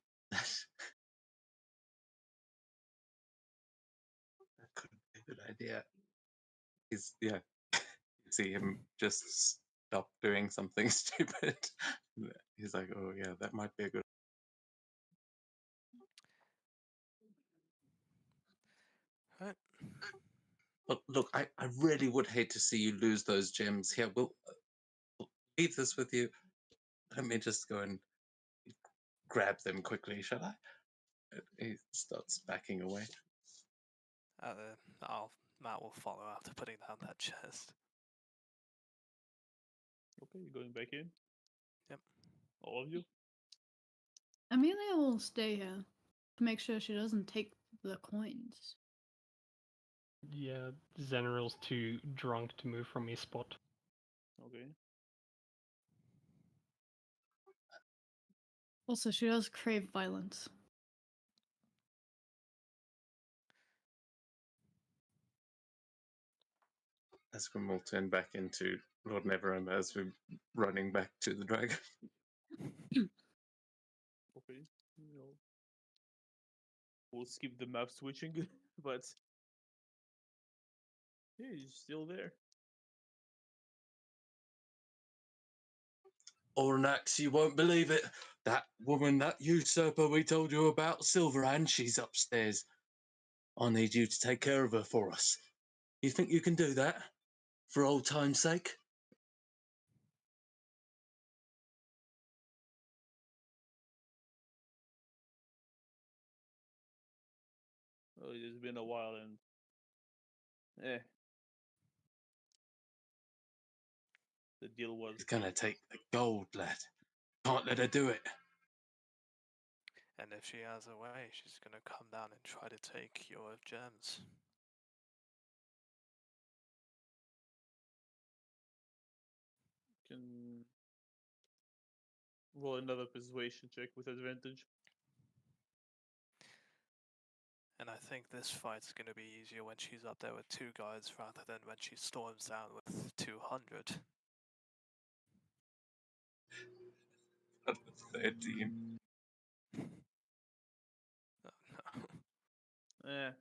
Speaker 4: That could be a good idea. Yeah. You see him just stop doing something stupid. He's like, oh yeah, that might be a good.
Speaker 3: Right.
Speaker 4: Look, I really would hate to see you lose those gems. Here, we'll leave this with you. Let me just go and grab them quickly, shall I? He starts backing away.
Speaker 3: Matt will follow after putting down that chest.
Speaker 1: Okay, you're going back in.
Speaker 3: Yep.
Speaker 1: All of you.
Speaker 6: Amelia will stay here to make sure she doesn't take the coins.
Speaker 2: Yeah, Zeneril's too drunk to move from his spot.
Speaker 1: Okay.
Speaker 6: Also, she does crave violence.
Speaker 4: Asgrim will turn back into Lord Neverember as we're running back to the dragon.
Speaker 1: Okay. We'll skip the map switching, but yeah, he's still there.
Speaker 4: Ornax, you won't believe it. That woman, that usurper we told you about, Silverhand, she's upstairs. I need you to take care of her for us. You think you can do that? For old time's sake?
Speaker 1: Well, it's been a while, and the deal was
Speaker 4: She's gonna take the gold, lad. Can't let her do it.
Speaker 3: And if she has a way, she's gonna come down and try to take your gems.
Speaker 1: can roll another persuasion check with advantage.
Speaker 3: And I think this fight's gonna be easier when she's up there with 2 guards rather than when she storms down with 200.
Speaker 4: 13.
Speaker 3: Oh, no.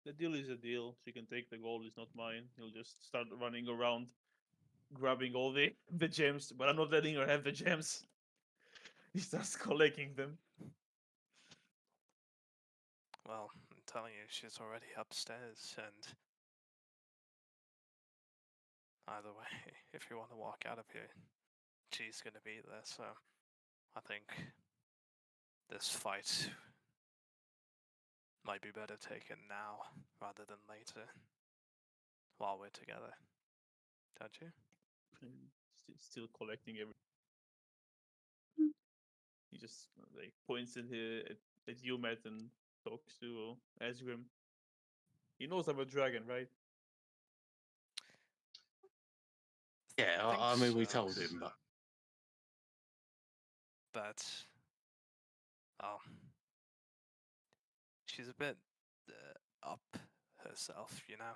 Speaker 1: The deal is a deal. She can take the gold, it's not mine. He'll just start running around, grabbing all the gems, but I'm not letting her have the gems. He starts collecting them.
Speaker 3: Well, I'm telling you, she's already upstairs, and either way, if you want to walk out of here, she's gonna be there, so I think this fight might be better taken now rather than later while we're together. Don't you?
Speaker 1: Still collecting everything.
Speaker 6: Hmm.
Speaker 1: He just like points at you, Matt, and talks to Asgrim. He knows I'm a dragon, right?
Speaker 4: Yeah,
Speaker 3: think
Speaker 4: I mean, we
Speaker 3: so.
Speaker 4: told him, but
Speaker 3: But, well, she's a bit up herself, you know?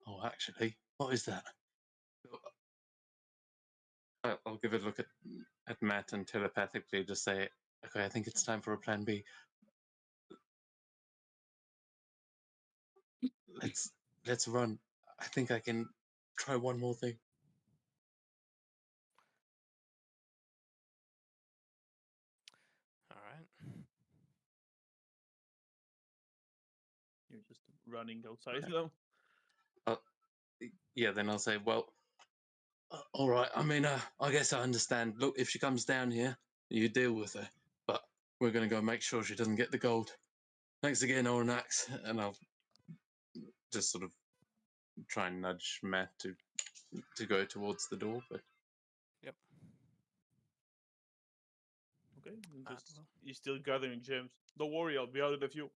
Speaker 4: oh, actually, what is that? I'll give a look at Matt and telepathically just say, okay, I think it's time for a plan B. Let's run. I think I can try one more thing.
Speaker 1: Just running outside
Speaker 4: Okay.
Speaker 1: them.
Speaker 4: Yeah, then I'll say, well, all right. I mean, I guess I understand. Look, if she comes down here, you deal with her. But we're going to go make sure she doesn't get the gold. Thanks again, Ornax. And I'll just sort of try and nudge Matt to go towards the door. But
Speaker 3: Yep.
Speaker 1: Okay, and
Speaker 3: Matt
Speaker 1: just
Speaker 3: will.
Speaker 1: you're still gathering gems. Don't worry, I'll be out in a few.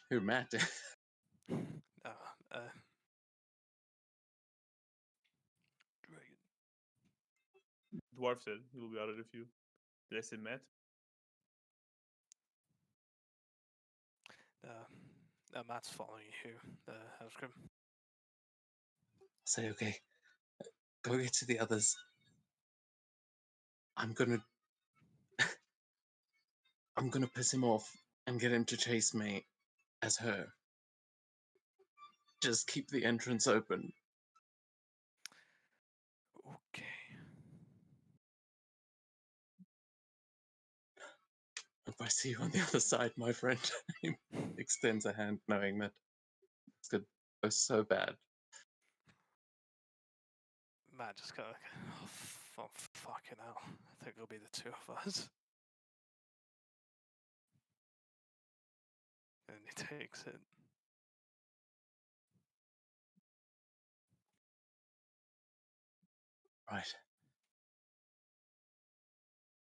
Speaker 4: who, Matt?
Speaker 3: Uh, uh, Dragon.
Speaker 1: Dwarf said he will be out in a few. Less than Matt.
Speaker 3: Matt's following you, Hellscrim.
Speaker 4: Say, okay, go get to the others. I'm gonna piss him off and get him to chase me as her. Just keep the entrance open.
Speaker 3: Okay.
Speaker 4: If I see you on the other side, my friend, he extends a hand, knowing that it's going to go so bad.
Speaker 3: Matt just kind of like, oh, fucking hell. I think it'll be the two of us. And he takes it.
Speaker 4: Right.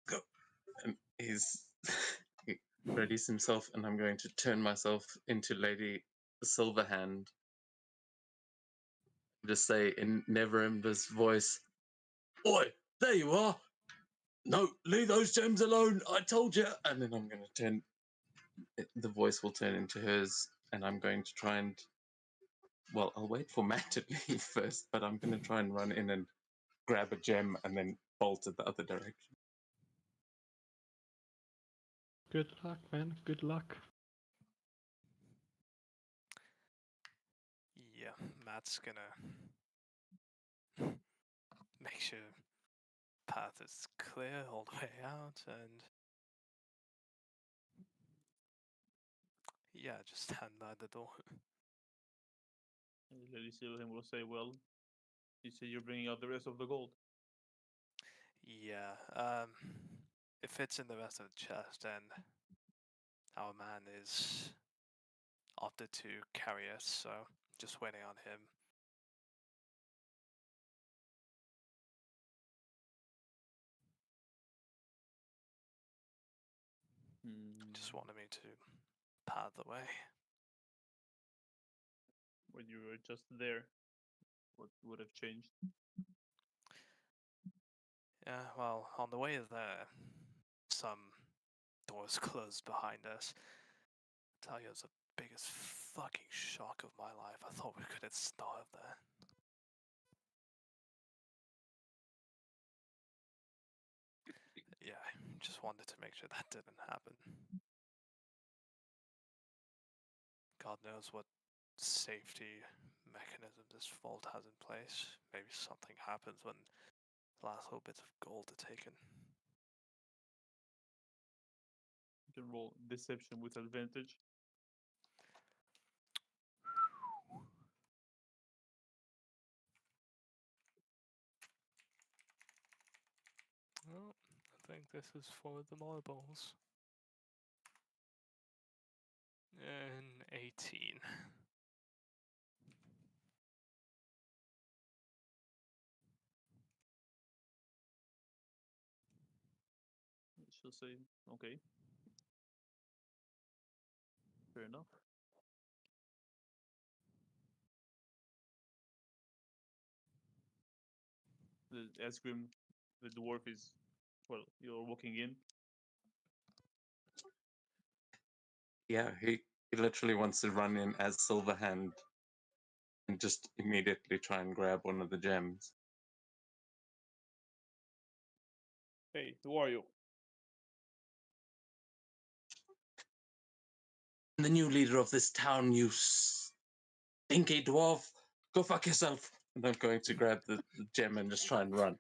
Speaker 4: Go. And he's he readies himself, and I'm going to turn myself into Lady Silverhand. Just say in Neverember's voice, "Oi, there you are! No, leave those gems alone! I told you!" And then I'm going to turn. The voice will turn into hers, and I'm going to try and. Well, I'll wait for Matt to leave first, but I'm going to try and run in and grab a gem and then bolt in the other direction.
Speaker 2: Good luck, man. Good luck.
Speaker 3: Yeah, Matt's gonna make sure path is clear all the way out, and yeah, just stand by the door.
Speaker 1: And Lady Silverhand will say, well, you say you're bringing out the rest of the gold.
Speaker 3: Yeah, it fits in the rest of the chest, and our man is opted to carry us, so just waiting on him. Just wanted me to pave the way.
Speaker 1: When you were just there, what would have changed?
Speaker 3: Yeah, well, on the way there, some doors closed behind us. I tell you, it was the biggest fucking shock of my life. I thought we could have starved there. Yeah, just wanted to make sure that didn't happen. God knows what safety mechanism this vault has in place. Maybe something happens when the last little bits of gold are taken.
Speaker 1: You can roll deception with advantage.
Speaker 3: Oh, I think this is for the marbles. And 18.
Speaker 1: She'll say, okay. Fair enough. The Asgrim, the dwarf is, well, you're walking in.
Speaker 4: Yeah, he literally wants to run in as Silverhand and just immediately try and grab one of the gems.
Speaker 1: Hey, who are you?
Speaker 4: I'm the new leader of this town, you stinky dwarf. Go fuck yourself. And I'm going to grab the gem and just try and run.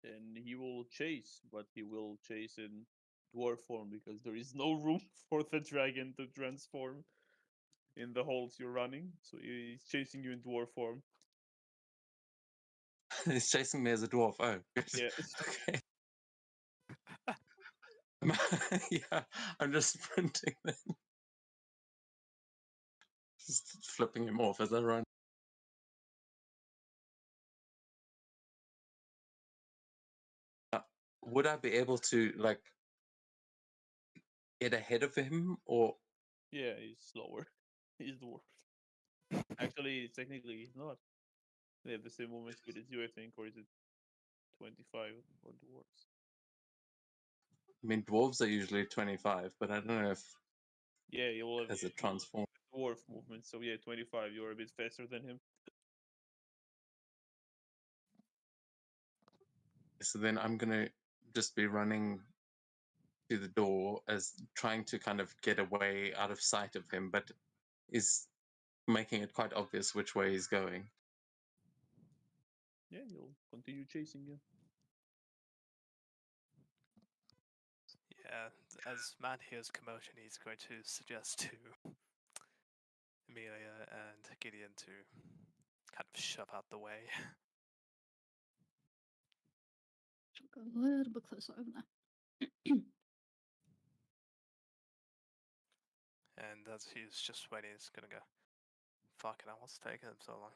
Speaker 1: And he will chase, but he will chase in dwarf form because there is no room for the dragon to transform in the holes you're running. So he's chasing you in dwarf form.
Speaker 4: He's chasing me as a dwarf. Oh, good.
Speaker 1: Yeah.
Speaker 4: Okay. Yeah, I'm just sprinting then. Just flipping him off as I run. Would I be able to like get ahead of him, or
Speaker 1: Yeah, he's slower. He's dwarf. Actually, technically, he's not. They have the same movement speed as you, I think, or is it 25 for dwarves?
Speaker 4: I mean, dwarves are usually 25, but I don't know if
Speaker 1: Yeah, you will have
Speaker 4: as a
Speaker 1: the
Speaker 4: transform.
Speaker 1: dwarf movement. So yeah, 25. You're a bit faster than him.
Speaker 4: So then I'm gonna just be running to the door as trying to kind of get away out of sight of him, but is making it quite obvious which way he's going.
Speaker 1: Yeah, he'll continue chasing you.
Speaker 3: Yeah, as Man hears commotion, he's going to suggest to Amelia and Gideon to kind of shove out the way.
Speaker 6: Should go a little bit closer over there.
Speaker 3: And as he's just waiting, he's gonna go, fucking hell, what's taking him so long?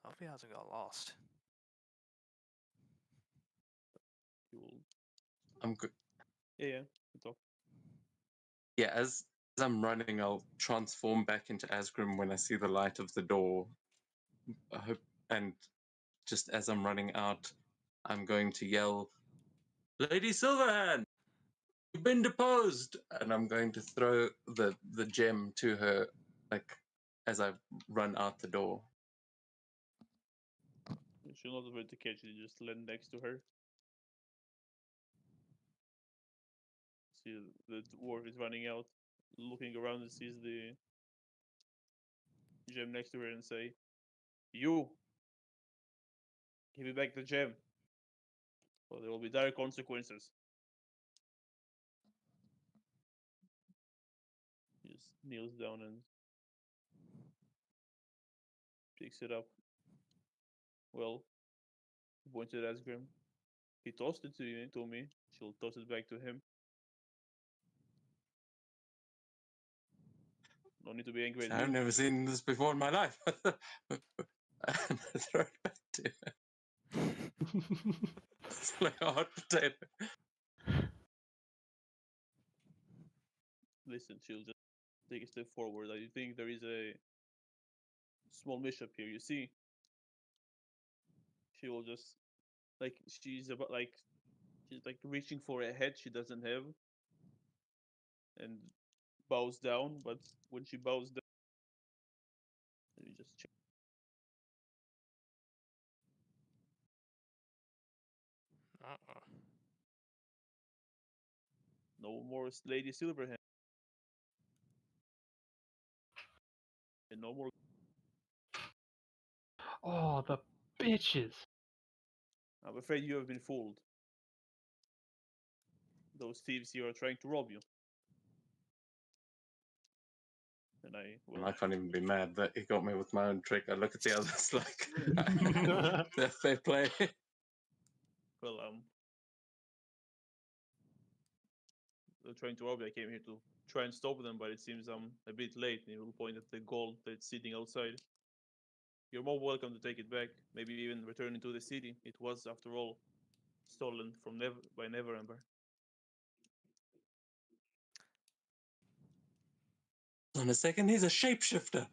Speaker 3: I hope he hasn't got lost.
Speaker 1: He will.
Speaker 4: I'm good.
Speaker 1: Yeah, you talk.
Speaker 4: Yeah, as I'm running, I'll transform back into Asgrim when I see the light of the door. I hope, and just as I'm running out, I'm going to yell, "Lady Silverhand, you've been deposed!" And I'm going to throw the gem to her, like as I run out the door.
Speaker 1: She'll not avoid to catch you. Just land next to her. See the dwarf is running out, looking around and sees the gem next to her and say, "You give me back the gem, or there will be dire consequences." He just kneels down and picks it up. Well, he pointed at Asgrim. He tossed it to me. She'll toss it back to him. No need to be angry at
Speaker 4: I've
Speaker 1: me.
Speaker 4: never seen this before in my life. And I throw it back to her. It's like a hot potato.
Speaker 1: Listen, she'll just take a step forward. I think there is a small mishap here. You see, she will just she's like reaching for a head she doesn't have, and bows down. But when she bows down, you just check.
Speaker 3: Uh-oh.
Speaker 1: No more Lady Silverhand, and no more.
Speaker 2: Oh, the bitches.
Speaker 1: I'm afraid you have been fooled. Those thieves here are trying to rob you. And
Speaker 4: I can't even be mad that he got me with my own trick. I look at the others like they're fair play.
Speaker 1: well, they're trying to rob you. I came here to try and stop them, but it seems I'm a bit late. And he will point at the gold that's sitting outside. You're more welcome to take it back. Maybe even return it to the city. It was, after all, stolen from by Neverember.
Speaker 4: On a second, he's a shapeshifter.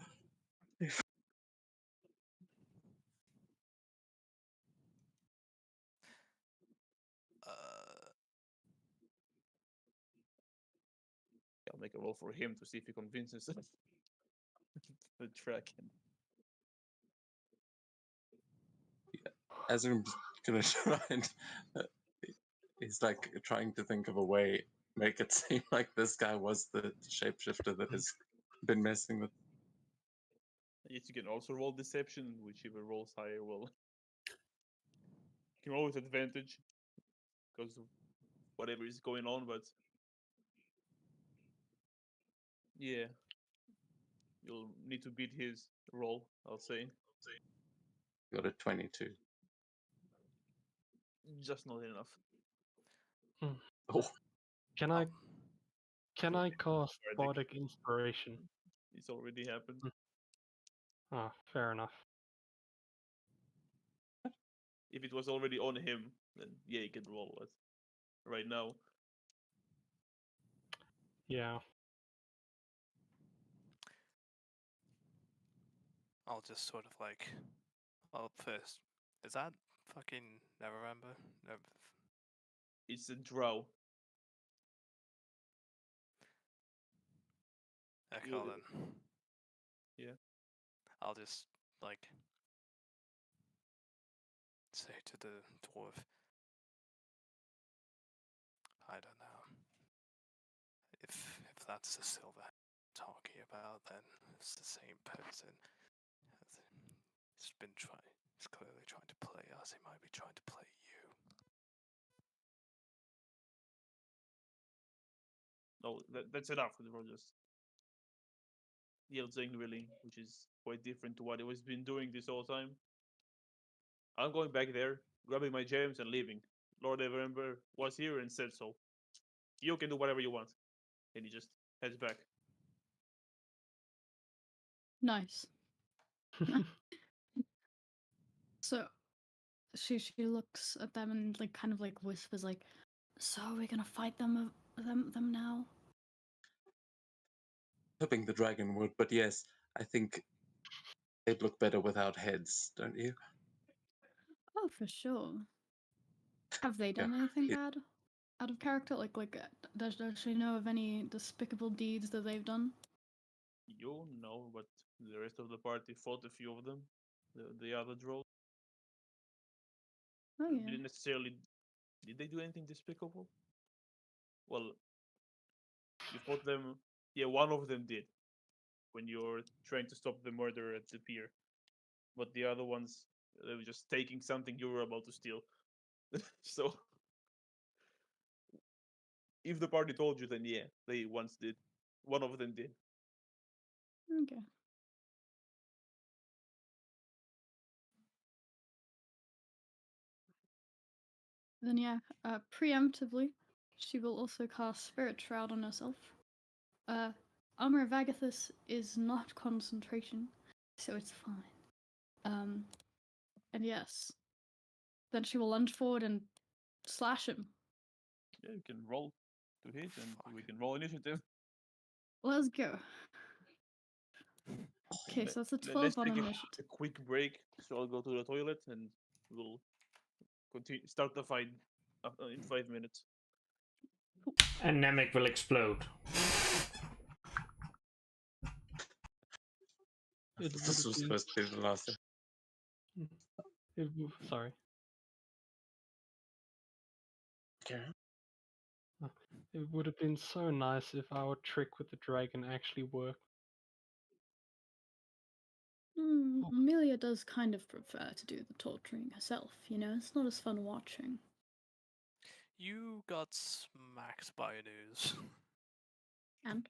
Speaker 1: I'll make a roll for him to see if he convinces the dragon.
Speaker 4: Asgrim's gonna try and he's like trying to think of a way make it seem like this guy was the shapeshifter that has been messing with.
Speaker 1: Yes, you can also roll deception, whichever rolls higher will. You can roll with advantage because whatever is going on, but yeah, you'll need to beat his roll, I'll say.
Speaker 4: Got a 22.
Speaker 1: Just not enough.
Speaker 4: Oh,
Speaker 2: Can I cast
Speaker 1: Bardic.
Speaker 2: Bardic Inspiration?
Speaker 1: It's already happened.
Speaker 2: Ah, fair enough.
Speaker 1: If it was already on him, then yeah, he can roll it. Right now,
Speaker 2: Yeah.
Speaker 3: I'll just sort of like. Well, first, is that fucking Neverember?
Speaker 1: it's a drow.
Speaker 3: Echo then.
Speaker 1: Yeah.
Speaker 3: I'll just like say to the dwarf, I don't know. If that's the silver talking about, then it's the same person. He's been trying. He's clearly trying to play us. He might be trying to play you.
Speaker 1: No, that's enough. We're just yielding really, which is quite different to what he was been doing this whole time. I'm going back there, grabbing my gems and leaving. Lord Everember was here and said so. You can do whatever you want. And he just heads back.
Speaker 6: Nice. So she looks at them and like kind of like whispers like, "So are we gonna fight them now?"
Speaker 4: hoping the dragon would, but yes, I think they'd look better without heads, don't you?
Speaker 6: Oh, for sure. Have they
Speaker 4: Yeah,
Speaker 6: done anything
Speaker 4: he-
Speaker 6: bad? Out of character? Does she know of any despicable deeds that they've done?
Speaker 1: You know, but the rest of the party fought a few of them. The other drow
Speaker 6: Oh yeah.
Speaker 1: didn't necessarily. Did they do anything despicable? Well, you fought them. Yeah, one of them did. When you're trying to stop the murder at the pier, but the other ones, they were just taking something you were about to steal. So, if the party told you, then yeah, they once did. One of them did.
Speaker 6: Okay. Then yeah, preemptively, she will also cast Spirit Shroud on herself. Armor of Agathis is not concentration, so it's fine. And yes, then she will lunge forward and slash him.
Speaker 1: Yeah, you can roll to hit, and
Speaker 3: Fuck.
Speaker 1: we can roll initiative.
Speaker 6: Let's go. Okay, so that's a
Speaker 1: Let's
Speaker 6: 12 on
Speaker 1: take a
Speaker 6: initiative.
Speaker 1: quick break. So I'll go to the toilet, and we'll continue. Start the fight in 5 minutes.
Speaker 5: And Namek will explode.
Speaker 2: It
Speaker 4: this
Speaker 2: would
Speaker 4: was
Speaker 2: have been,
Speaker 4: supposed to be the last.
Speaker 2: sorry.
Speaker 4: Okay.
Speaker 2: It would have been so nice if our trick with the dragon actually worked.
Speaker 6: Amelia does kind of prefer to do the torturing herself, you know? It's not as fun watching.
Speaker 3: You got smacked by a news.
Speaker 6: And?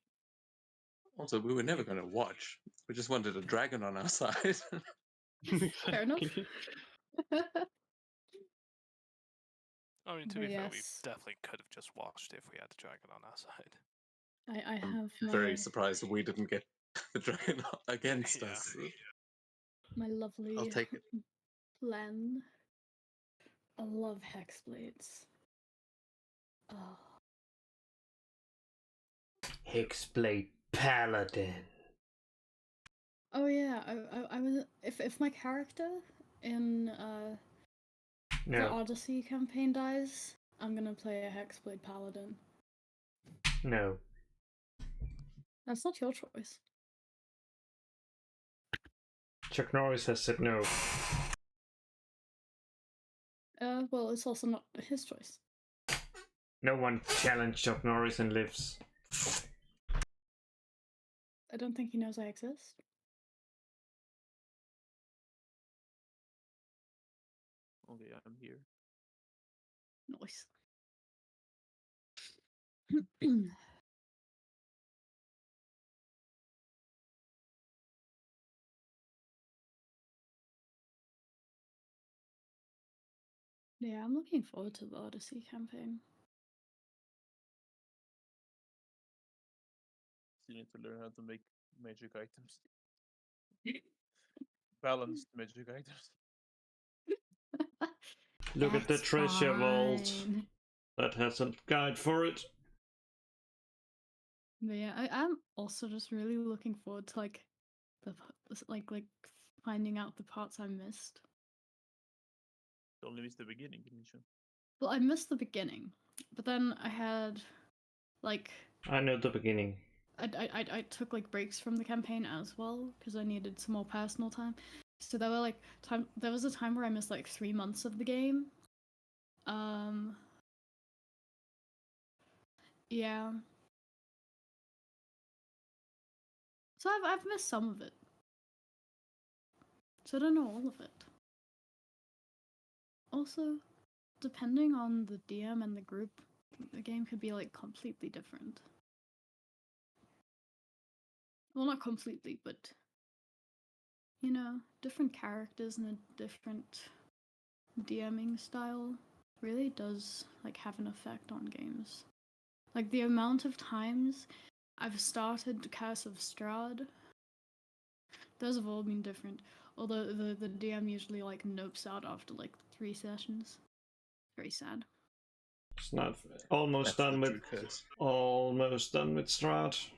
Speaker 4: Also, we were never going to watch. We just wanted a dragon on our side.
Speaker 6: Fair enough.
Speaker 2: Exactly.
Speaker 3: I mean, to
Speaker 6: But
Speaker 3: be fair, we
Speaker 6: yes.
Speaker 3: definitely could have just watched if we had the dragon on our side.
Speaker 6: I
Speaker 4: I'm
Speaker 6: have my,
Speaker 4: very surprised that we didn't get the dragon against
Speaker 3: Yeah.
Speaker 4: us.
Speaker 6: my lovely
Speaker 4: I'll take it.
Speaker 6: plan. I love Hexblades. Oh.
Speaker 5: Hexblade Paladin.
Speaker 6: Oh yeah, I was if my character in the
Speaker 5: No,
Speaker 6: Odyssey campaign dies, I'm gonna play a Hexblade Paladin.
Speaker 5: no.
Speaker 6: That's not your choice.
Speaker 5: Chuck Norris has said no.
Speaker 6: Well, it's also not his choice.
Speaker 5: No one challenged Chuck Norris and lives.
Speaker 6: I don't think he knows I exist.
Speaker 1: Okay, I'm here.
Speaker 6: Nice. Yeah, I'm looking forward to the Odyssey campaign.
Speaker 1: You need to learn how to make magic items. Balanced magic items.
Speaker 5: Look at the
Speaker 6: That's
Speaker 5: treasure vault
Speaker 6: fine.
Speaker 5: that has a guide for it.
Speaker 6: But yeah, I'm also just really looking forward to like like finding out the parts I missed.
Speaker 1: You only missed the beginning, didn't you?
Speaker 6: Well, I missed the beginning, but then I had like
Speaker 5: I know the beginning.
Speaker 6: I took like breaks from the campaign as well because I needed some more personal time. So there were like there was a time where I missed like 3 months of the game. Yeah. So I've missed some of it. So I don't know all of it. Also, depending on the DM and the group, the game could be like completely different. Well, not completely, but you know, different characters and a different DMing style really does like have an effect on games. Like the amount of times I've started Curse of Strahd, those have all been different. Although the DM usually like nopes out after like 3 sessions. Very sad.
Speaker 5: It's not almost
Speaker 4: That's
Speaker 5: done
Speaker 4: the
Speaker 5: with
Speaker 4: true curse.
Speaker 5: Strahd.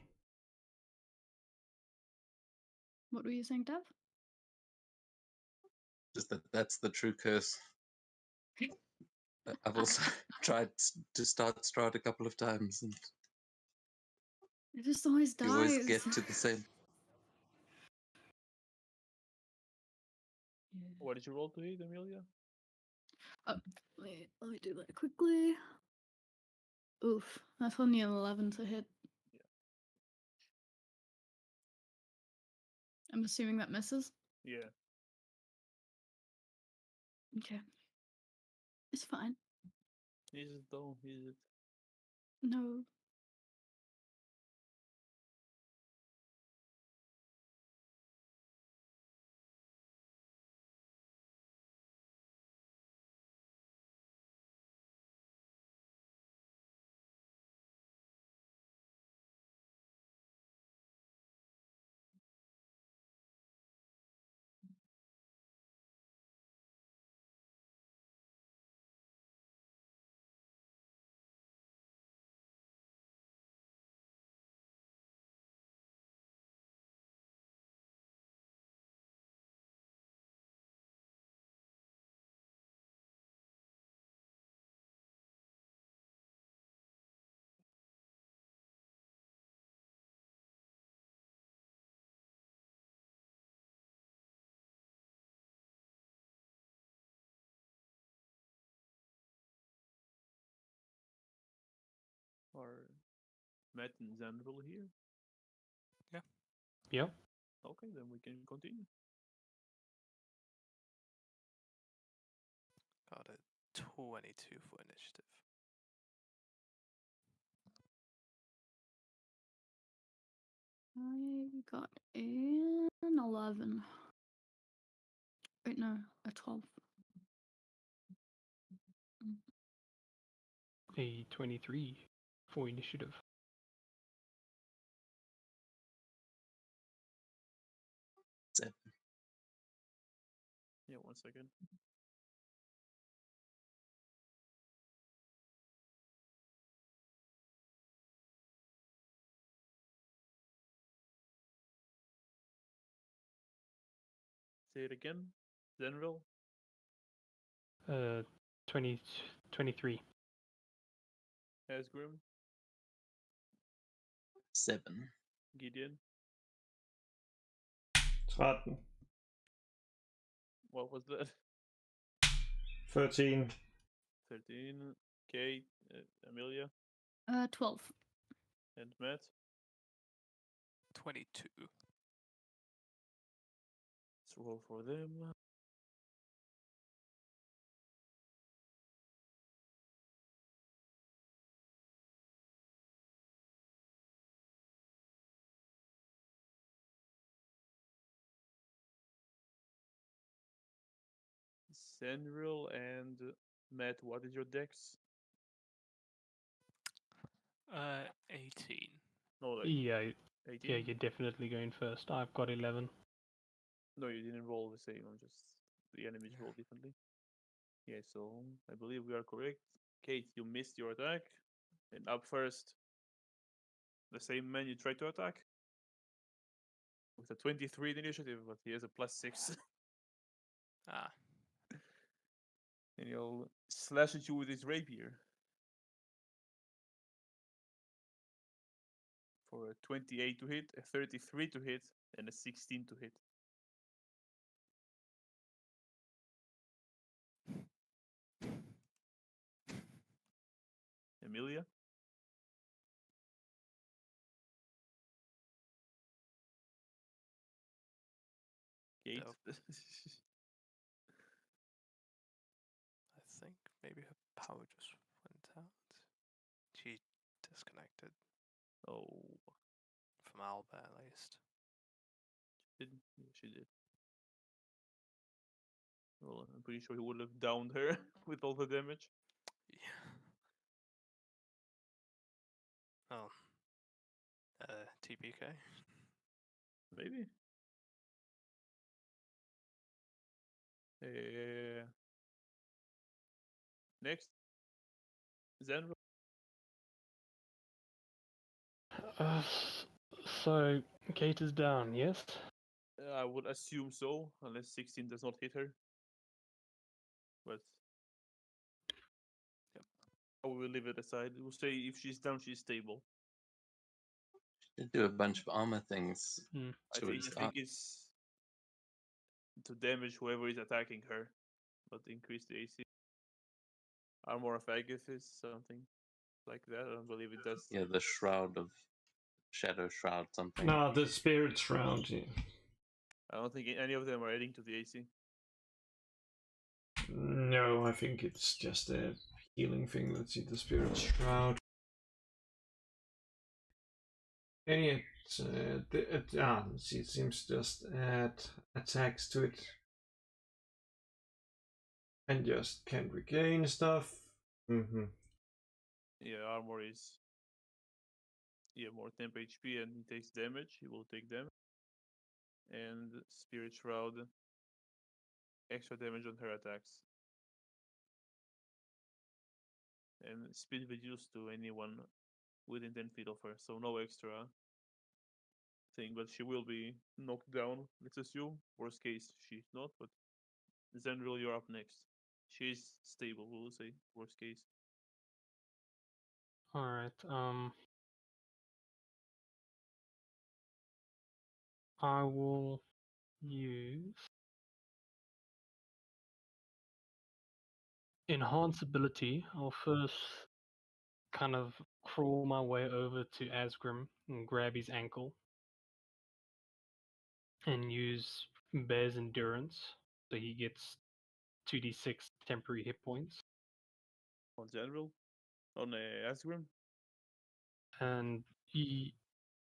Speaker 6: What were you saying, Dev?
Speaker 4: Just that's the true curse. I've also tried to start Strahd a couple of times, and
Speaker 6: It just always
Speaker 4: you always
Speaker 6: dies.
Speaker 4: get to the same.
Speaker 6: Yeah.
Speaker 1: What did you roll to hit, Amelia?
Speaker 6: Wait, let me do that quickly. Oof, that's only an 11 to hit.
Speaker 1: Yeah.
Speaker 6: I'm assuming that misses.
Speaker 1: Yeah.
Speaker 6: Okay. It's fine.
Speaker 1: Is it though? Is it?
Speaker 6: No.
Speaker 1: Are Matt and Zanvil here?
Speaker 2: Yep.
Speaker 1: Okay, then we can continue.
Speaker 3: Got a 22 for initiative.
Speaker 6: I got an 11. Wait, no, a 12.
Speaker 2: A 23 for initiative.
Speaker 1: Yeah, 1 second. Say it again. Zanvil.
Speaker 2: 23.
Speaker 1: Asgrim.
Speaker 4: 7.
Speaker 1: Gideon.
Speaker 5: 13.
Speaker 1: What was that?
Speaker 5: 13.
Speaker 1: 13. Kate. Amelia.
Speaker 6: 12.
Speaker 1: And Matt.
Speaker 3: 22.
Speaker 1: Let's roll for them. Zenril and Matt, what is your dex?
Speaker 3: 18.
Speaker 1: No, like
Speaker 2: Yeah,
Speaker 1: 18?
Speaker 2: yeah, you're definitely going first. I've got 11.
Speaker 1: No, you didn't roll the same. I'm just the enemies roll differently. Yeah, so I believe we are correct. Kate, you missed your attack, and up first, the same man you tried to attack with a 23 in initiative, but he has a +6,
Speaker 3: Ah,
Speaker 1: and he'll slash at you with his rapier for a 28 to hit, a 33 to hit, and a 16 to hit. Emilia? Kate?
Speaker 3: Nope. I think maybe her power just went out. She disconnected
Speaker 1: Oh,
Speaker 3: from Alba at least.
Speaker 1: didn't? Yeah, she did. Well, I'm pretty sure he would have downed her with all the damage.
Speaker 3: Yeah. Oh. TPK?
Speaker 1: Maybe. Next, Zenro.
Speaker 2: So Kate is down, yes?
Speaker 1: I would assume so, unless 16 does not hit her. But yep, I will leave it aside. We'll say if she's down, she's stable.
Speaker 4: Should do a bunch of armor things.
Speaker 1: I
Speaker 4: Should we
Speaker 1: think
Speaker 4: start?
Speaker 1: it's to damage whoever is attacking her, but increase the AC. Armor of Agathis, something like that. I don't believe it does.
Speaker 4: Yeah, the shroud of shadow shroud something.
Speaker 5: No, the spirit shroud. Yeah.
Speaker 1: I don't think any of them are adding to the AC.
Speaker 5: No, I think it's just a healing thing. Let's see the spirit shroud. And yet, let's see, it seems just add attacks to it. And just can regain stuff. Mm-hmm.
Speaker 1: Yeah, armor is more temp HP and he takes damage. He will take damage. And Spirit Shroud, extra damage on her attacks. And speed reduced to anyone within 10 feet of her, so no extra thing, but she will be knocked down, let's assume. Worst case, she's not, but Zenril, you're up next. She's stable, we'll say, worst case.
Speaker 2: Alright, I will use enhance ability. I'll first kind of crawl my way over to Asgrim and grab his ankle and use Bear's Endurance, so he gets 2d6 temporary hit points.
Speaker 1: On Zenril? On Asgrim?
Speaker 2: And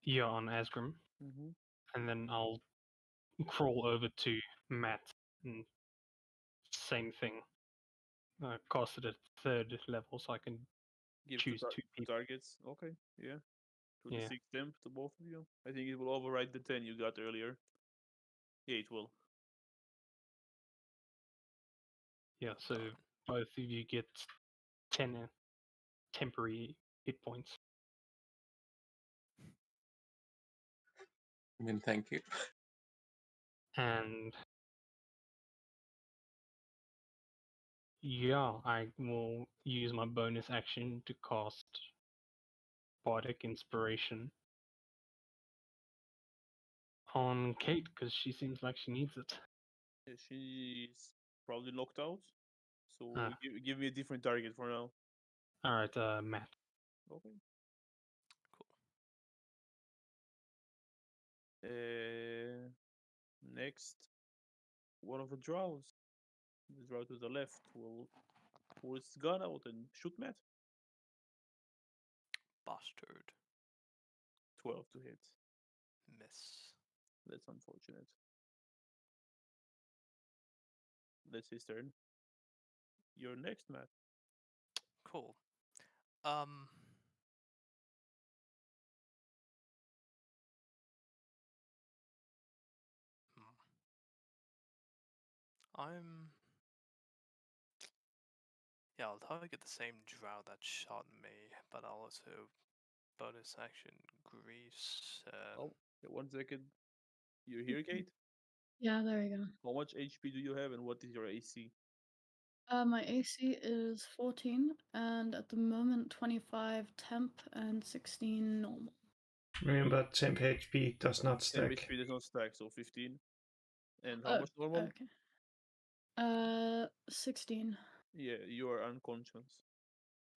Speaker 2: yeah, on Asgrim.
Speaker 1: Mm-hmm.
Speaker 2: And then I'll crawl over to Matt and same thing. Cast it at 3rd level so I can
Speaker 1: Give
Speaker 2: choose two
Speaker 1: two
Speaker 2: people.
Speaker 1: targets. Okay, yeah. 2d6
Speaker 2: Yeah.
Speaker 1: temp to both of you. I think it will override the 10 you got earlier. Yeah, it will.
Speaker 2: Yeah, so both of you get 10 temporary hit points.
Speaker 4: I mean, thank you.
Speaker 2: And yeah, I will use my bonus action to cast Bardic Inspiration on Kate because she seems like she needs it.
Speaker 1: Yeah, she's probably knocked out. So
Speaker 2: Ah.
Speaker 1: give me a different target for now.
Speaker 2: Alright, Matt.
Speaker 1: Okay.
Speaker 3: Cool.
Speaker 1: Next, one of the drows. The drow to the left will pull its gun out and shoot Matt.
Speaker 3: Bastard.
Speaker 1: 12 to hit.
Speaker 3: Miss.
Speaker 1: That's unfortunate. That's his turn. You're next, Matt.
Speaker 3: Cool. Hmm. Yeah, I'll target the same drow that shot me, but I'll also bonus action grease.
Speaker 1: Oh, okay, 1 second. You're here, Kate?
Speaker 6: Yeah, there you go.
Speaker 1: How much HP do you have and what is your AC?
Speaker 6: My AC is 14, and at the moment 25 temp and 16 normal.
Speaker 5: Remember, temp HP does not
Speaker 1: 10
Speaker 5: stack.
Speaker 1: HP does not stack, so 15. And how
Speaker 6: Oh,
Speaker 1: much normal?
Speaker 6: Okay. 16.
Speaker 1: Yeah, you are unconscious.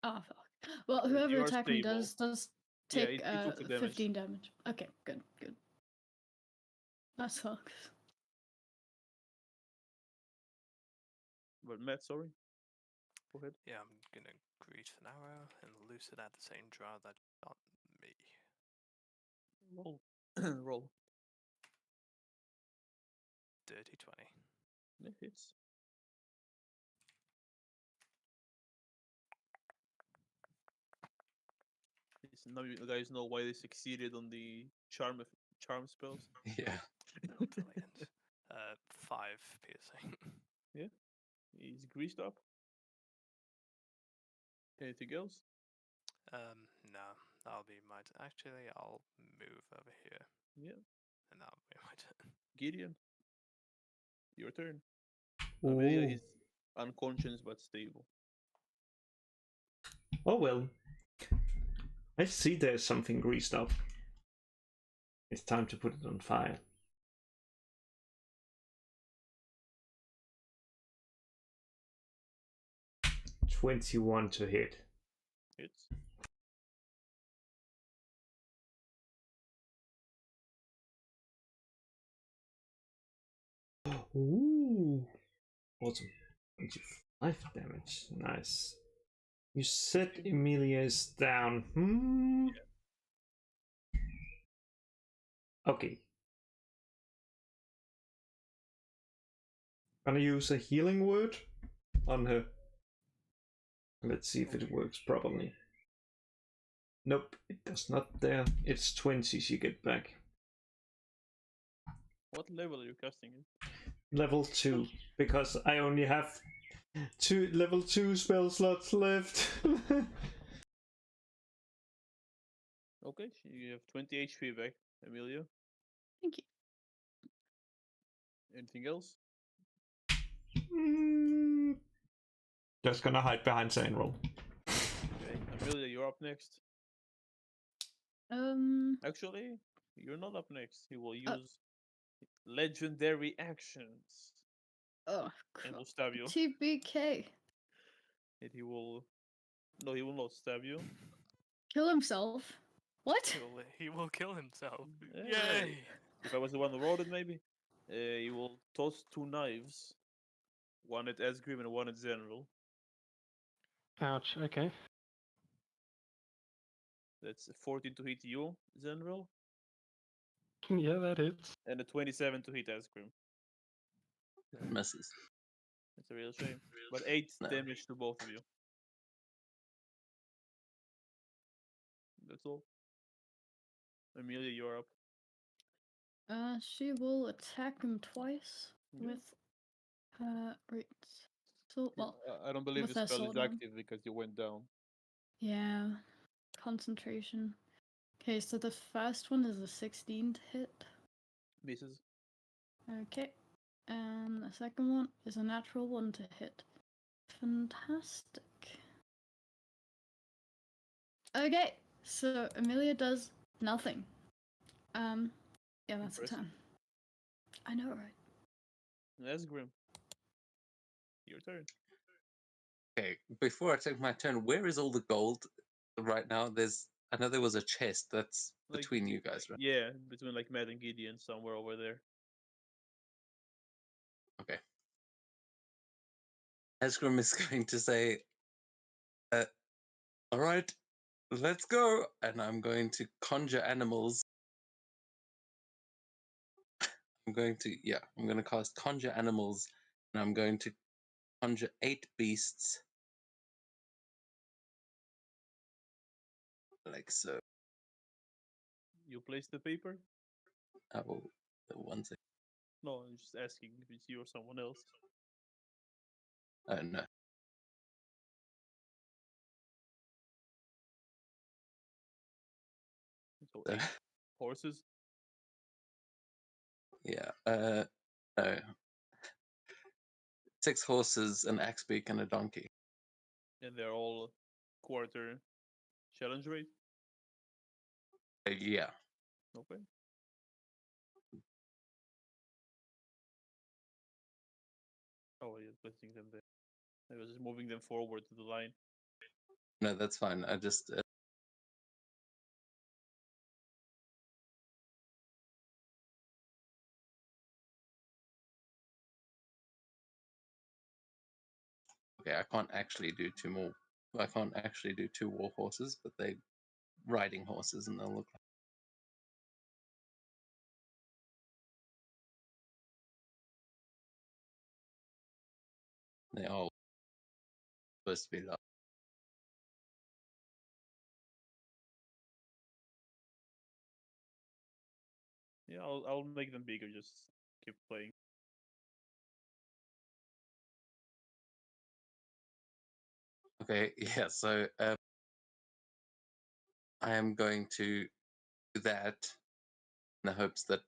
Speaker 6: Ah, fuck. Well,
Speaker 1: You
Speaker 6: whoever
Speaker 1: are
Speaker 6: attacked me
Speaker 1: stable.
Speaker 6: does
Speaker 1: Yeah,
Speaker 6: take
Speaker 1: it took the damage.
Speaker 6: 15 damage. Okay, good. That sucks.
Speaker 1: But Matt, sorry. Go ahead.
Speaker 3: Yeah, I'm gonna grease an arrow and loose it at the same drow that shot me.
Speaker 1: Roll. Roll.
Speaker 3: Dirty 20.
Speaker 1: It hits. Now you guys know why they succeeded on the charm spells.
Speaker 4: Yeah.
Speaker 3: Brilliant. 5 piercing.
Speaker 1: He's greased up. Anything else?
Speaker 3: No, that'll be my actually, I'll move over here,
Speaker 1: Yeah.
Speaker 3: and that'll be my turn.
Speaker 1: Gideon. Your turn. Amelia
Speaker 5: Ooh.
Speaker 1: is unconscious but stable.
Speaker 5: Oh well. I see there's something greased up. It's time to put it on fire. $21 to hit.
Speaker 1: Hits.
Speaker 5: Ooh. Awesome. 25 damage. Nice. You said Emilia is down. Okay. Gonna use a healing word on her. Let's see if it works properly. Nope, it does not there. It's 20 she get back.
Speaker 1: What level are you casting it?
Speaker 5: Level 2, because I only have 2 level 2 spell slots left.
Speaker 1: Okay, you have 20 HP back, Amelia.
Speaker 6: Thank you.
Speaker 1: Anything else?
Speaker 5: Just gonna hide behind Sanral.
Speaker 1: Okay, Amelia, you're up next. Actually, you're not up next. He will use legendary actions
Speaker 6: Oh,
Speaker 1: and will stab you.
Speaker 6: TBK.
Speaker 1: And he will. No, he will not stab you.
Speaker 6: Kill himself. What?
Speaker 3: He will kill himself.
Speaker 1: Yeah.
Speaker 3: Yay!
Speaker 1: If I was the one who rolled it, maybe. He will toss 2 knives. One at Asgrim and one at General.
Speaker 2: Ouch. Okay.
Speaker 1: That's a 14 to hit you, General.
Speaker 2: Yeah, that hits.
Speaker 1: And a 27 to hit Asgrim.
Speaker 4: That misses.
Speaker 1: It's a real shame. But 8
Speaker 4: No.
Speaker 1: damage to both of you. That's all. Amelia, you're up.
Speaker 6: She will attack him twice
Speaker 1: Yeah.
Speaker 6: with right. So well,
Speaker 1: I don't believe
Speaker 6: with
Speaker 1: the
Speaker 6: her
Speaker 1: spell is
Speaker 6: sword now.
Speaker 1: active because you went down.
Speaker 6: Yeah, concentration. Okay, so the first one is a 16 to hit.
Speaker 1: Misses.
Speaker 6: Okay, and the second one is a natural 1 to hit. Fantastic. Okay, so Amelia does nothing. Yeah, that's a
Speaker 1: Impressive.
Speaker 6: 10. I know, right?
Speaker 1: Asgrim. Your turn.
Speaker 4: Okay, before I take my turn, where is all the gold right now? I know there was a chest that's
Speaker 1: Like,
Speaker 4: between you guys, right?
Speaker 1: Yeah, between like Matt and Gideon, somewhere over there.
Speaker 4: Okay. Asgrim is going to say, all right, let's go. And I'm going to conjure animals. I'm going to cast conjure animals, and I'm going to conjure 8 beasts. Like so.
Speaker 1: You place the paper?
Speaker 4: I will. One second.
Speaker 1: No, I'm just asking if it's you or someone else.
Speaker 4: Oh no.
Speaker 1: So
Speaker 4: So,
Speaker 1: 8 horses.
Speaker 4: yeah. No. 6 horses, an axe beak, and a donkey.
Speaker 1: And they're all quarter challenge rate.
Speaker 4: Yeah.
Speaker 1: Okay. Oh, you're placing them there. I was just moving them forward to the line.
Speaker 4: No, that's fine. I just. Okay, I can't actually do 2 more. I can't actually do 2 war horses, but they riding horses, and they'll look like. They are supposed to be large.
Speaker 1: Yeah, I'll make them bigger. Just keep playing.
Speaker 4: Okay, yeah. So I am going to do that in the hopes that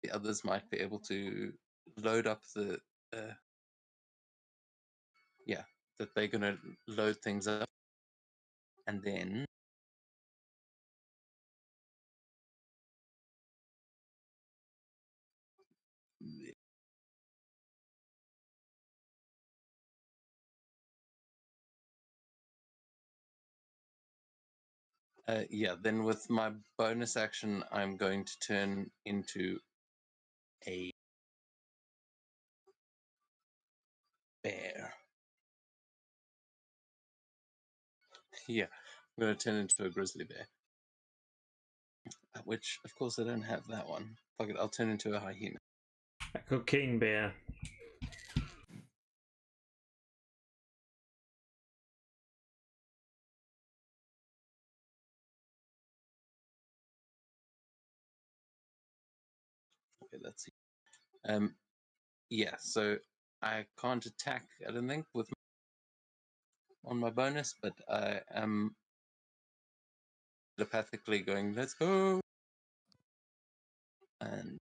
Speaker 4: the others might be able to load up the. Yeah, that they're going to load things up, and then. Yeah, then with my bonus action, I'm going to turn into a bear. Yeah, I'm going to turn into a grizzly bear. Which, of course, I don't have that one. Fuck it, I'll turn into a hyena.
Speaker 5: A cocaine bear.
Speaker 4: Okay, let's see. Yeah, so I can't attack, I don't think, with on my bonus, but I am telepathically going, let's go! And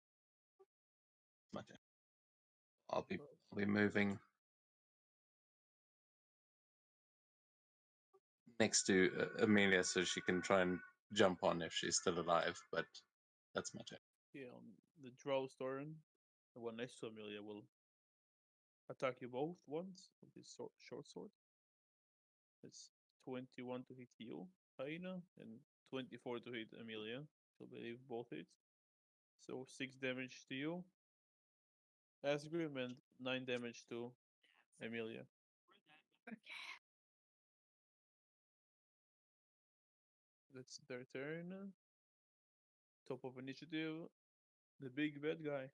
Speaker 4: my turn. I'll be moving next to Amelia so she can try and jump on if she's still alive, but that's my turn.
Speaker 1: Yeah, on the Drow's turn, the one next to Amelia will attack you both once with this short sword. It's 21 to hit you, Hyena, and 24 to hit Amelia. I believe both hits. So 6 damage to you, Asgrim, and 9 damage to Amelia.
Speaker 6: Okay.
Speaker 1: That's their turn. Top of initiative, the big bad guy.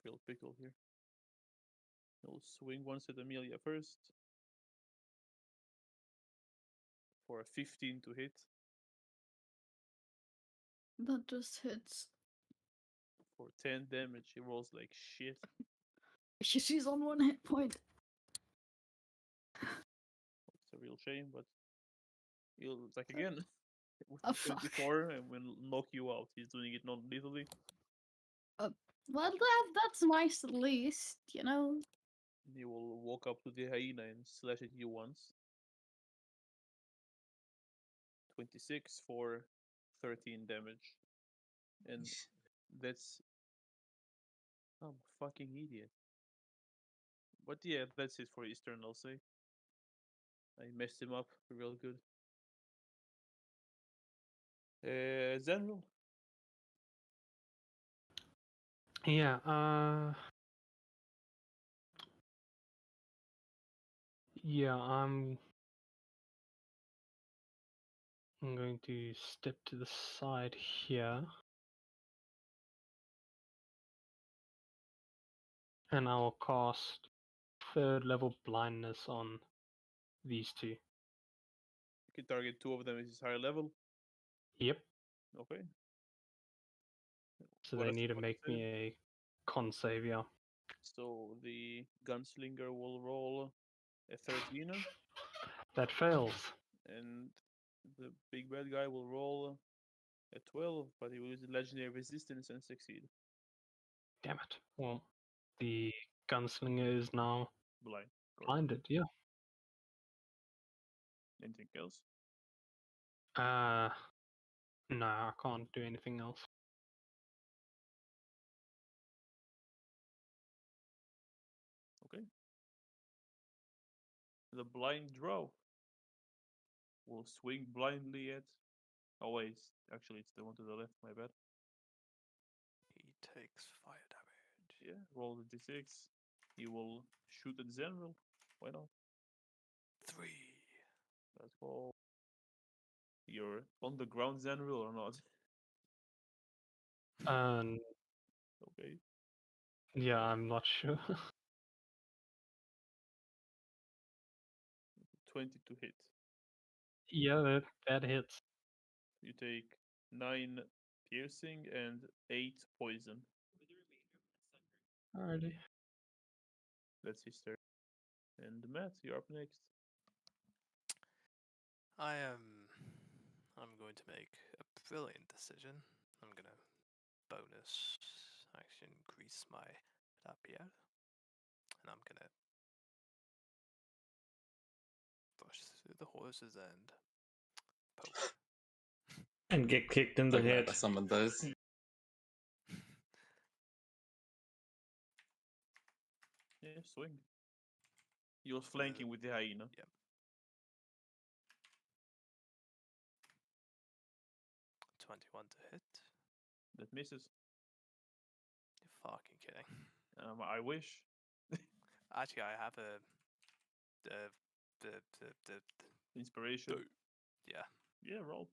Speaker 1: Real pickle here. He'll swing once at Amelia first. For a 15 to hit.
Speaker 6: That just hits.
Speaker 1: For 10 damage, he rolls like shit.
Speaker 6: She's on 1 hit point.
Speaker 1: It's a real shame, but he'll attack again. With
Speaker 6: Oh, fuck.
Speaker 1: 24 and will knock you out. He's doing it non-lethally.
Speaker 6: Well, that's nice at least, you know?
Speaker 1: He will walk up to the hyena and slash at you once. 26 for 13 damage. And that's... I'm a fucking idiot. But yeah, that's it for his turn, I'll say. I messed him up real good. Zenril?
Speaker 2: Yeah, yeah, I'm going to step to the side here. And I'll cast third level blindness on these two.
Speaker 1: You can target two of them is higher level.
Speaker 2: Yep.
Speaker 1: Okay.
Speaker 2: So
Speaker 1: What
Speaker 2: they
Speaker 1: does
Speaker 2: need to
Speaker 1: con
Speaker 2: make
Speaker 1: save?
Speaker 2: me a con save, yeah.
Speaker 1: So the gunslinger will roll a 13,
Speaker 2: That fails.
Speaker 1: and the big bad guy will roll a 12, but he will use legendary resistance and succeed.
Speaker 2: Damn it. Well, the gunslinger is now
Speaker 1: Blind. Correct.
Speaker 2: blinded, yeah.
Speaker 1: Anything else?
Speaker 2: No, I can't do anything else.
Speaker 1: Okay. The blind drow will swing blindly at. Oh wait, actually it's the one to the left. My bad.
Speaker 3: He takes fire damage.
Speaker 1: Yeah, roll the d6. He will shoot at Zenril. Why not?
Speaker 3: 3.
Speaker 1: Let's go. You're on the ground, Zenril, or not? Okay.
Speaker 2: Yeah, I'm not sure.
Speaker 1: 20 to hit.
Speaker 2: Yeah, that hits.
Speaker 1: You take 9 piercing and 8 poison.
Speaker 2: Alrighty.
Speaker 1: That's his turn. And Matt, you're up next.
Speaker 3: I'm going to make a brilliant decision. I'm gonna bonus action grease my rapier, and I'm gonna brush through the horses and poke.
Speaker 5: And get kicked in the
Speaker 4: So glad
Speaker 5: head.
Speaker 4: I summoned those.
Speaker 1: Yeah, swing. You're flanking with the hyena.
Speaker 3: Yep. 21 to hit.
Speaker 1: That misses.
Speaker 3: You're fucking kidding.
Speaker 1: I wish.
Speaker 3: Actually, I have the
Speaker 1: Inspiration.
Speaker 3: yeah.
Speaker 1: Yeah, roll.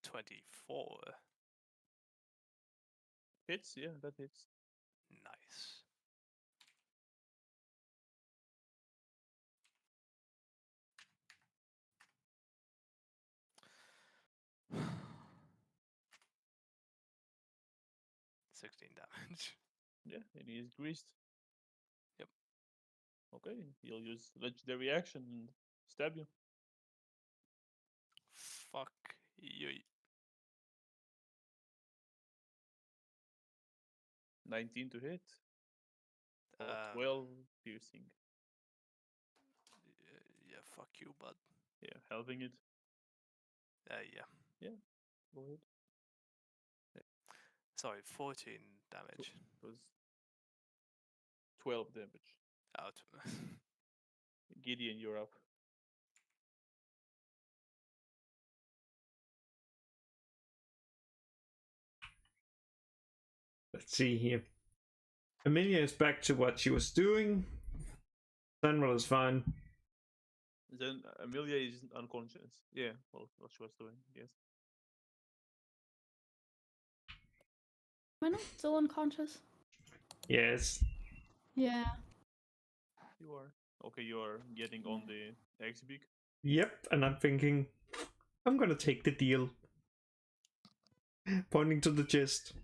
Speaker 3: 24.
Speaker 1: Hits, yeah, that hits.
Speaker 3: Nice. $16 damage.
Speaker 1: Yeah, and he is greased.
Speaker 3: Yep.
Speaker 1: Okay, he'll use legendary action and stab you.
Speaker 3: Fuck you.
Speaker 1: 19 to hit. Or 12 piercing.
Speaker 3: Yeah, fuck you, bud.
Speaker 1: Yeah, halving it.
Speaker 3: Yeah.
Speaker 1: Go ahead.
Speaker 3: Sorry, 14 damage.
Speaker 1: It was 12 damage.
Speaker 3: Out.
Speaker 1: Gideon, you're up.
Speaker 5: Let's see here. Amelia is back to what she was doing. Zenril is fine.
Speaker 1: Then Amelia is unconscious. Yeah, well, what she was doing, yes.
Speaker 6: Am I not still unconscious?
Speaker 5: Yes.
Speaker 6: Yeah.
Speaker 1: You are. Okay, you are getting on the X-Beak.
Speaker 5: Yep, and I'm thinking, I'm gonna take the deal. Pointing to the chest.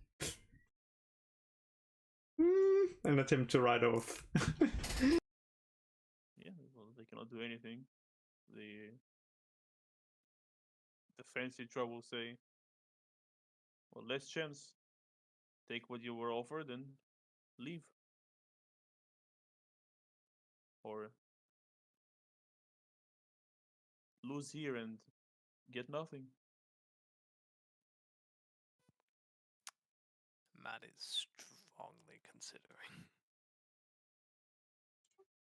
Speaker 5: And attempt to ride off.
Speaker 1: Yeah, well, they cannot do anything. The fancy troll will say, well, less chance. Take what you were offered and leave. Or lose here and get nothing.
Speaker 3: Matt is strongly considering.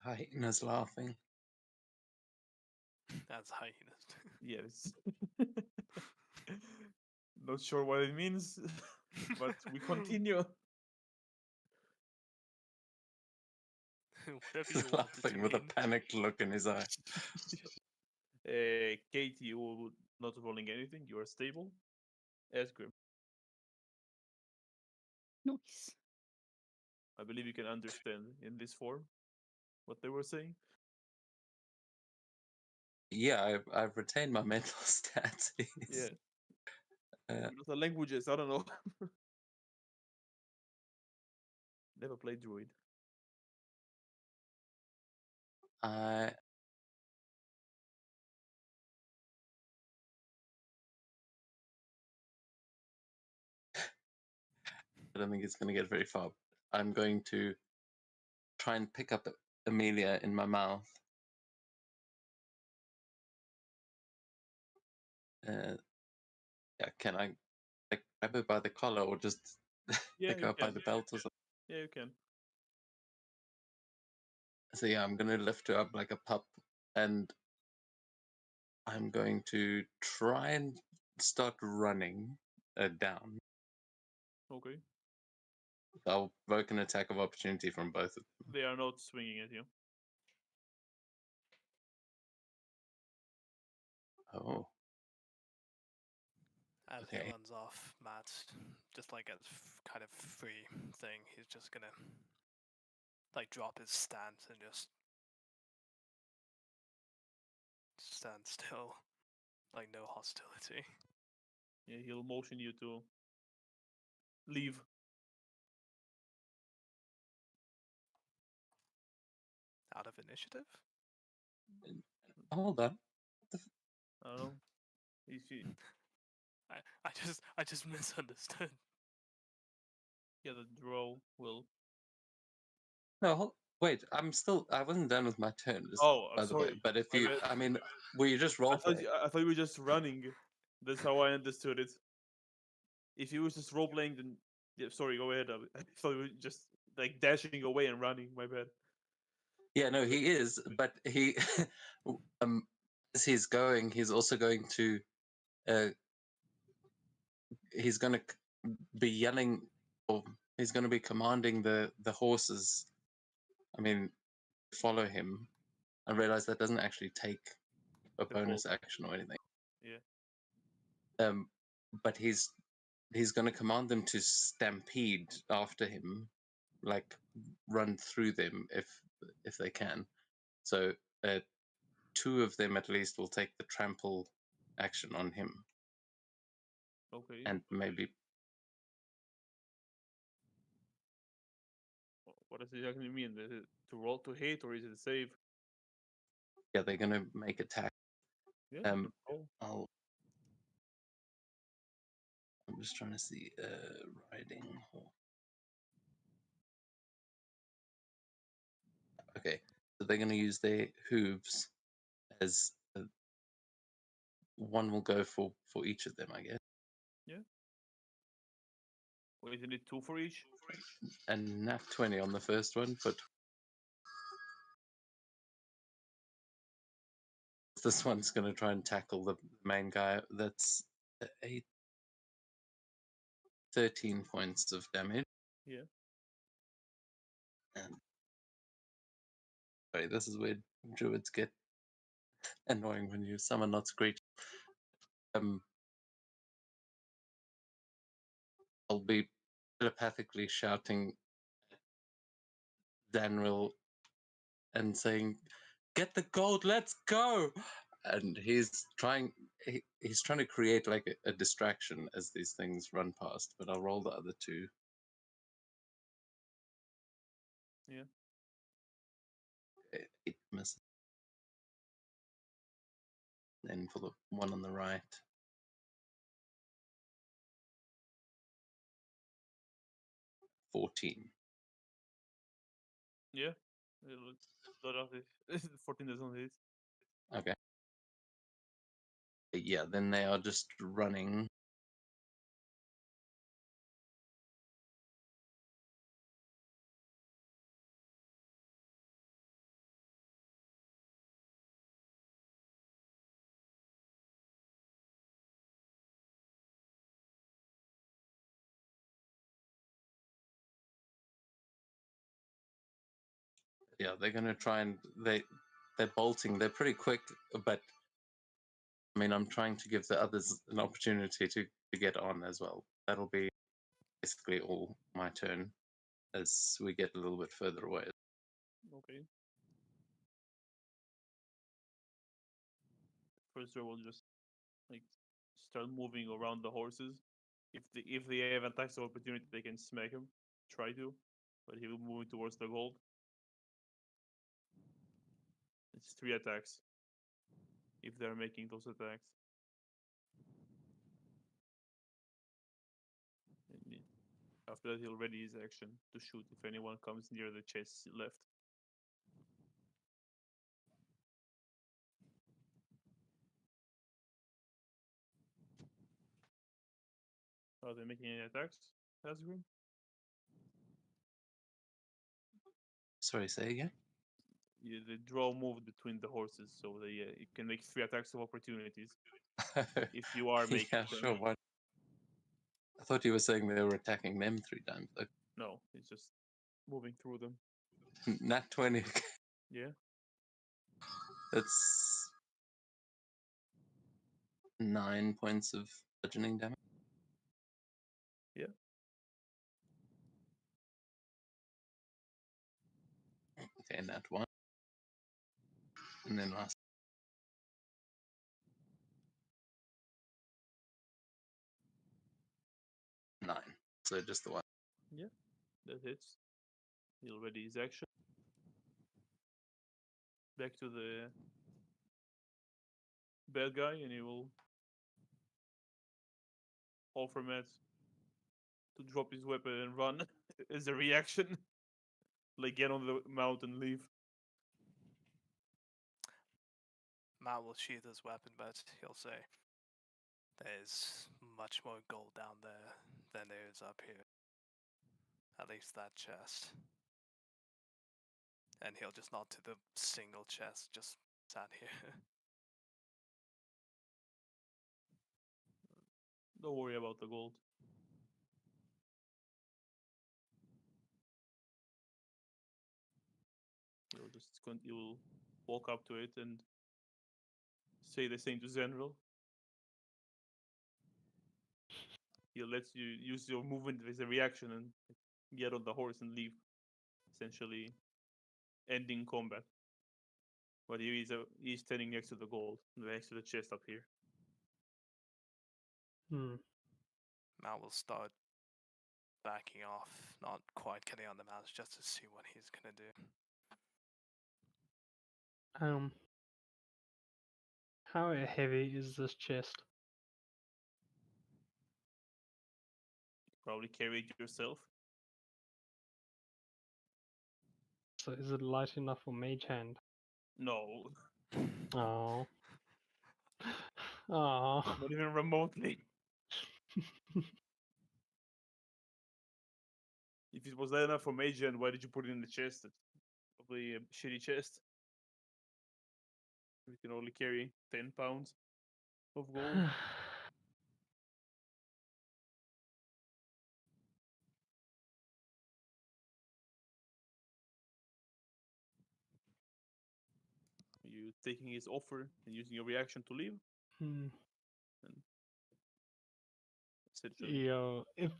Speaker 4: Hyena's laughing.
Speaker 3: That's hyenas.
Speaker 1: Yes. Not sure what it means, but we continue.
Speaker 3: Whatever you want it to
Speaker 4: Laughing with a
Speaker 3: mean.
Speaker 4: panicked look in his eye.
Speaker 1: Kate, you not rolling anything. You are stable. Asgrim.
Speaker 6: Nice.
Speaker 1: I believe you can understand in this form what they were saying.
Speaker 4: Yeah, I've retained my mental stats.
Speaker 1: Yeah.
Speaker 4: Uh,
Speaker 1: The languages, I don't know. Never played Druid.
Speaker 4: I don't think it's going to get very far. I'm going to try and pick up Amelia in my mouth. Yeah, can I like grab her by the collar or just
Speaker 1: Yeah,
Speaker 4: pick her
Speaker 1: you
Speaker 4: up by
Speaker 1: can.
Speaker 4: the belt or something?
Speaker 1: Yeah, you can.
Speaker 4: So yeah, I'm going to lift her up like a pup, and I'm going to try and start running down.
Speaker 1: Okay.
Speaker 4: I'll provoke an attack of opportunity from both of them.
Speaker 1: They are not swinging at you.
Speaker 4: Oh,
Speaker 3: As
Speaker 4: Okay.
Speaker 3: he runs off, Matt, just like a kind of free thing, he's just gonna like drop his stance and just stand still, like no hostility.
Speaker 1: Yeah, he'll motion you to leave.
Speaker 3: Out of initiative?
Speaker 4: hold on.
Speaker 1: I don't know. If you,
Speaker 3: I just misunderstood.
Speaker 1: yeah, the draw will.
Speaker 4: No, wait. I wasn't done with my turn.
Speaker 1: Oh,
Speaker 4: by the way.
Speaker 1: sorry.
Speaker 4: But if
Speaker 1: My
Speaker 4: you,
Speaker 1: bad.
Speaker 4: I mean, were you just role playing?
Speaker 1: I thought you were just running. That's how I understood it. If you was just role playing, then yeah, sorry, go ahead. I thought you were just like dashing away and running. My bad.
Speaker 4: Yeah, no, he is. But he, as he's going, he's also going to, he's going to be yelling, or he's going to be commanding the horses. I mean, follow him. I realize that doesn't actually take a
Speaker 1: The
Speaker 4: bonus
Speaker 1: bolt.
Speaker 4: action or anything.
Speaker 1: Yeah.
Speaker 4: But he's going to command them to stampede after him, like run through them if they can. So two of them at least will take the trample action on him,
Speaker 1: Okay.
Speaker 4: and maybe
Speaker 1: What does it exactly mean? Is it to roll to hit or is it save?
Speaker 4: yeah, they're going to make attack.
Speaker 1: Yeah.
Speaker 4: I'm just trying to see riding. Okay, so they're going to use their hooves as one will go for each of them, I guess.
Speaker 1: Or isn't it 2 for each?
Speaker 4: And nat 20 on the first one, but this one's going to try and tackle the main guy. That's 13 points of damage.
Speaker 1: Yeah.
Speaker 4: And sorry, this is where druids get annoying when you summon lots of creatures. I'll be telepathically shouting Danril and saying, "Get the gold, let's go!" And he's trying to create like a distraction as these things run past. But I'll roll the other two.
Speaker 1: Yeah.
Speaker 4: 8 misses. Then for the one on the right. $14.
Speaker 1: Yeah. Lot of this. 14 is on his.
Speaker 4: Okay. Yeah, then they are just running. Yeah, they're gonna try and they're bolting. They're pretty quick, but I mean, I'm trying to give the others an opportunity to get on as well. That'll be basically all my turn. as we get a little bit further away.
Speaker 1: Okay. First, I will just like start moving around the horses. If they have attacks of opportunity, they can smack him. Try to, but he will move towards the gold. It's 3 attacks. If they're making those attacks. And after that, he'll ready his action to shoot if anyone comes near the chest left. Are they making any attacks, Asgrim?
Speaker 4: Sorry, say again?
Speaker 1: Yeah, they draw move between the horses, so they you can make 3 attacks of opportunities if you are making
Speaker 4: Yeah,
Speaker 1: them.
Speaker 4: sure. What? I thought you were saying they were attacking them 3 times. Like,
Speaker 1: No, it's just moving through them.
Speaker 4: nat 20.
Speaker 1: Yeah.
Speaker 4: That's 9 points of bludgeoning damage.
Speaker 1: Yeah.
Speaker 4: Okay, nat 1. And then last 9. So just the one.
Speaker 1: Yeah. That hits. He'll ready his action. Back to the bad guy, and he will offer Matt to drop his weapon and run as a reaction. Like get on the mount and leave.
Speaker 3: Matt will sheath his weapon, but he'll say, "There's much more gold down there than there is up here. At least that chest." And he'll just nod to the single chest just sat here.
Speaker 1: Don't worry about the gold. You'll walk up to it and say the same to Zenril. He'll let you use your movement as a reaction and get on the horse and leave, essentially ending combat. But he's standing next to the gold, next to the chest up here.
Speaker 3: Matt will start backing off, not quite getting on the mouse, just to see what he's gonna do.
Speaker 2: How heavy is this chest?
Speaker 1: Probably carry it yourself.
Speaker 2: So is it light enough for mage hand?
Speaker 1: No,
Speaker 2: Oh. Oh.
Speaker 1: not even remotely. If it was light enough for mage hand, why did you put it in the chest? It's probably a shitty chest. We can only carry 10 pounds of gold. You taking his offer and using your reaction to leave, essentially.
Speaker 2: Yo, if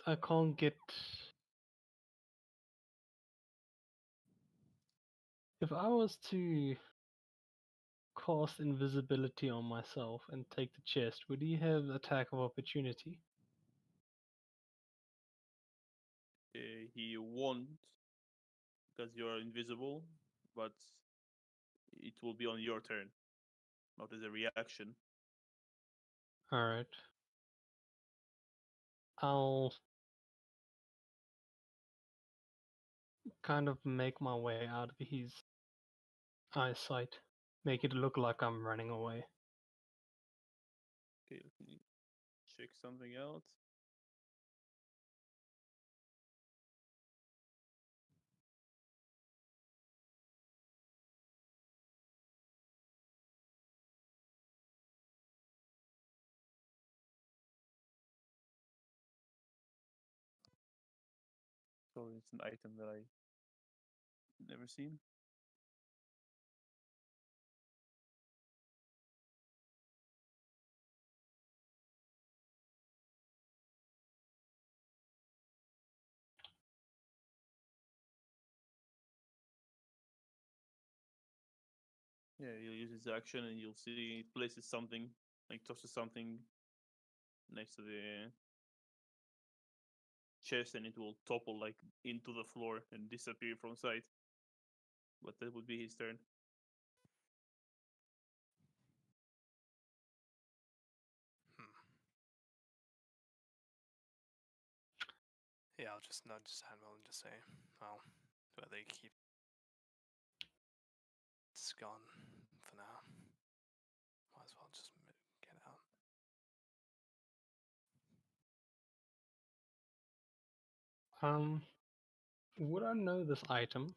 Speaker 2: I can't get... If I was to cast invisibility on myself and take the chest, would he have attack of opportunity?
Speaker 1: He won't because you're invisible, but it will be on your turn, not as a reaction.
Speaker 2: Alright. I'll kind of make my way out of his eyesight. Make it look like I'm running away.
Speaker 1: Okay, let me check something out. So it's an item that I never seen. Yeah, you'll use his action and you'll see it places something, like tosses something next to the chest and it will topple like into the floor and disappear from sight. But that would be his turn.
Speaker 3: Yeah, I'll just nudge Samuel and just say, well, where they keep it's gone for now. Might as well just get out.
Speaker 2: Would I know this item?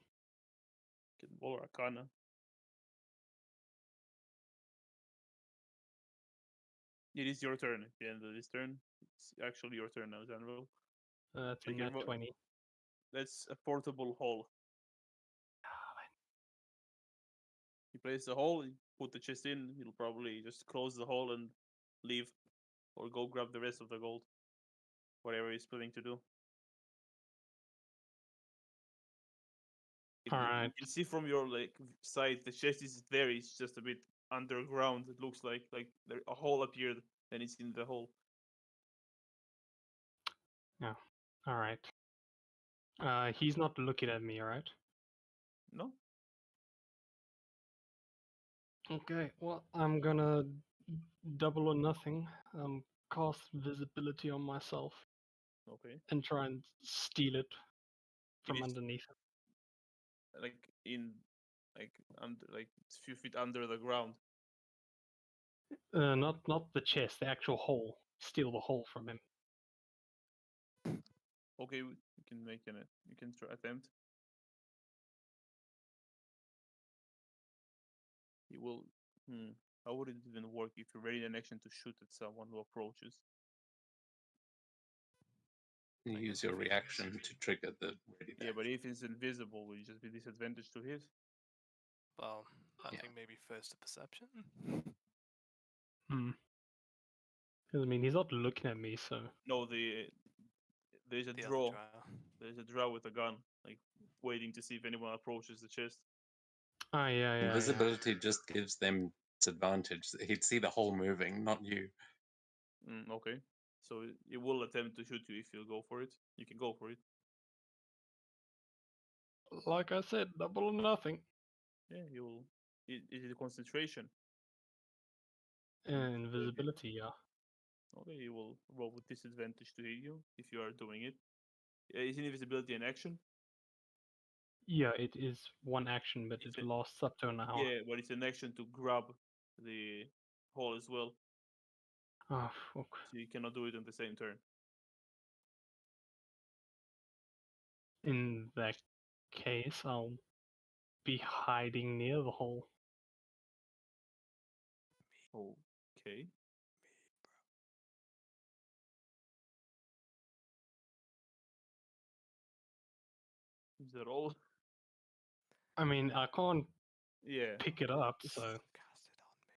Speaker 1: Can roll Arcana. It is your turn. At the end of this turn, it's actually your turn now, General.
Speaker 2: That's a
Speaker 1: You can
Speaker 2: nat 20.
Speaker 1: That's a portable hole. You place the hole, you put the chest in, you'll probably just close the hole and leave, or go grab the rest of the gold. Whatever he's planning to do. You
Speaker 2: Alright.
Speaker 1: can see from your side the chest is there. It's just a bit underground. It looks like there a hole appeared and it's in the hole.
Speaker 2: Alright. He's not looking at me, right?
Speaker 1: No.
Speaker 2: Okay, well, I'm gonna double or nothing. Cast visibility on myself
Speaker 1: Okay.
Speaker 2: and try and steal it from
Speaker 1: is-
Speaker 2: underneath.
Speaker 1: Like in under a few feet under the ground.
Speaker 2: Not the chest, the actual hole. Steal the hole from him.
Speaker 1: Okay, you can make you can try attempt. You will. How would it even work if you ready an action to shoot at someone who approaches?
Speaker 4: You
Speaker 3: I
Speaker 4: use
Speaker 3: guess
Speaker 4: your
Speaker 3: if he is.
Speaker 4: reaction to trigger the ready
Speaker 1: Yeah,
Speaker 4: action.
Speaker 1: but if he's invisible, will you just be disadvantage to his?
Speaker 3: Well, I
Speaker 4: Yeah.
Speaker 3: think maybe first a perception.
Speaker 2: Because I mean, he's not looking at me, so
Speaker 1: No, there's a
Speaker 3: The other
Speaker 1: draw.
Speaker 3: drow.
Speaker 1: There's a draw with a gun, like waiting to see if anyone approaches the chest.
Speaker 2: yeah.
Speaker 4: Invisibility just gives them disadvantage. He'd see the hole moving, not you.
Speaker 1: Okay, so it will attempt to shoot you if you go for it. You can go for it.
Speaker 2: Like I said, double or nothing.
Speaker 1: Yeah, you will. Is it concentration?
Speaker 2: Invisibility, yeah.
Speaker 1: Okay, you will roll with disadvantage to hit you if you are doing it. Is invisibility an action?
Speaker 2: Yeah, it is one action, but
Speaker 1: It's
Speaker 2: it
Speaker 1: a-
Speaker 2: lasts up to an hour.
Speaker 1: Yeah, but it's an action to grab the hole as well,
Speaker 2: Oh, fuck.
Speaker 1: so you cannot do it on the same turn.
Speaker 2: In that case, I'll be hiding near the hole.
Speaker 1: Okay. Is that all?
Speaker 2: I mean, I can't
Speaker 1: Yeah.
Speaker 2: pick it up, so
Speaker 3: Cast it on me.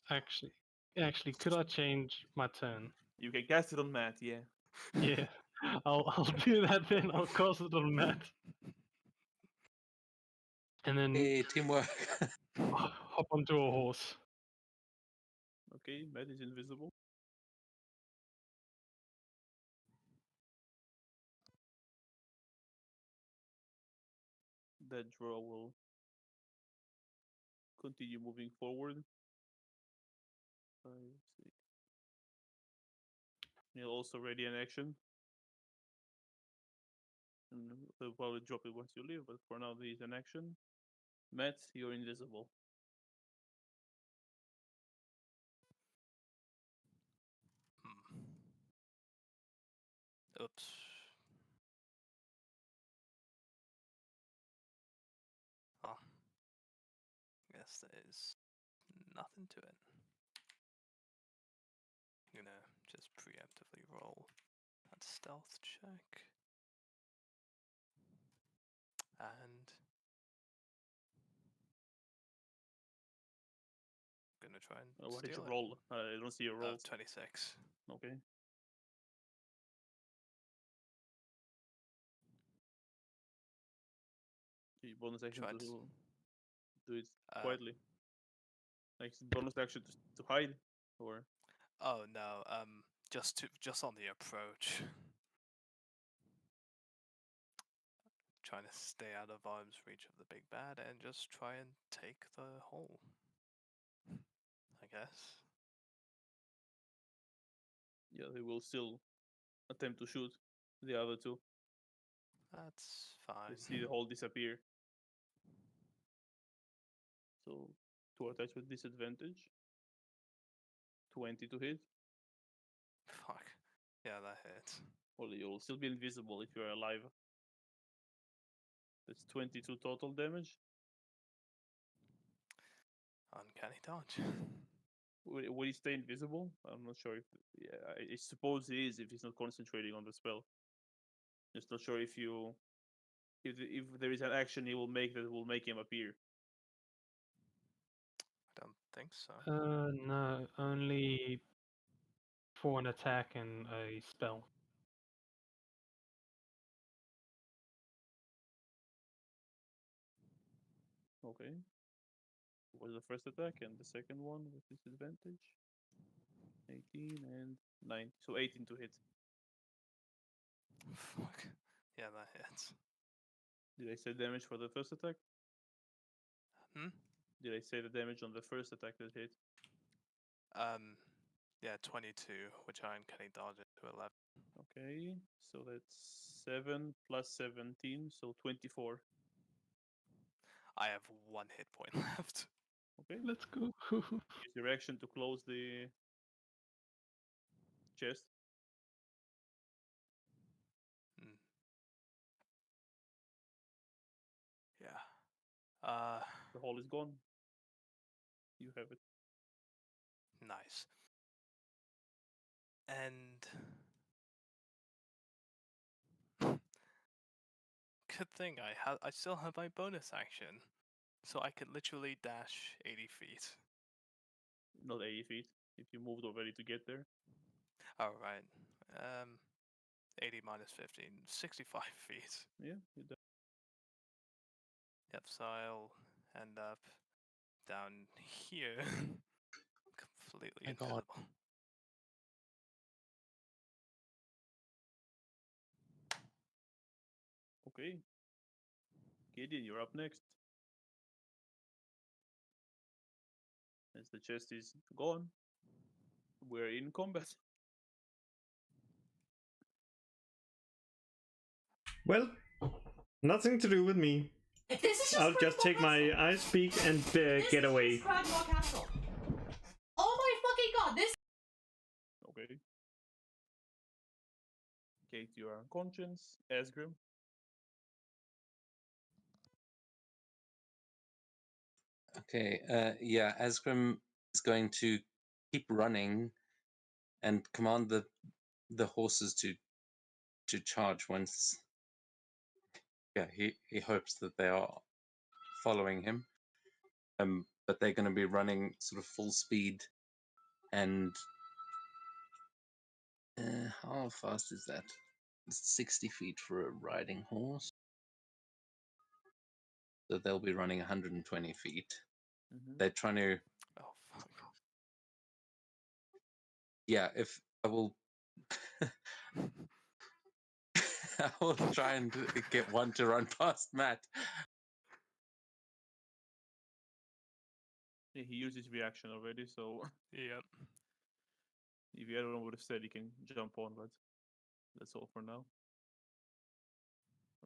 Speaker 3: Cast it
Speaker 2: actually, could I change my turn?
Speaker 1: You can cast it on Matt, yeah.
Speaker 2: Yeah, I'll do that then. I'll cast it on Matt, and then
Speaker 4: Hey, teamwork.
Speaker 2: hop onto a horse.
Speaker 1: Okay, Matt is invisible. That draw will continue moving forward. 5, 6. He'll also ready an action. And they'll probably drop it once you leave, but for now, there is an action. Matt, you're invisible.
Speaker 3: Oops. Oh. Guess there is nothing to it. I'm gonna just preemptively roll that stealth check. And I'm gonna try and
Speaker 1: What did you
Speaker 3: steal it.
Speaker 1: roll? I don't see your
Speaker 3: Oh,
Speaker 1: rolls.
Speaker 3: 26.
Speaker 1: Okay. The bonus action
Speaker 3: Tried.
Speaker 1: to do it
Speaker 3: Uh,
Speaker 1: quietly. Like bonus action to hide, or
Speaker 3: Oh no, just on the approach. Trying to stay out of arm's reach of the big bad and just try and take the hole. I guess.
Speaker 1: yeah, they will still attempt to shoot the other two.
Speaker 3: That's
Speaker 1: They
Speaker 3: fine.
Speaker 1: see the hole disappear. So 2 attacks with disadvantage. 20 to hit.
Speaker 3: Fuck. Yeah, that hits.
Speaker 1: Well, you'll still be invisible if you're alive. That's 22 total damage.
Speaker 3: Uncanny dodge.
Speaker 1: Will he stay invisible? I'm not sure if. Yeah, I suppose he is if he's not concentrating on the spell. Just not sure if you. If there is an action he will make that will make him appear.
Speaker 3: I don't think so.
Speaker 2: No, only for an attack and a spell.
Speaker 1: Okay. Was the first attack and the second one with disadvantage? 18 and 9. So 18 to hit.
Speaker 3: Fuck. Yeah, that hits.
Speaker 1: Did I say damage for the first attack?
Speaker 3: Hmm?
Speaker 1: Did I say the damage on the first attack that hit?
Speaker 3: Yeah, 22, which I uncanny dodge to 11.
Speaker 1: Okay, so that's 7 plus 17, so 24.
Speaker 3: I have 1 hit point left.
Speaker 1: Okay,
Speaker 2: Let's go.
Speaker 1: use your action to close the chest.
Speaker 3: Hmm. Yeah.
Speaker 1: The hole is gone. You have it.
Speaker 3: Nice. And good thing I still have my bonus action, so I could literally dash 80 feet.
Speaker 1: Not 80 feet. If you moved already to get there.
Speaker 3: All right. 80 minus 15, 65 feet.
Speaker 1: Yeah, you done.
Speaker 3: Yep. So I'll end up down here, completely
Speaker 4: My God.
Speaker 3: invisible.
Speaker 1: Okay. Gideon, you're up next. As the chest is gone, we're in combat.
Speaker 5: Well, nothing to do with me.
Speaker 7: This is
Speaker 5: I'll just
Speaker 7: Cragmore
Speaker 5: take my
Speaker 7: Castle.
Speaker 5: ice peak and
Speaker 7: This
Speaker 5: get
Speaker 7: is
Speaker 5: away.
Speaker 7: Cragmore Castle. Oh my fucking god! This.
Speaker 1: Okay. Kate, you are unconscious. Asgrim.
Speaker 4: Okay, yeah, Asgrim is going to keep running and command the horses to charge once. Yeah, he hopes that they are following him. But they're going to be running sort of full speed, and how fast is that? It's 60 feet for a riding horse. So they'll be running 120 feet.
Speaker 1: Mm-hmm.
Speaker 4: They're trying to,
Speaker 3: Oh fuck.
Speaker 4: yeah, if I will, I will try and get one to run past Matt.
Speaker 1: Yeah, he used his reaction already, so
Speaker 3: Yep.
Speaker 1: if the other one would have said he can jump on, but that's all for now.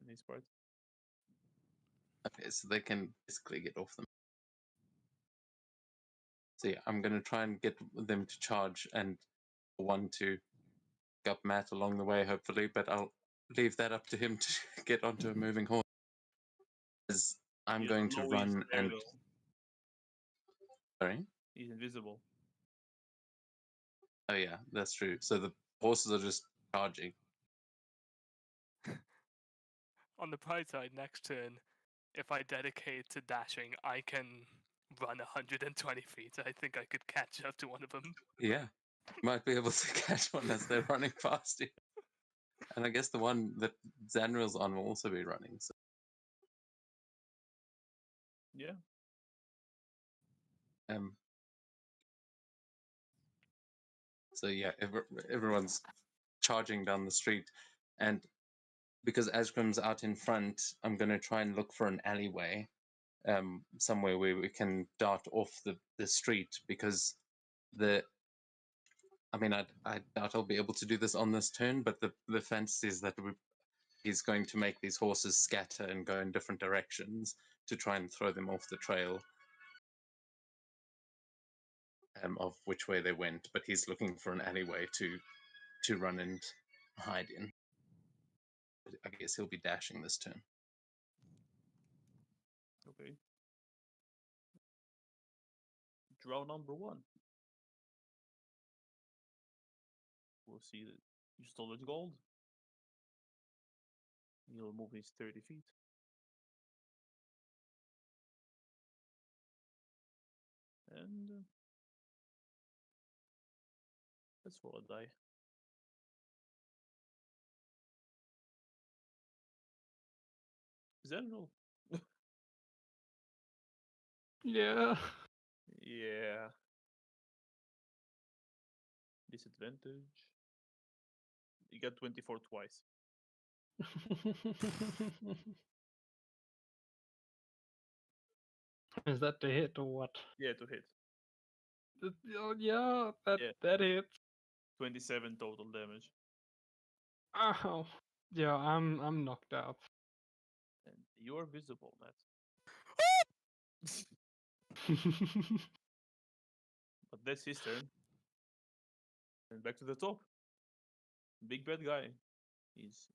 Speaker 1: On his part.
Speaker 4: Okay, so they can basically get off them. So yeah, I'm going to try and get them to charge and one to pick up Matt along the way, hopefully, but I'll leave that up to him to get onto a moving horse. As I'm
Speaker 1: You
Speaker 4: going
Speaker 1: don't
Speaker 4: to
Speaker 1: know he's
Speaker 4: run
Speaker 1: there,
Speaker 4: and...
Speaker 1: though.
Speaker 4: Sorry?
Speaker 1: He's invisible.
Speaker 4: Oh yeah, that's true. So the horses are just charging.
Speaker 3: On the bright side, next turn, if I dedicate to dashing, I can run 120 feet. I think I could catch up to one of them.
Speaker 4: Yeah, might be able to catch one as they're running past you. And I guess the one that Zanril's on will also be running. So
Speaker 1: Yeah.
Speaker 4: Um. So yeah, everyone's charging down the street, and because Asgrim's out in front, I'm going to try and look for an alleyway, somewhere where we can dart off the street, because I mean, I doubt I'll be able to do this on this turn, but the fantasy is that he's going to make these horses scatter and go in different directions to try and throw them off the trail, of which way they went. But he's looking for an alleyway to run and hide in. I guess he'll be dashing this turn.
Speaker 1: Okay. Draw number 1. We'll see that you stole his gold. He'll move his 30 feet. And let's roll a die. Zenril.
Speaker 2: Yeah.
Speaker 1: Yeah. Disadvantage. You got 24 twice.
Speaker 2: Is that the hit or what?
Speaker 1: Yeah, to hit.
Speaker 2: Oh, yeah, that
Speaker 1: Yeah.
Speaker 2: that hits.
Speaker 1: 27 total damage.
Speaker 2: Ow. Yeah, I'm knocked out.
Speaker 1: And you're visible, Matt. But that's his turn. And back to the top. Big bad guy. He's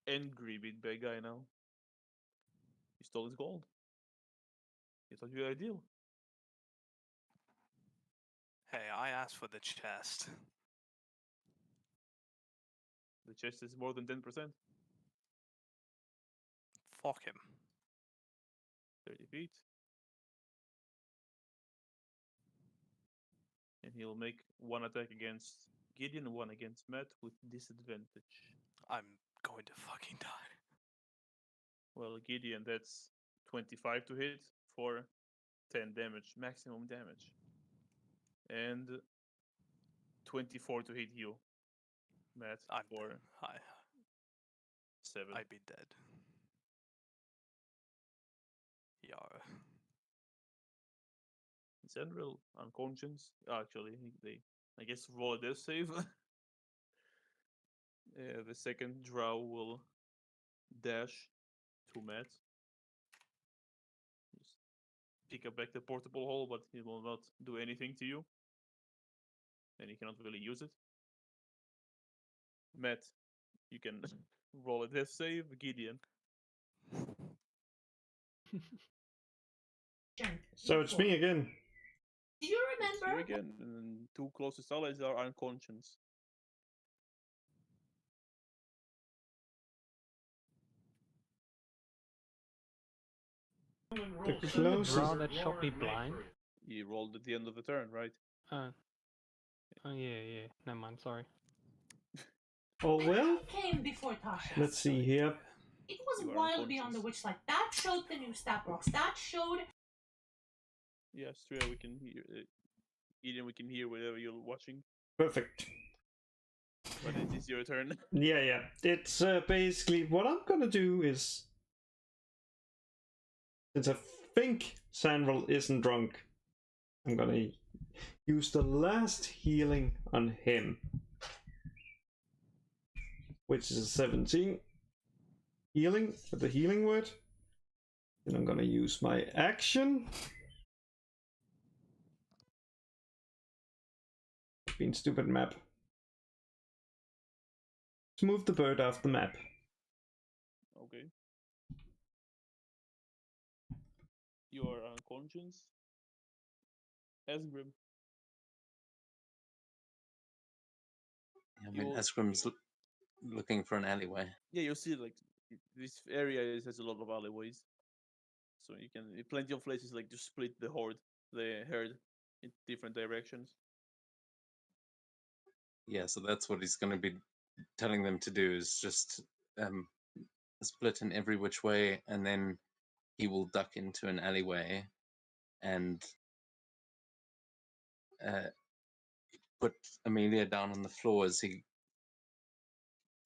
Speaker 1: angry big bad guy now. He stole his gold. He thought you were ideal.
Speaker 3: Hey, I asked for the chest.
Speaker 1: The chest is more than 10%.
Speaker 3: Fuck him.
Speaker 1: 30 feet. And he'll make one attack against Gideon, one against Matt with disadvantage.
Speaker 3: I'm going to fucking die.
Speaker 1: Well, Gideon, that's 25 to hit for 10 damage, maximum damage. And 24 to hit you, Matt, for 7.
Speaker 3: I'd be dead. Yar.
Speaker 1: Zenril, unconscious. Actually, they, I guess, roll a death save. The second drow will dash to Matt. Just pick up back the portable hole, but he will not do anything to you. And he cannot really use it. Matt, you can roll a death save. Gideon.
Speaker 5: So it's me again.
Speaker 7: Do you
Speaker 1: It's you
Speaker 7: remember?
Speaker 1: again, and 2 closest allies are unconscious.
Speaker 5: The
Speaker 2: Isn't the
Speaker 5: closest.
Speaker 2: drow that shot me blind?
Speaker 1: He rolled at the end of the turn, right?
Speaker 2: Oh, yeah. Never mind, sorry.
Speaker 5: Oh well.
Speaker 7: Came before Tasha.
Speaker 5: Let's see here.
Speaker 7: It was
Speaker 1: You are
Speaker 7: wild beyond the
Speaker 1: unconscious.
Speaker 7: Witchlight. That showed the new stat blocks. That showed.
Speaker 1: Yeah, Stria, we can hear. Gideon, we can hear whatever you're watching.
Speaker 5: Perfect.
Speaker 1: But it is your turn.
Speaker 5: Yeah. It's basically what I'm gonna do is, since I think Sandral isn't drunk, I'm gonna use the last healing on him, which is a 17 healing with the healing word. Then I'm gonna use my action. Being stupid map. To move the bird off the map.
Speaker 1: Okay. You are unconscious. Asgrim.
Speaker 4: I mean,
Speaker 1: You'll-
Speaker 4: Asgrim's looking for an alleyway.
Speaker 1: Yeah, you see, like this area has a lot of alleyways, so you can plenty of places like to split the herd in different directions.
Speaker 4: Yeah, so that's what he's going to be telling them to do, is just split in every which way, and then he will duck into an alleyway and put Amelia down on the floor as he.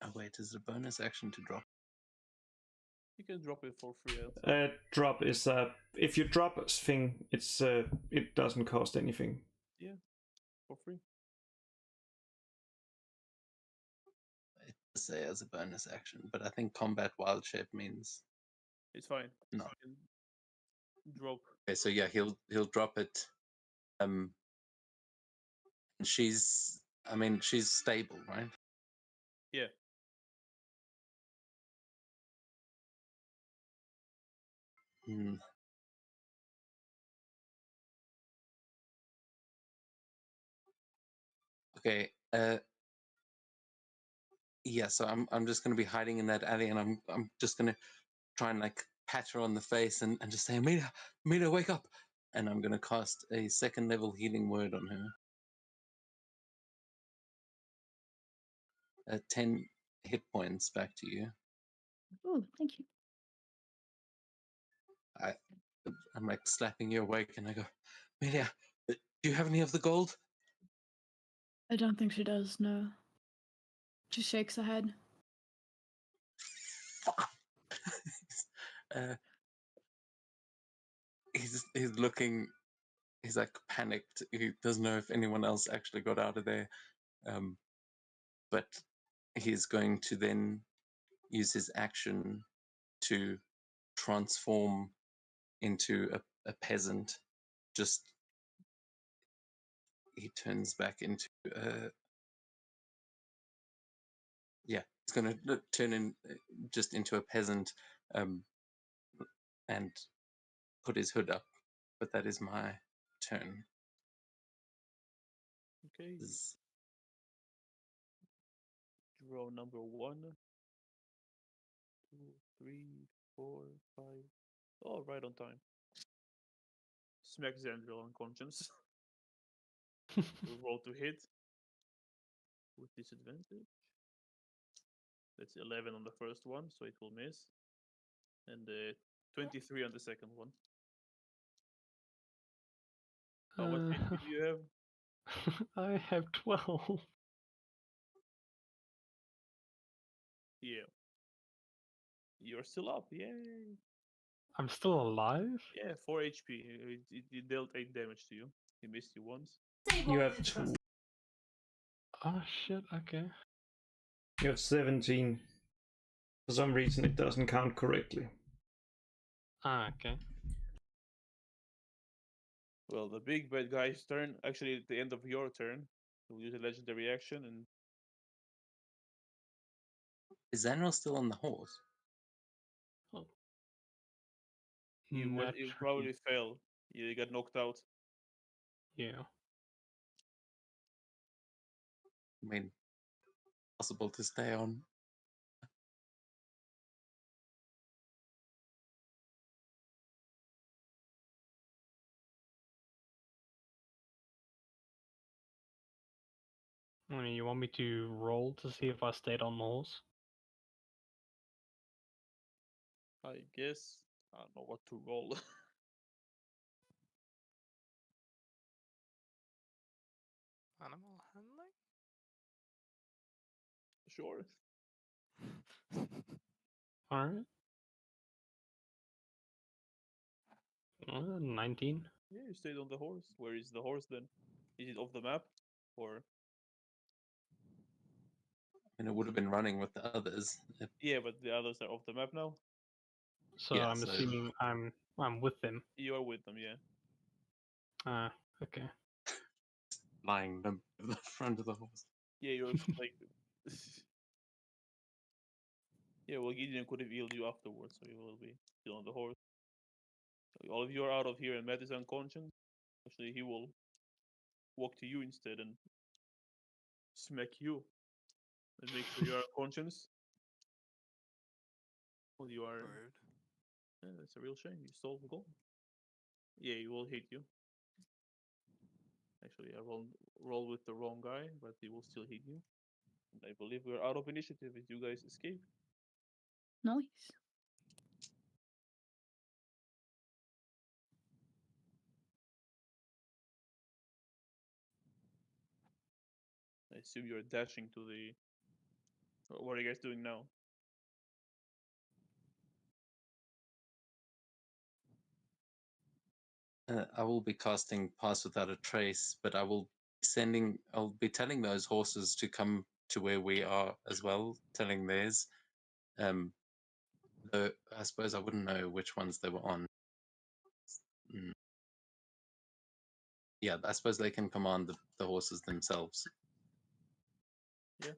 Speaker 4: Oh wait, is it a bonus action to drop?
Speaker 1: You can drop it for free.
Speaker 5: Drop is if you drop a thing, it doesn't cost anything.
Speaker 1: Yeah, for free.
Speaker 4: It does say as a bonus action, but I think combat wild shape means
Speaker 1: It's fine.
Speaker 4: no.
Speaker 1: You can drop.
Speaker 4: Okay, so yeah, he'll drop it. And she's stable, right?
Speaker 1: Yeah.
Speaker 4: Hmm. Okay. Yeah, so I'm just gonna be hiding in that alley, and I'm just gonna try and like pat her on the face and just say, Amelia, wake up! And I'm gonna cast a second level healing word on her. 10 hit points back to you.
Speaker 6: Oh, thank you.
Speaker 4: I'm like slapping you awake, and I go, Amelia, do you have any of the gold?
Speaker 6: I don't think she does, no. She shakes her head.
Speaker 4: He's looking. He's like panicked. He doesn't know if anyone else actually got out of there. But he's going to then use his action to transform into a peasant. Just he turns back into yeah, he's going to turn in just into a peasant and put his hood up. But that is my turn.
Speaker 1: Okay. Draw number 1, 2, 3, 4, 5. Oh, right on time. Smack Zandriel unconscious. We'll roll to hit with disadvantage. That's 11 on the first one, so it will miss. And 23 on the second one. How much HP do you have?
Speaker 2: I have 12.
Speaker 1: Yeah. You're still up, yay!
Speaker 2: I'm still alive?
Speaker 1: Yeah, 4 HP. It dealt 8 damage to you. He missed you once.
Speaker 5: You have 2.
Speaker 2: Oh shit, okay.
Speaker 5: You have 17. For some reason, it doesn't count correctly.
Speaker 2: Ah, okay.
Speaker 1: Well, the big bad guy's turn. Actually, at the end of your turn, you'll use a legendary action and.
Speaker 4: Is Zanril still on the horse?
Speaker 2: Oh.
Speaker 1: You
Speaker 2: Naturally.
Speaker 1: probably fell. You got knocked out.
Speaker 2: Yeah.
Speaker 4: I mean, possible to stay on.
Speaker 2: I mean, you want me to roll to see if I stayed on the horse?
Speaker 1: I guess. I don't know what to roll.
Speaker 3: Animal handling?
Speaker 1: Sure.
Speaker 2: Alright. 19.
Speaker 1: Yeah, you stayed on the horse. Where is the horse then? Is it off the map? Or.
Speaker 4: And it would have been running with the others.
Speaker 1: Yeah, but the others are off the map now.
Speaker 2: So
Speaker 4: Yeah,
Speaker 2: I'm
Speaker 4: so-
Speaker 2: assuming I'm with them.
Speaker 1: You are with them, yeah.
Speaker 2: Ah, okay.
Speaker 4: Lying them at the front of the horse.
Speaker 1: Yeah, you're like. Yeah, well, Gideon could have healed you afterwards, so you will be still on the horse. So all of you are out of here, and Matt is unconscious. Actually, he will walk to you instead and smack you and make sure you are unconscious. Well, you are.
Speaker 3: Rude.
Speaker 1: Yeah, that's a real shame. You stole the gold. Yeah, he will hit you. Actually, I roll with the wrong guy, but he will still hit you. And I believe we're out of initiative if you guys escape.
Speaker 6: Nice.
Speaker 1: I assume you're dashing to the. What are you guys doing now?
Speaker 4: I will be casting Pass Without a Trace, but I'll be telling those horses to come to where we are as well, telling theirs. Though I suppose I wouldn't know which ones they were on. Mm. Yeah, I suppose they can command the horses themselves.
Speaker 1: Yeah.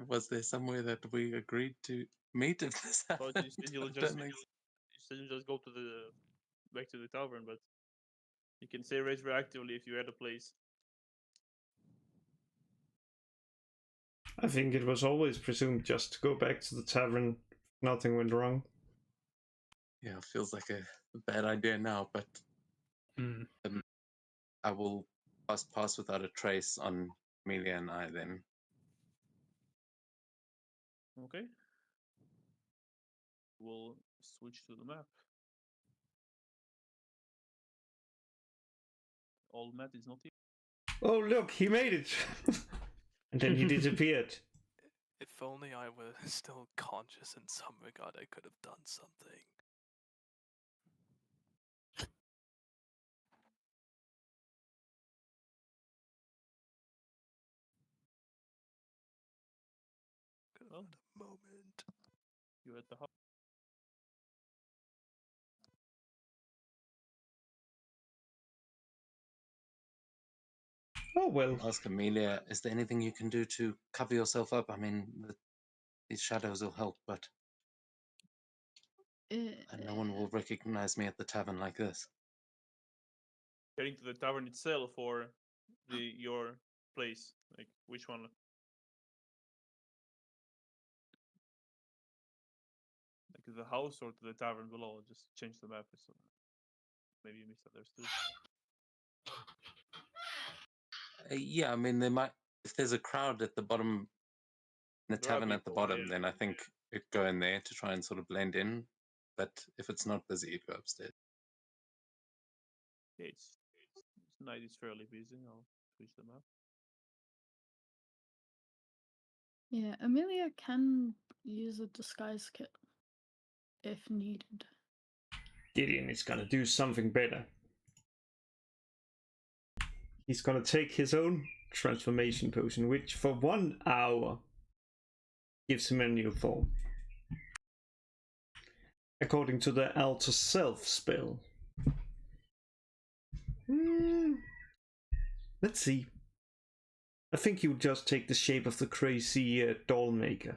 Speaker 4: Was there somewhere that we agreed to meet if this
Speaker 1: But
Speaker 4: happened?
Speaker 1: you said you'll
Speaker 4: I
Speaker 1: just
Speaker 4: don't think
Speaker 1: you said you'll just go to the back to the tavern, but you can say retroactively if you had a place.
Speaker 5: I think it was always presumed just to go back to the tavern if nothing went wrong.
Speaker 4: Yeah, it feels like a bad idea now, but
Speaker 2: Hmm.
Speaker 4: I will pass without a trace on Amelia and I then.
Speaker 1: Okay. We'll switch to the map. Old Matt is not here.
Speaker 5: Oh, look, he made it! And then he disappeared.
Speaker 3: If only I were still conscious in some regard, I could have done something. Could have
Speaker 1: Well.
Speaker 3: had a moment.
Speaker 1: You're at the hub.
Speaker 5: Oh well.
Speaker 4: Ask Amelia, is there anything you can do to cover yourself up? I mean, these shadows will help, but no one will recognize me at the tavern like this.
Speaker 1: Heading to the tavern itself or your place? Like which one? Like the house or to the tavern below? Just change the map. So maybe you misunderstood.
Speaker 4: Yeah, I mean, there might if there's a crowd at the bottom, the
Speaker 1: There are
Speaker 4: tavern at the
Speaker 1: people,
Speaker 4: bottom,
Speaker 1: yeah.
Speaker 4: then I think it'd go in there to try and sort of blend in. But if it's not busy, you'd go upstairs.
Speaker 1: Yeah, night is fairly busy. I'll switch the map.
Speaker 6: Yeah, Amelia can use a disguise kit if needed.
Speaker 5: Gideon is gonna do something better. He's gonna take his own transformation potion, which for 1 hour gives him a new form. According to the Alter Self spell. Let's see. I think he would just take the shape of the crazy doll maker.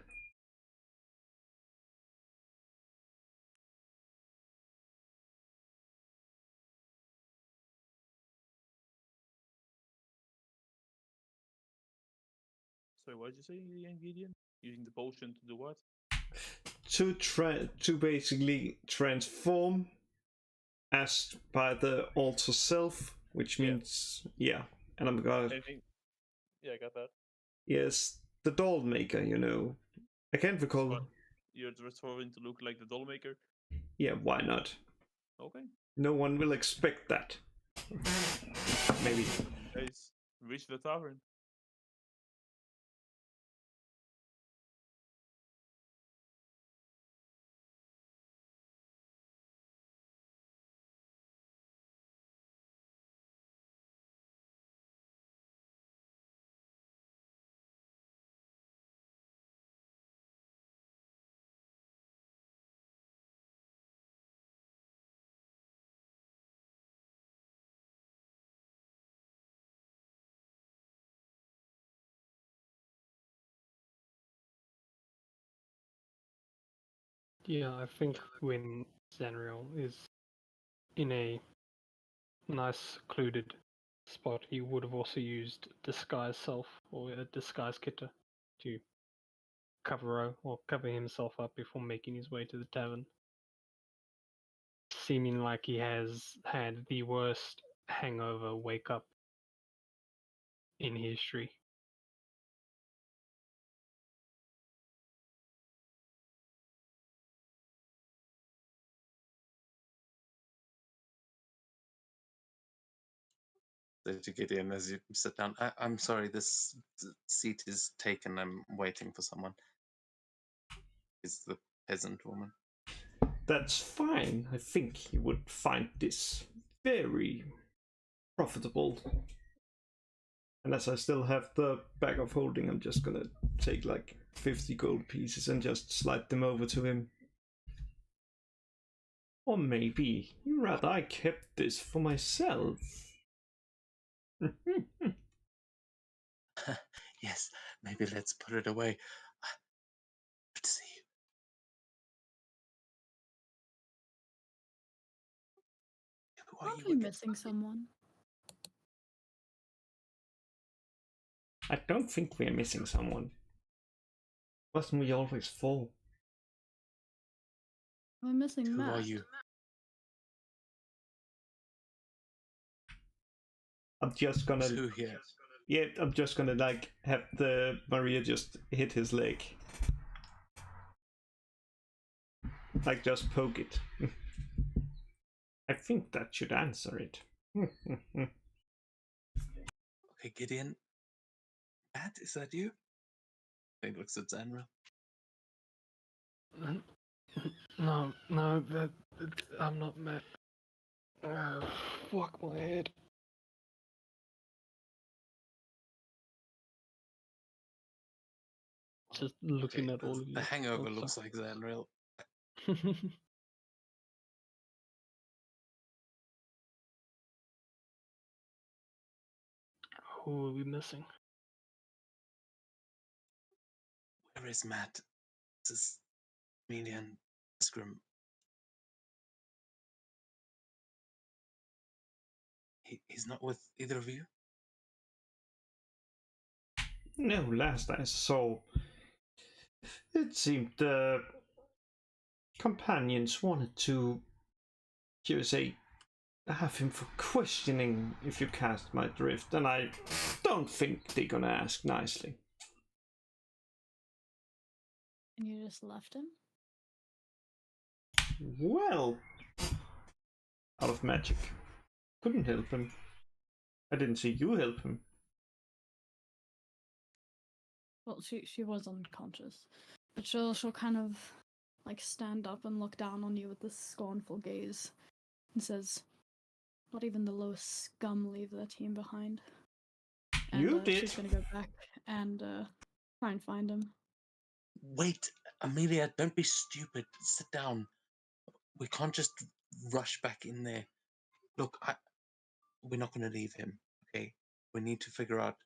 Speaker 1: Sorry, what did you say, Gideon? Using the potion to do what?
Speaker 5: To basically transform as by the Alter Self, which means yeah. And I'm gonna
Speaker 1: Anything? Yeah, I got that.
Speaker 5: yes, the doll maker, you know. I can't recall.
Speaker 1: What? You're transforming to look like the doll maker?
Speaker 5: Yeah, why not?
Speaker 1: Okay.
Speaker 5: No one will expect that. Maybe.
Speaker 1: Guys, reach the tavern.
Speaker 2: Yeah, I think when Zanriel is in a nice secluded spot, he would have also used disguise self or a disguise kitter to cover himself up before making his way to the tavern. Seeming like he has had the worst hangover wake up in history.
Speaker 4: to Gideon as you sit down. I'm sorry, this seat is taken. I'm waiting for someone. Is the peasant woman.
Speaker 5: That's fine. I think you would find this very profitable. And as I still have the bag of holding, I'm just gonna take like 50 gold pieces and just slide them over to him. Or maybe you rather I kept this for myself.
Speaker 4: Yes, maybe let's put it away. Good to see you. Who are you
Speaker 6: Probably
Speaker 4: again?
Speaker 6: missing someone.
Speaker 5: I don't think we're missing someone. Wasn't we always full?
Speaker 6: We're missing
Speaker 4: Who
Speaker 6: Matt.
Speaker 4: are you?
Speaker 5: I'm just gonna.
Speaker 4: Who here?
Speaker 5: Yeah, I'm just gonna like have the Maria just hit his leg. Like just poke it. I think that should answer it.
Speaker 4: Okay, Gideon. Matt, is that you? He looks at Zanril.
Speaker 2: No, I'm not mad. Fuck my head. Just looking
Speaker 4: Okay,
Speaker 2: at all of you.
Speaker 4: the hangover
Speaker 2: Oh,
Speaker 4: looks like Zanril.
Speaker 2: sorry. Who are we missing?
Speaker 4: Where is Matt? This is Emilian Scrim. He's not with either of you?
Speaker 5: No, last I saw, it seemed the companions wanted to, you say, have him for questioning, if you cast my drift, and I don't think they're gonna ask nicely.
Speaker 6: And you just left him?
Speaker 5: Well, out of magic. Couldn't help him. I didn't see you help him.
Speaker 6: Well, she was unconscious, but she'll kind of like stand up and look down on you with this scornful gaze, and says, "Not even the lowest scum leave their team behind." And,
Speaker 5: You did.
Speaker 6: She's gonna go back and try and find him.
Speaker 4: Wait, Amelia, don't be stupid. Sit down. We can't just rush back in there. Look, we're not going to leave him, okay? We need to figure out.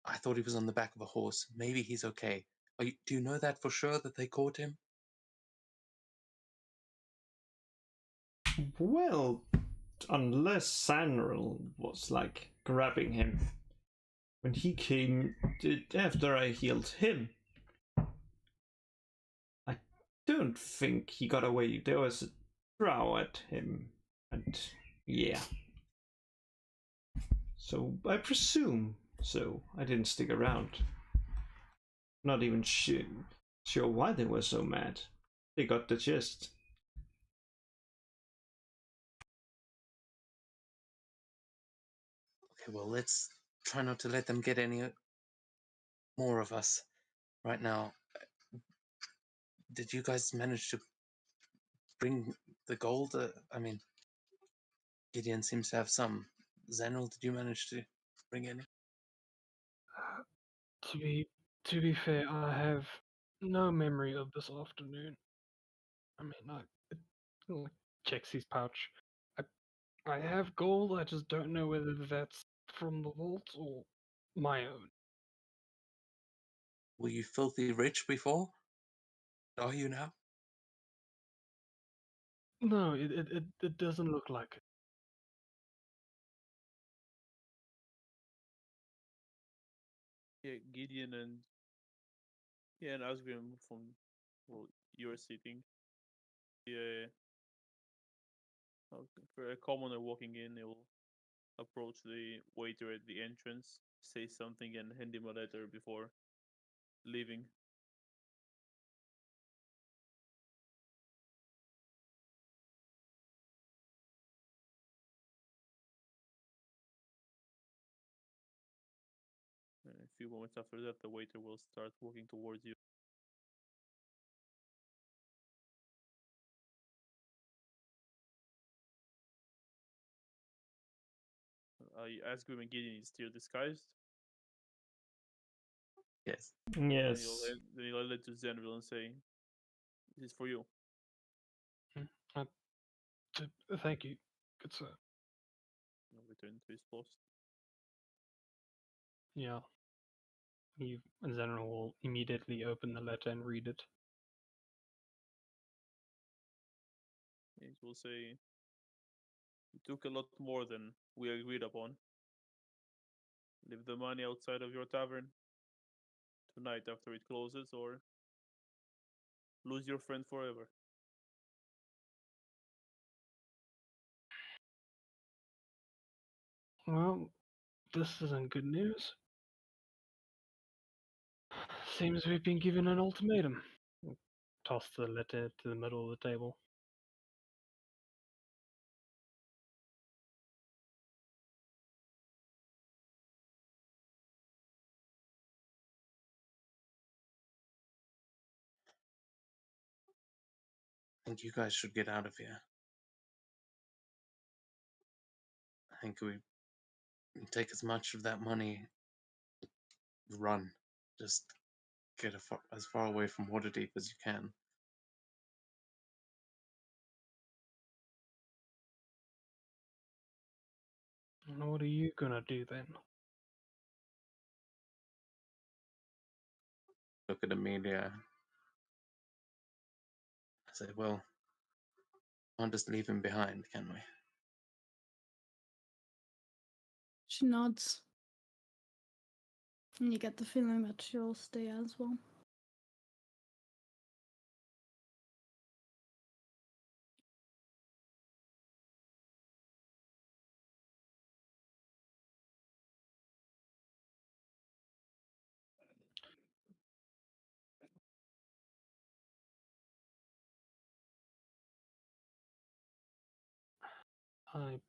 Speaker 4: I thought he was on the back of a horse. Maybe he's okay. Do you know that for sure that they caught him?
Speaker 5: Well, unless Sanril was like grabbing him when he came after I healed him. I don't think he got away. There was a throw at him, and yeah. So I presume so. I didn't stick around. Not even sure why they were so mad. They got the gist.
Speaker 4: Okay, well, let's try not to let them get any more of us right now. Did you guys manage to bring the gold? I mean, Gideon seems to have some. Zenril, did you manage to bring any?
Speaker 2: To be fair, I have no memory of this afternoon. I mean, like checks his pouch. I have gold. I just don't know whether that's from the vault or my own.
Speaker 4: Were you filthy rich before? Are you now?
Speaker 2: No, it doesn't look like it.
Speaker 1: Yeah, Gideon and Asgrim from you're sitting. Yeah, for a commoner walking in, they will approach the waiter at the entrance, say something, and hand him a letter before leaving. few moments after that, the waiter will start walking towards you. I ask him again, he's still disguised.
Speaker 4: Yes.
Speaker 5: Yes.
Speaker 1: Then he'll hand it to Zenville and say, "This is for you."
Speaker 2: Thank you, good sir.
Speaker 1: He'll return to his post.
Speaker 2: Yeah. Zenra will immediately open the letter and read it.
Speaker 1: He will say, "You took a lot more than we agreed upon. Leave the money outside of your tavern tonight after it closes, or lose your friend forever."
Speaker 2: Well, this isn't good news. Seems we've been given an ultimatum. Toss the letter to the middle of the table.
Speaker 4: I think you guys should get out of here. I think we take as much of that money, run. Just get as far away from Waterdeep as you can.
Speaker 2: And what are you gonna do then?
Speaker 4: Look at Amelia. I say, well, can't just leave him behind, can we?
Speaker 6: She nods. And you get the feeling that she'll stay as well.
Speaker 2: I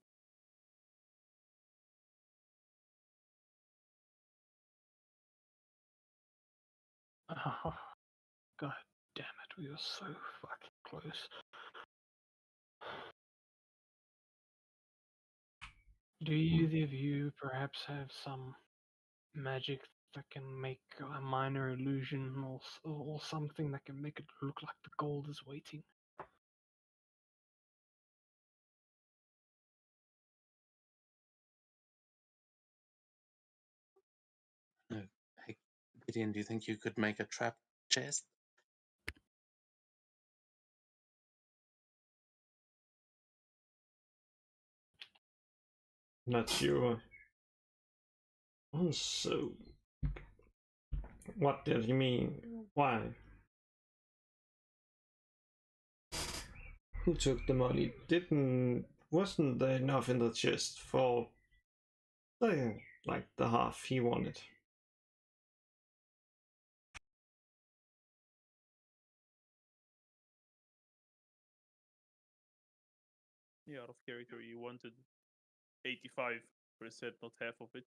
Speaker 2: Oh, God damn it, we were so fucking close. Do either of you perhaps have some magic that can make a minor illusion or something that can make it look like the gold is waiting?
Speaker 4: No. Hey, Gideon, do you think you could make a trap chest?
Speaker 5: Not sure. Also, what did you mean? Why? Who took the money? Wasn't there enough in the chest for like the half he wanted?
Speaker 1: Yeah, out of character, you wanted 85%, not half of it.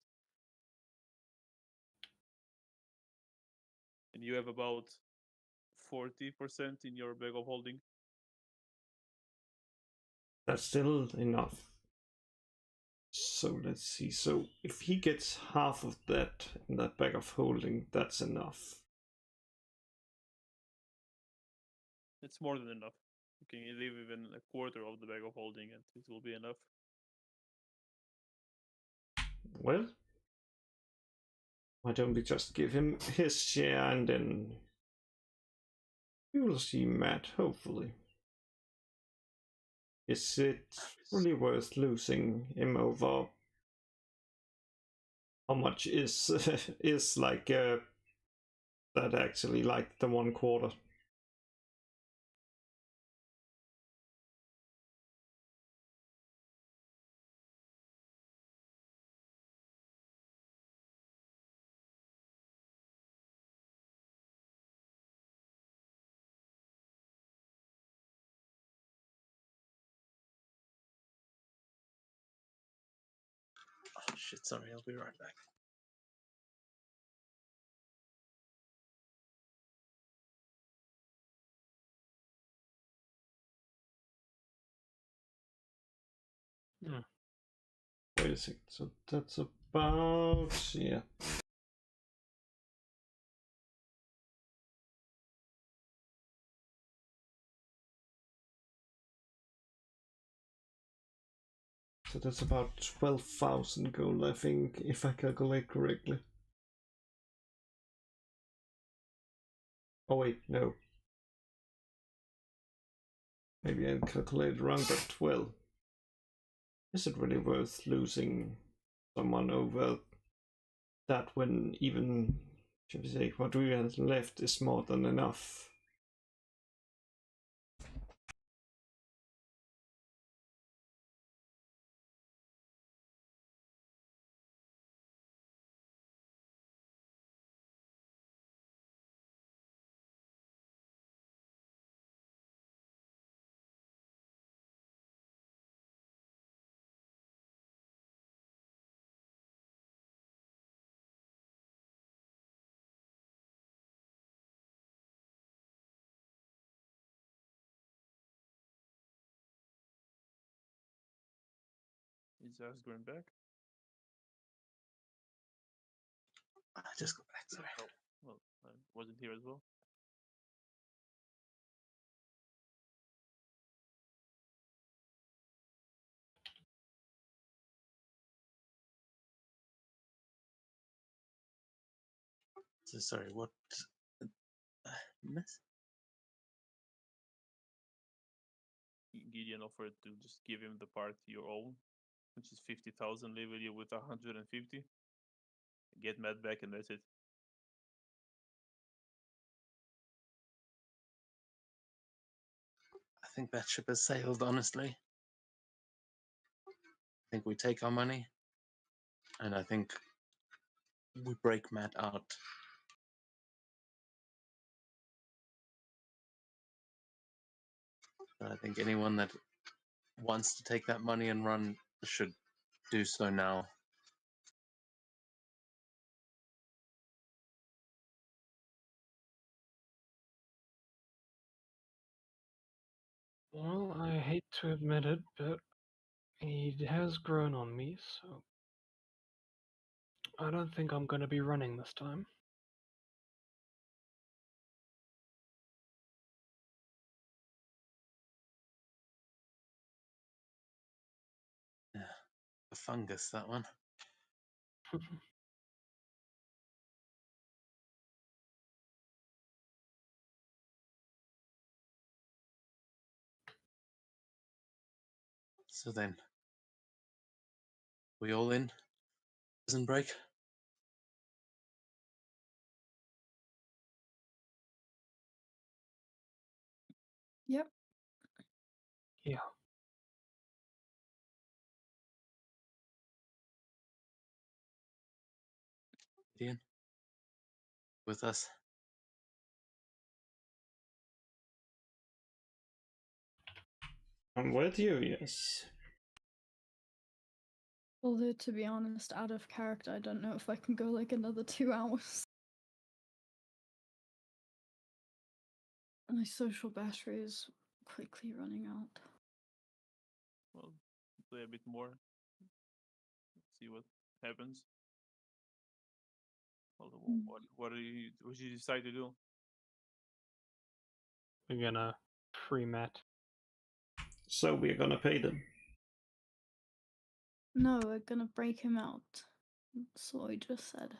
Speaker 1: And you have about 40% in your bag of holding.
Speaker 5: That's still enough. So let's see. So if he gets half of that in that bag of holding, that's enough.
Speaker 1: It's more than enough. You can leave even a quarter of the bag of holding, and it will be enough.
Speaker 5: Well, why don't we just give him his share and then we will see Matt, hopefully. Is it really worth losing him over? How much is is like that actually like the 1/4?
Speaker 4: Oh shit, sorry, I'll be right back.
Speaker 5: Wait a second. So that's about, yeah. So that's about 12,000 gold, I think, if I calculate correctly. Oh wait, no. Maybe I calculated wrong, but 12. Is it really worth losing someone over that when even, should we say, what we have left is more than enough?
Speaker 1: Is Zaz going back?
Speaker 4: I just got back, sorry.
Speaker 1: Oh, well, I wasn't here as well.
Speaker 4: So sorry, what? Miss?
Speaker 1: Gideon offered to just give him the part your own, which is 50,000, leave you with 150. Get Matt back, and that's it.
Speaker 4: I think that ship has sailed, honestly. I think we take our money, and I think we break Matt out. But I think anyone that wants to take that money and run should do so now.
Speaker 2: Well, I hate to admit it, but he has grown on me, so I don't think I'm going to be running this time.
Speaker 4: Yeah, a fungus, that one. So then, we all in? Prison break?
Speaker 6: Yep.
Speaker 2: Yeah.
Speaker 4: Ian? With us?
Speaker 5: I'm with you, yes.
Speaker 6: Although, to be honest, out of character, I don't know if I can go like another 2 hours. My social battery is quickly running out.
Speaker 1: Well, play a bit more. See what happens. Well, what did you decide to do?
Speaker 2: We're gonna free Matt.
Speaker 5: So we're gonna pay them.
Speaker 6: No, we're gonna break him out. That's what I just said.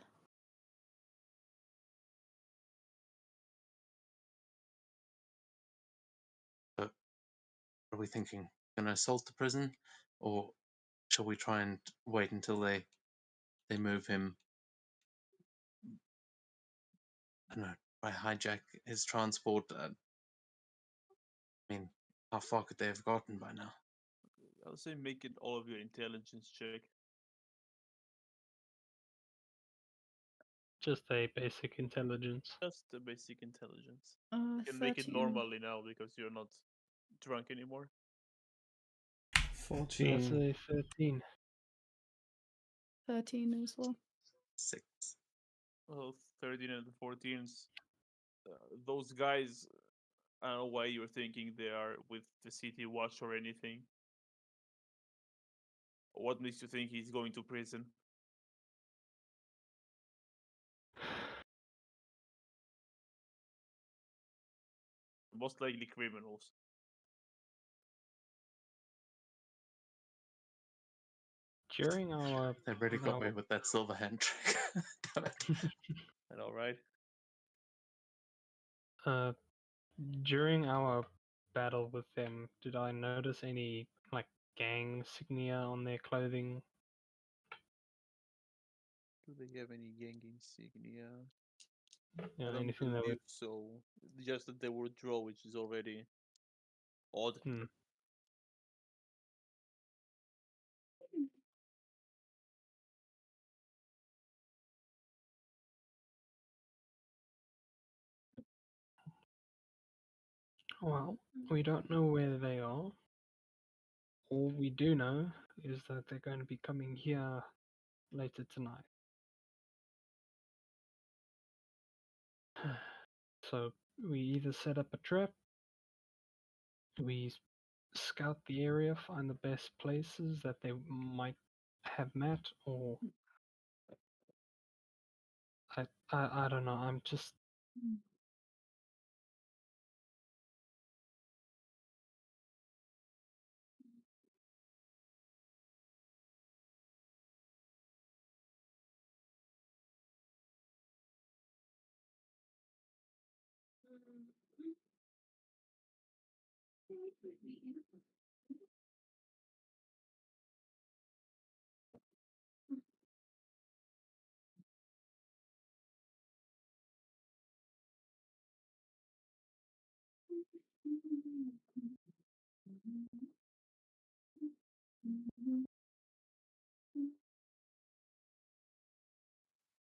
Speaker 4: But what are we thinking? Gonna assault the prison? Or shall we try and wait until they move him? I don't know, try hijack his transport? I mean, how far could they have gotten by now?
Speaker 1: I'll say make it all of your intelligence check.
Speaker 2: Just a basic intelligence.
Speaker 1: Just the basic intelligence.
Speaker 6: Uh,
Speaker 1: You can make it
Speaker 6: 13.
Speaker 1: normally now because you're not drunk anymore.
Speaker 5: 14.
Speaker 2: That's a 13.
Speaker 6: 13 as well.
Speaker 4: 6.
Speaker 1: Well, 13 and 14s. Those guys, I don't know why you're thinking they are with the city watch or anything. What makes you think he's going to prison? Most likely criminals.
Speaker 2: During our
Speaker 4: They really got me
Speaker 2: our
Speaker 4: with that silver hand trick. Damn it.
Speaker 1: I know, right?
Speaker 2: uh during our battle with them, did I notice any like gang insignia on their clothing?
Speaker 1: Do they have any gang insignia?
Speaker 2: You know,
Speaker 1: I don't
Speaker 2: anything that
Speaker 1: believe
Speaker 2: would
Speaker 1: so. Just that they were draw, which is already odd.
Speaker 2: hmm. Well, we don't know where they are. All we do know is that they're going to be coming here later tonight. So we either set up a trap, we scout the area, find the best places that they might have met, or I don't know. I'm just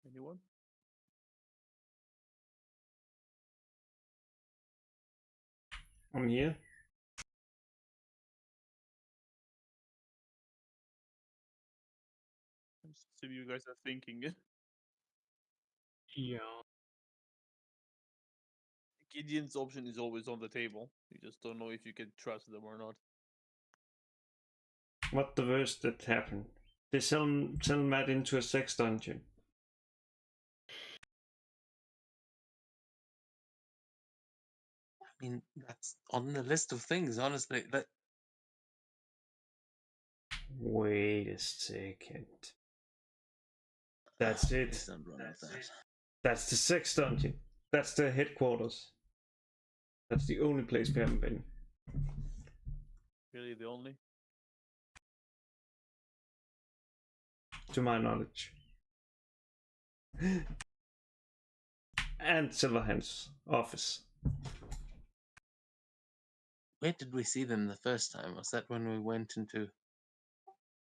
Speaker 1: Anyone?
Speaker 5: I'm here.
Speaker 1: Just see what you guys are thinking.
Speaker 2: yeah.
Speaker 1: Gideon's option is always on the table. You just don't know if you can trust them or not.
Speaker 5: What the worst that happened? They sell Matt into a sex dungeon.
Speaker 4: I mean, that's on the list of things, honestly. That
Speaker 5: Wait a second. That's it.
Speaker 4: Please don't run with that.
Speaker 5: That's the sex dungeon. That's the headquarters. That's the only place we haven't been.
Speaker 1: Really, the only?
Speaker 5: To my knowledge. And Silverhand's office.
Speaker 4: Where did we see them the first time? Was that when we went into?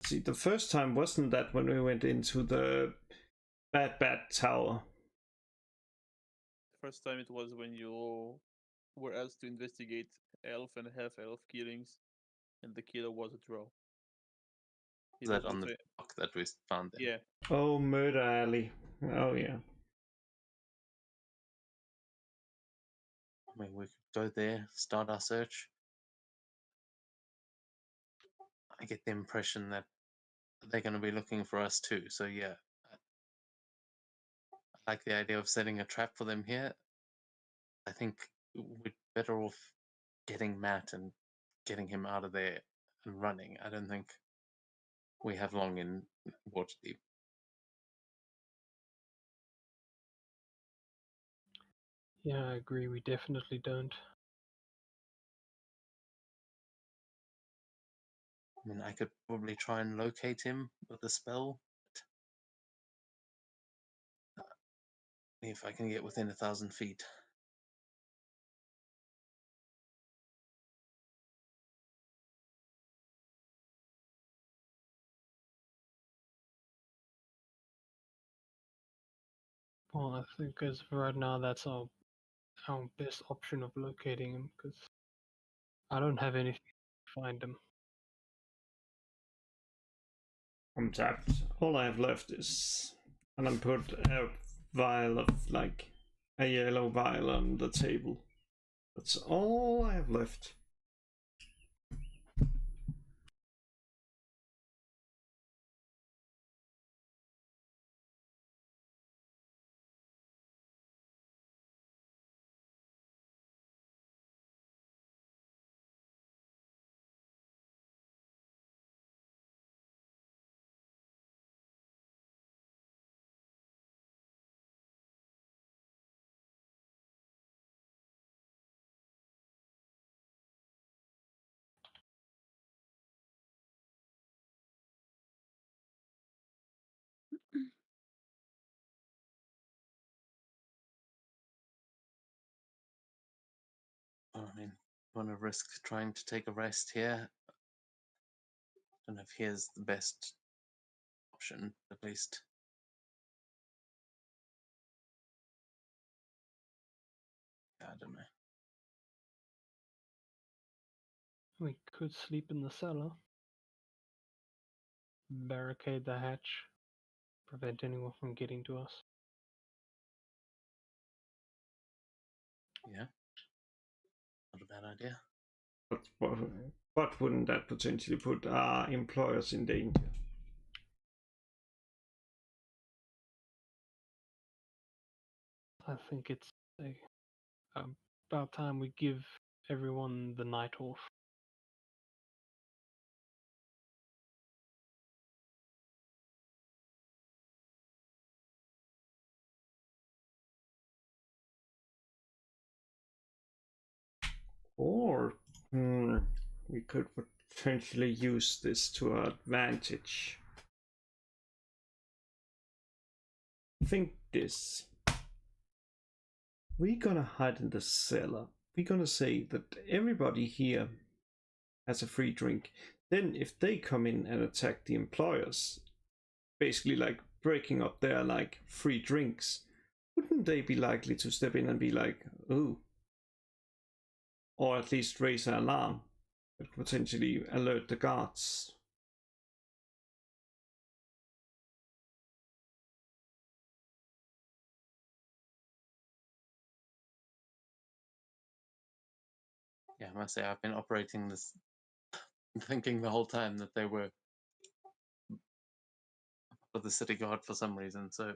Speaker 5: See, the first time wasn't that when we went into the Bad Tower.
Speaker 1: First time it was when you were asked to investigate elf and half-elf killings, and the killer was a drow. He
Speaker 4: Was that
Speaker 1: was
Speaker 4: on the
Speaker 1: also-
Speaker 4: block that we found them?
Speaker 1: Yeah,
Speaker 5: Oh, Murder Alley. Oh, yeah.
Speaker 4: I mean, we could go there, start our search. I get the impression that they're going to be looking for us too. So yeah, I like the idea of setting a trap for them here. I think we're better off getting Matt and getting him out of there and running. I don't think we have long in Waterdeep.
Speaker 2: Yeah, I agree. We definitely don't.
Speaker 4: I mean, I could probably try and locate him with a spell. If I can get within 1,000 feet.
Speaker 2: Well, I think as of right now, that's our best option of locating him, because I don't have anything to find him.
Speaker 5: I'm tapped. All I have left is, and I put a vial of, like, a yellow vial on the table. That's all I have left.
Speaker 4: want to risk trying to take a rest here. Don't know if here's the best option, at least. I don't know.
Speaker 2: We could sleep in the cellar. Barricade the hatch. Prevent anyone from getting to us.
Speaker 4: Yeah. Not a bad idea.
Speaker 5: But wouldn't that potentially put our employers in danger?
Speaker 2: I think it's about time we give everyone the night off.
Speaker 5: Or we could potentially use this to our advantage. Think this. We're gonna hide in the cellar. We're gonna say that everybody here has a free drink. Then if they come in and attack the employers, basically like breaking up their like free drinks, wouldn't they be likely to step in and be like, ooh, or at least raise an alarm that could potentially alert the guards?
Speaker 4: Yeah, I must say I've been operating this, thinking the whole time that they were for the city guard for some reason. So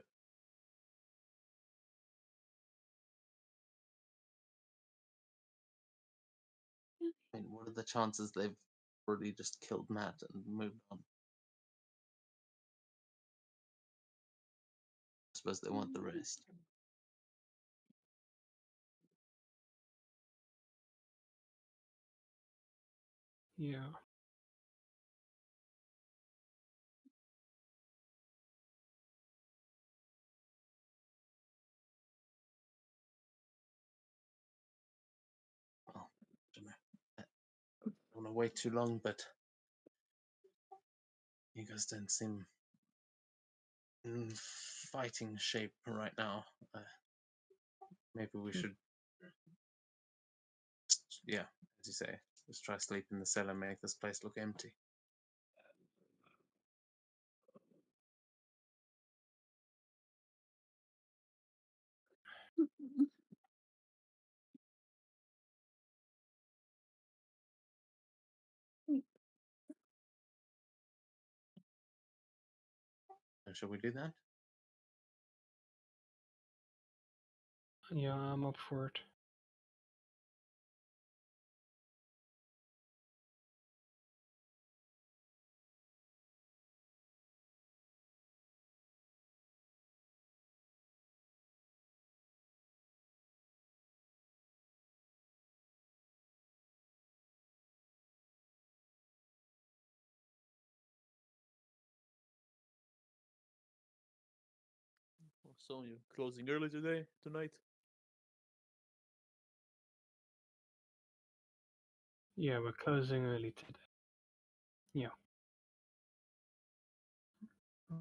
Speaker 4: I mean, what are the chances they've already just killed Matt and moved on? I suppose they want the rest.
Speaker 2: Yeah.
Speaker 4: Well, I don't know. I don't want to wait too long, but you guys don't seem in fighting shape right now. Maybe we should, yeah, as you say, just try sleep in the cellar, make this place look empty. Shall we do that?
Speaker 2: Yeah, I'm up for it.
Speaker 1: So you're closing early tonight?
Speaker 2: Yeah, we're closing early today. Yeah.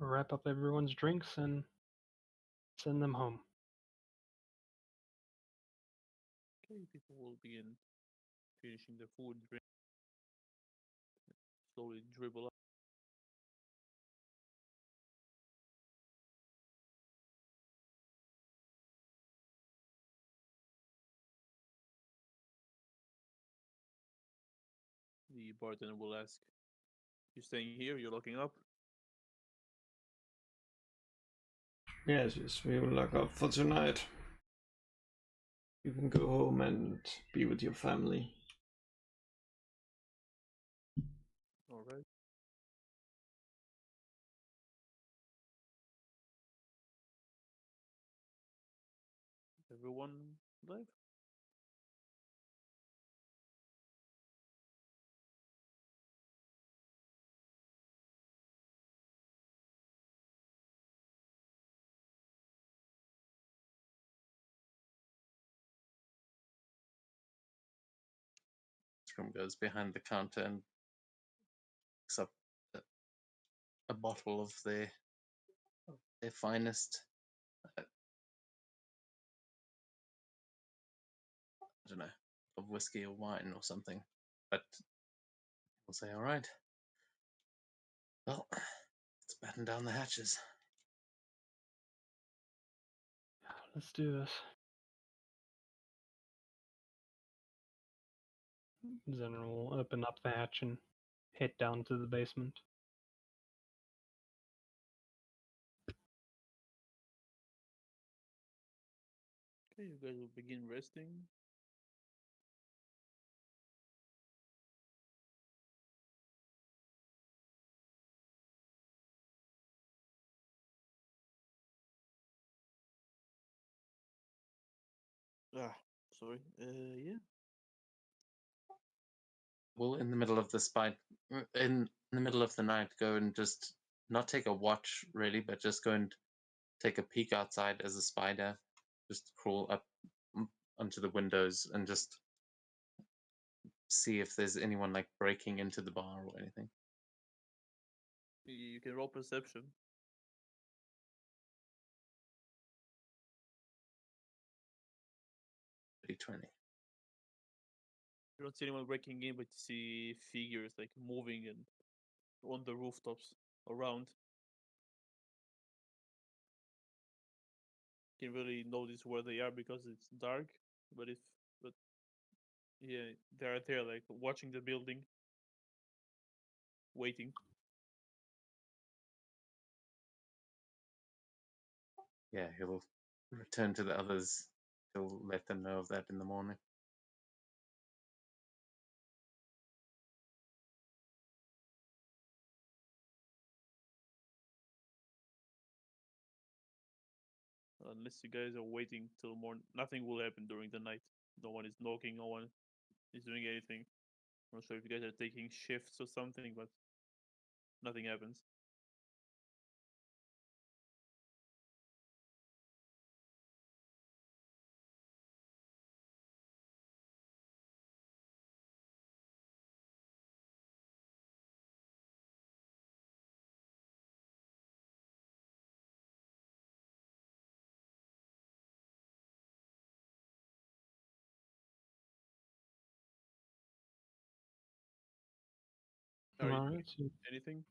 Speaker 2: Wrap up everyone's drinks and send them home.
Speaker 1: Okay, people will begin finishing their food, drink, slowly dribble up. The bartender will ask, "You staying here? You're locking up?"
Speaker 5: Yes, yes, we will lock up for tonight. You can go home and be with your family.
Speaker 1: All right. Everyone left.
Speaker 4: Vikram goes behind the counter and picks up a bottle of their finest. I don't know, of whiskey or wine or something. But we'll say, all right. Well, let's batten down the hatches.
Speaker 2: Let's do this. Zener will open up the hatch and head down to the basement.
Speaker 1: Okay, you guys will begin resting. Sorry. Yeah.
Speaker 4: We'll, in the middle of the in the middle of the night, go and just not take a watch really, but just go and take a peek outside as a spider. Just crawl up onto the windows and just see if there's anyone like breaking into the bar or anything.
Speaker 1: You can roll perception.
Speaker 4: 20.
Speaker 1: You don't see anyone breaking in, but you see figures like moving and on the rooftops around. You can really notice where they are because it's dark. But yeah, they are there like watching the building, waiting.
Speaker 4: Yeah, he'll return to the others. He'll let them know of that in the morning.
Speaker 1: Unless you guys are waiting till morning, nothing will happen during the night. No one is knocking, no one is doing anything. I'm not sure if you guys are taking shifts or something, but nothing happens. Are you doing
Speaker 2: Alright, so
Speaker 1: anything?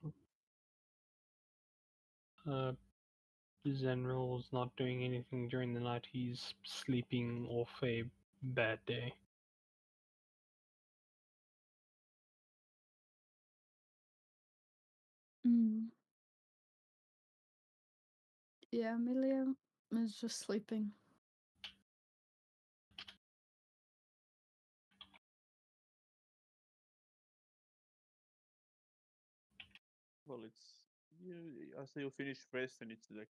Speaker 2: Zenral's not doing anything during the night. He's sleeping off a bad day.
Speaker 6: Mm. Yeah, Amelia is just sleeping.
Speaker 1: Well, it's after you finish rest and it's like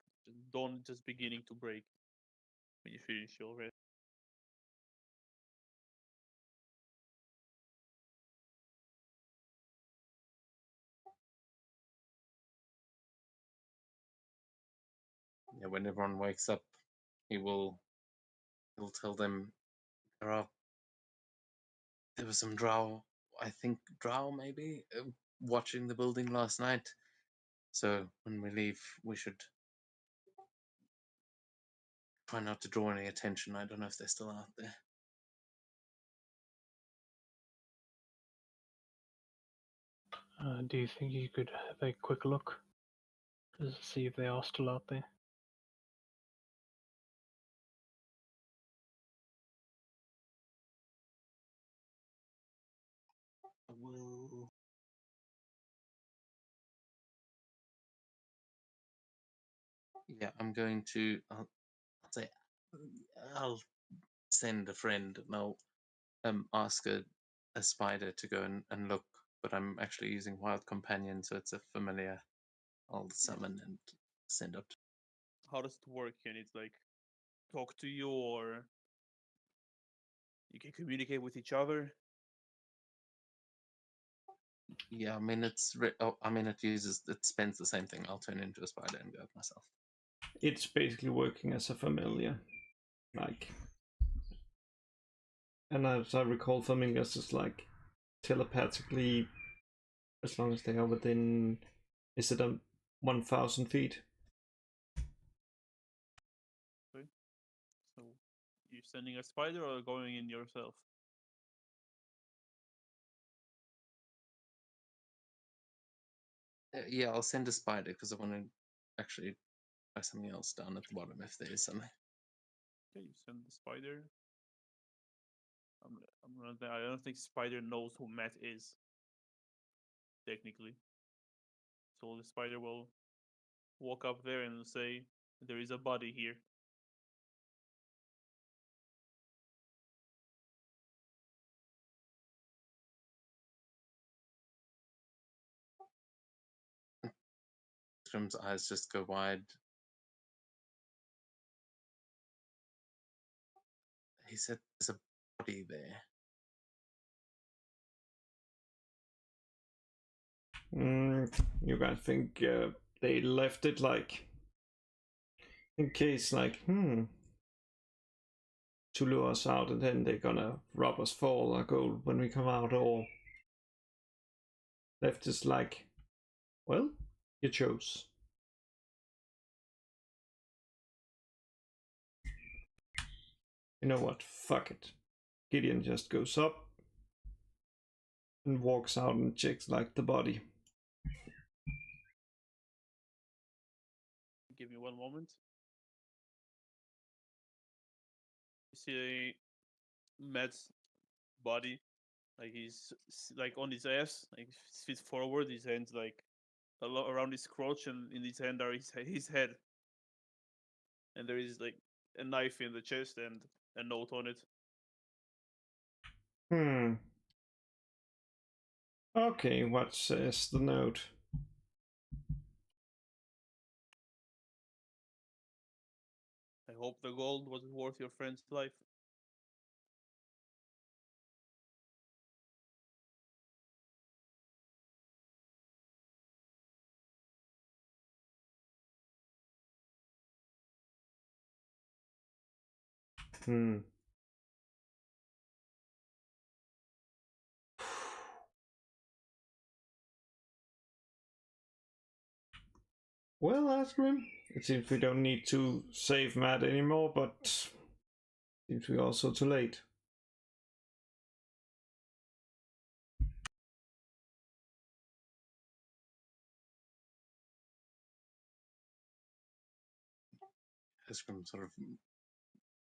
Speaker 1: dawn just beginning to break when you finish your rest.
Speaker 4: Yeah, when everyone wakes up, he'll tell them there was some drow, I think drow maybe, watching the building last night. So when we leave, we should try not to draw any attention. I don't know if they're still out there.
Speaker 2: Do you think you could have a quick look? Just to see if they are still out there?
Speaker 4: Will yeah, I'm going to. I'll say I'll send a friend and I'll ask a spider to go and look. But I'm actually using Wild Companion, so it's a familiar. I'll summon and send up.
Speaker 1: How does it work? Can it like talk to you, or you can communicate with each other?
Speaker 4: Yeah, I mean it spends the same thing. I'll turn into a spider and go up myself.
Speaker 5: It's basically working as a familiar, like. And as I recall, familiars is like telepathically, as long as they are within, is it 1,000 feet?
Speaker 1: So you sending a spider or going in yourself?
Speaker 4: Yeah, I'll send a spider because I want to actually try something else down at the bottom if there is something.
Speaker 1: Okay, you send the spider. I don't think spider knows who Matt is. Technically, so the spider will walk up there and say, "There is a body here."
Speaker 4: Trim's eyes just go wide. He said there's a body there.
Speaker 5: You guys think they left it like in case, like, to lure us out, and then they're gonna rob us for all our gold when we come out, or left us like, well, you chose. You know what? Fuck it. Gideon just goes up and walks out and checks like the body.
Speaker 1: Give me one moment. You see Matt's body, like he's like on his ass, like feet forward, his hands like around his crotch, and in his hand are his head, and there is like a knife in the chest and a note on it.
Speaker 5: Okay, what says the note?
Speaker 1: I hope the gold was worth your friend's life.
Speaker 5: Well, Asgrim, it seems we don't need to save Matt anymore, but seems we're also too late.
Speaker 4: Isgrim sort of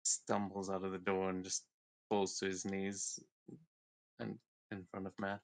Speaker 4: stumbles out of the door and just falls to his knees and in front of Matt.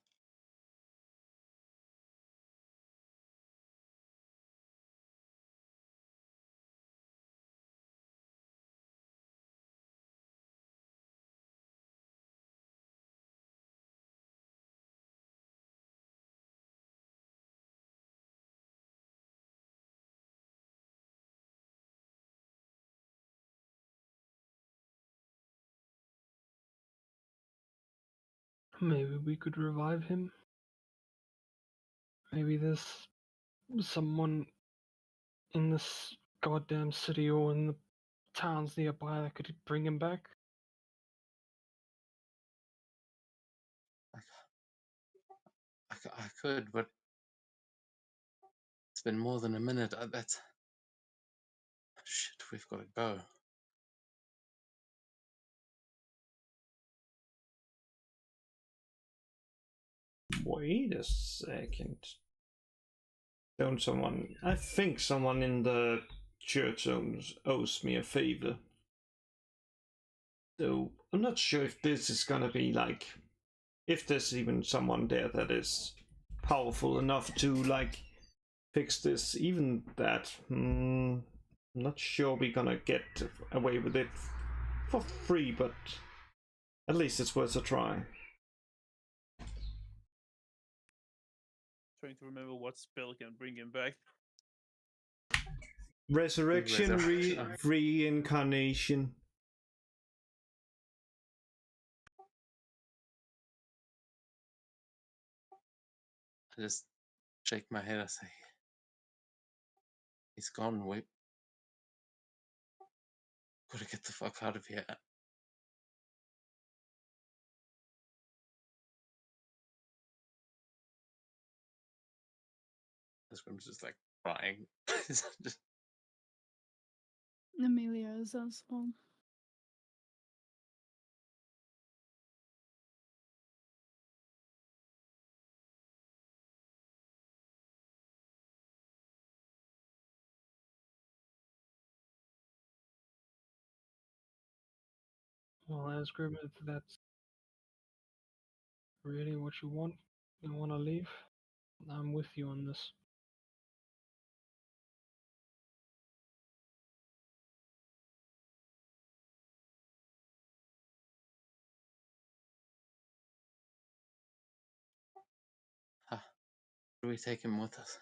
Speaker 2: Maybe we could revive him. Maybe there's someone in this goddamn city or in the towns nearby that could bring him back.
Speaker 4: I could, but it's been more than a minute. That's shit. We've got to go.
Speaker 5: Wait a second. Don't someone... I think someone in the church owes me a favor. So I'm not sure if this is gonna be like... If there's even someone there that is powerful enough to like fix this. Even that, I'm not sure we're gonna get away with it for free, but at least it's worth a try.
Speaker 1: Trying to remember what spell can bring him back.
Speaker 5: Resurrection, reincarnation.
Speaker 4: I just shake my head. I say, he's gone. We gotta get the fuck out of here. Asgrim's just like crying. Just,
Speaker 6: Amelia is as well.
Speaker 2: Well, Asgrim, if that's really what you want to leave, I'm with you on this.
Speaker 4: do we take him with us?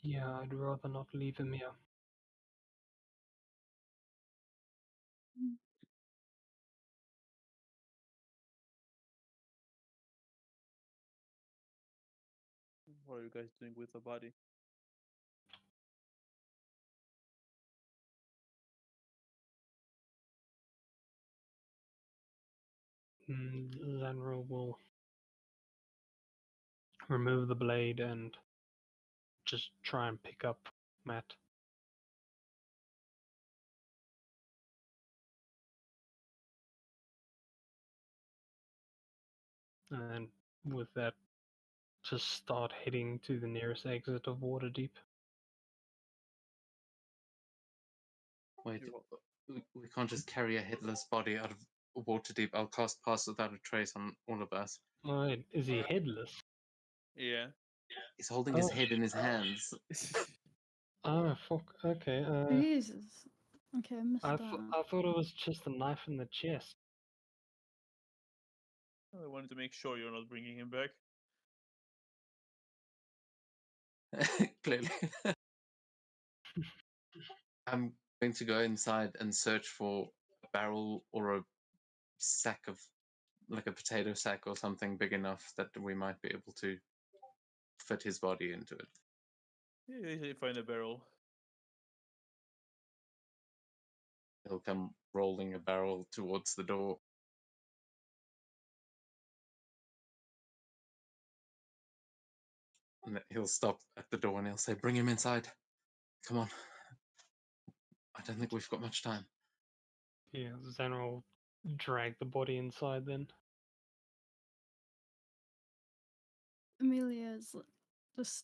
Speaker 2: Yeah, I'd rather not leave him here.
Speaker 1: What are you guys doing with the body?
Speaker 2: Zanro will remove the blade and just try and pick up Matt. And with that, just start heading to the nearest exit of Waterdeep.
Speaker 4: Wait,
Speaker 1: You're wel-
Speaker 4: we can't just carry a headless body out of Waterdeep. I'll cast Pass Without a Trace on all of us.
Speaker 2: Wait, is he headless?
Speaker 1: Yeah.
Speaker 4: He's holding his
Speaker 2: Oh.
Speaker 4: head in his hands.
Speaker 2: Oh, fuck. Okay.
Speaker 6: Jesus. Okay, I missed
Speaker 2: I
Speaker 6: that.
Speaker 2: thought it was just a knife in the chest.
Speaker 1: I wanted to make sure you're not bringing him back.
Speaker 4: Clearly. I'm going to go inside and search for a barrel or a sack of, like a potato sack or something big enough that we might be able to fit his body into it.
Speaker 1: Yeah, you find a barrel.
Speaker 4: He'll come rolling a barrel towards the door. And he'll stop at the door and he'll say, "Bring him inside. Come on. I don't think we've got much time."
Speaker 2: Yeah, Zanro will drag the body inside then.
Speaker 6: Amelia is just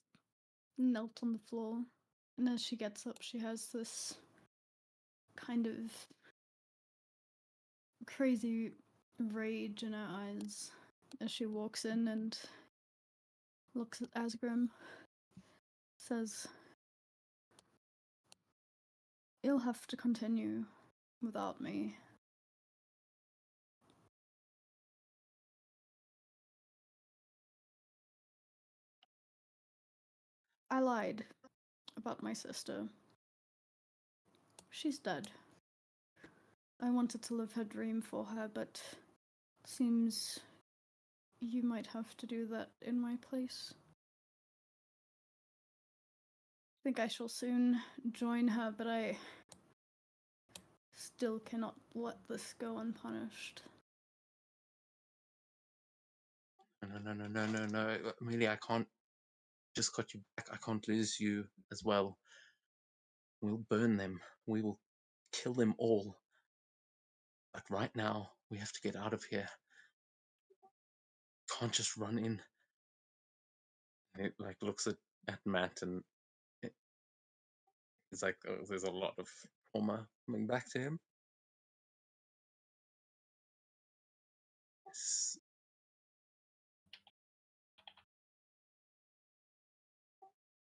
Speaker 6: knelt on the floor, and as she gets up, she has this kind of crazy rage in her eyes as she walks in and looks at Asgrim, says, "You'll have to continue without me." I lied about my sister. She's dead. I wanted to live her dream for her, but seems you might have to do that in my place. I think I shall soon join her, but I still cannot let this go unpunished.
Speaker 4: No. Amelia, I can't just got you back. I can't lose you as well. We'll burn them. We will kill them all. But right now, we have to get out of here. Can't just run in. And it like looks at Matt and it's like there's a lot of trauma coming back to him.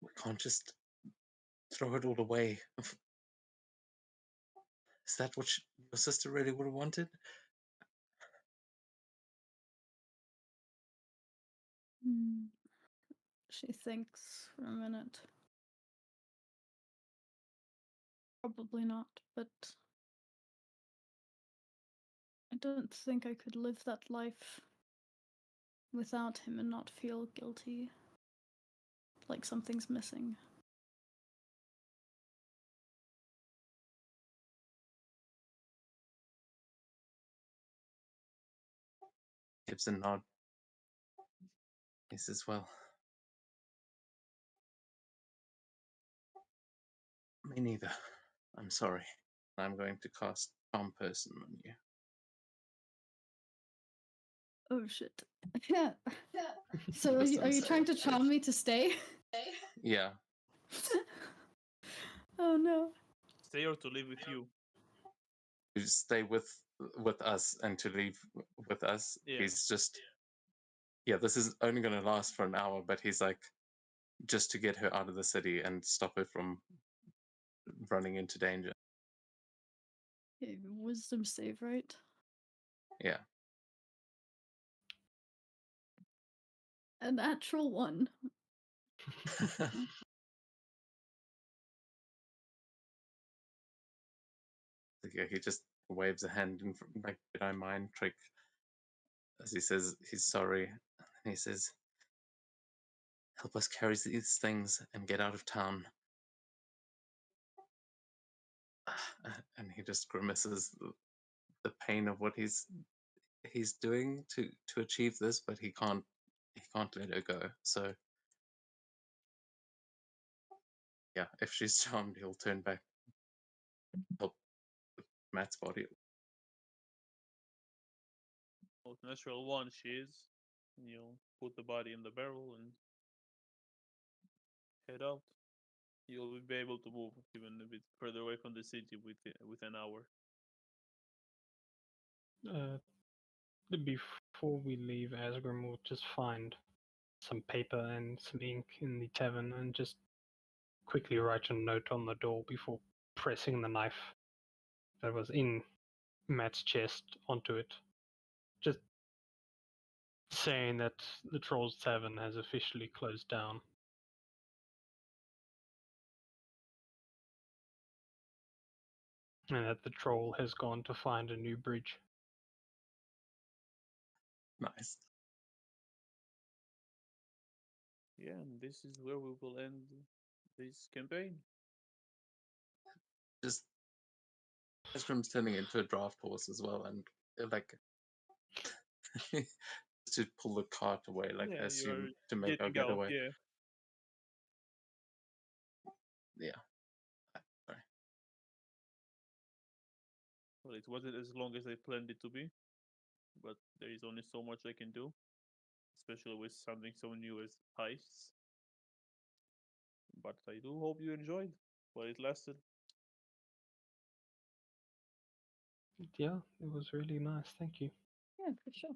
Speaker 4: We can't just throw it all away. Is that what your sister really would have wanted?
Speaker 6: She thinks for a minute. Probably not, but I don't think I could live that life without him and not feel guilty. Like something's missing.
Speaker 4: gives a nod. He says, "Well, me neither. I'm sorry. I'm going to cast Charm Person on you."
Speaker 6: Oh shit. Yeah. So
Speaker 4: Just
Speaker 6: are you
Speaker 4: say
Speaker 6: trying to
Speaker 4: it.
Speaker 6: charm me to stay?
Speaker 4: Yeah.
Speaker 6: Oh no.
Speaker 1: Stay or to live with you.
Speaker 4: To stay with us and to leave with us.
Speaker 1: Yeah.
Speaker 4: He's just, this is only going to last for an hour, but he's like, just to get her out of the city and stop her from running into danger.
Speaker 6: Okay, wisdom save, right?
Speaker 4: Yeah.
Speaker 6: A natural one.
Speaker 4: Yeah, he just waves a hand in front, like, "Did I mind?" trick, as he says he's sorry. And he says, "Help us carry these things and get out of town." And he just grimaces the pain of what he's doing to achieve this, but he can't let her go. So yeah, if she's charmed, he'll turn back, help with Matt's body.
Speaker 1: Most natural one she is. And you'll put the body in the barrel and head out. You'll be able to move even a bit further away from the city with an hour.
Speaker 2: Before we leave Asgrim, we'll just find some paper and some ink in the tavern and just quickly write a note on the door before pressing the knife that was in Matt's chest onto it. Just saying that the Trolls Tavern has officially closed down. And that the troll has gone to find a new bridge.
Speaker 4: Nice.
Speaker 1: Yeah, and this is where we will end this campaign.
Speaker 4: Just Esgrim's turning into a draft horse as well, and like to pull the cart away, like I
Speaker 1: Yeah,
Speaker 4: assume
Speaker 1: you're
Speaker 4: to make our
Speaker 1: getting out.
Speaker 4: getaway.
Speaker 1: Yeah.
Speaker 4: Yeah. Sorry.
Speaker 1: Well, it wasn't as long as I planned it to be, but there is only so much I can do, especially with something so new as heists. But I do hope you enjoyed while it lasted.
Speaker 2: Yeah, it was really nice. Thank you.
Speaker 6: Yeah, for sure.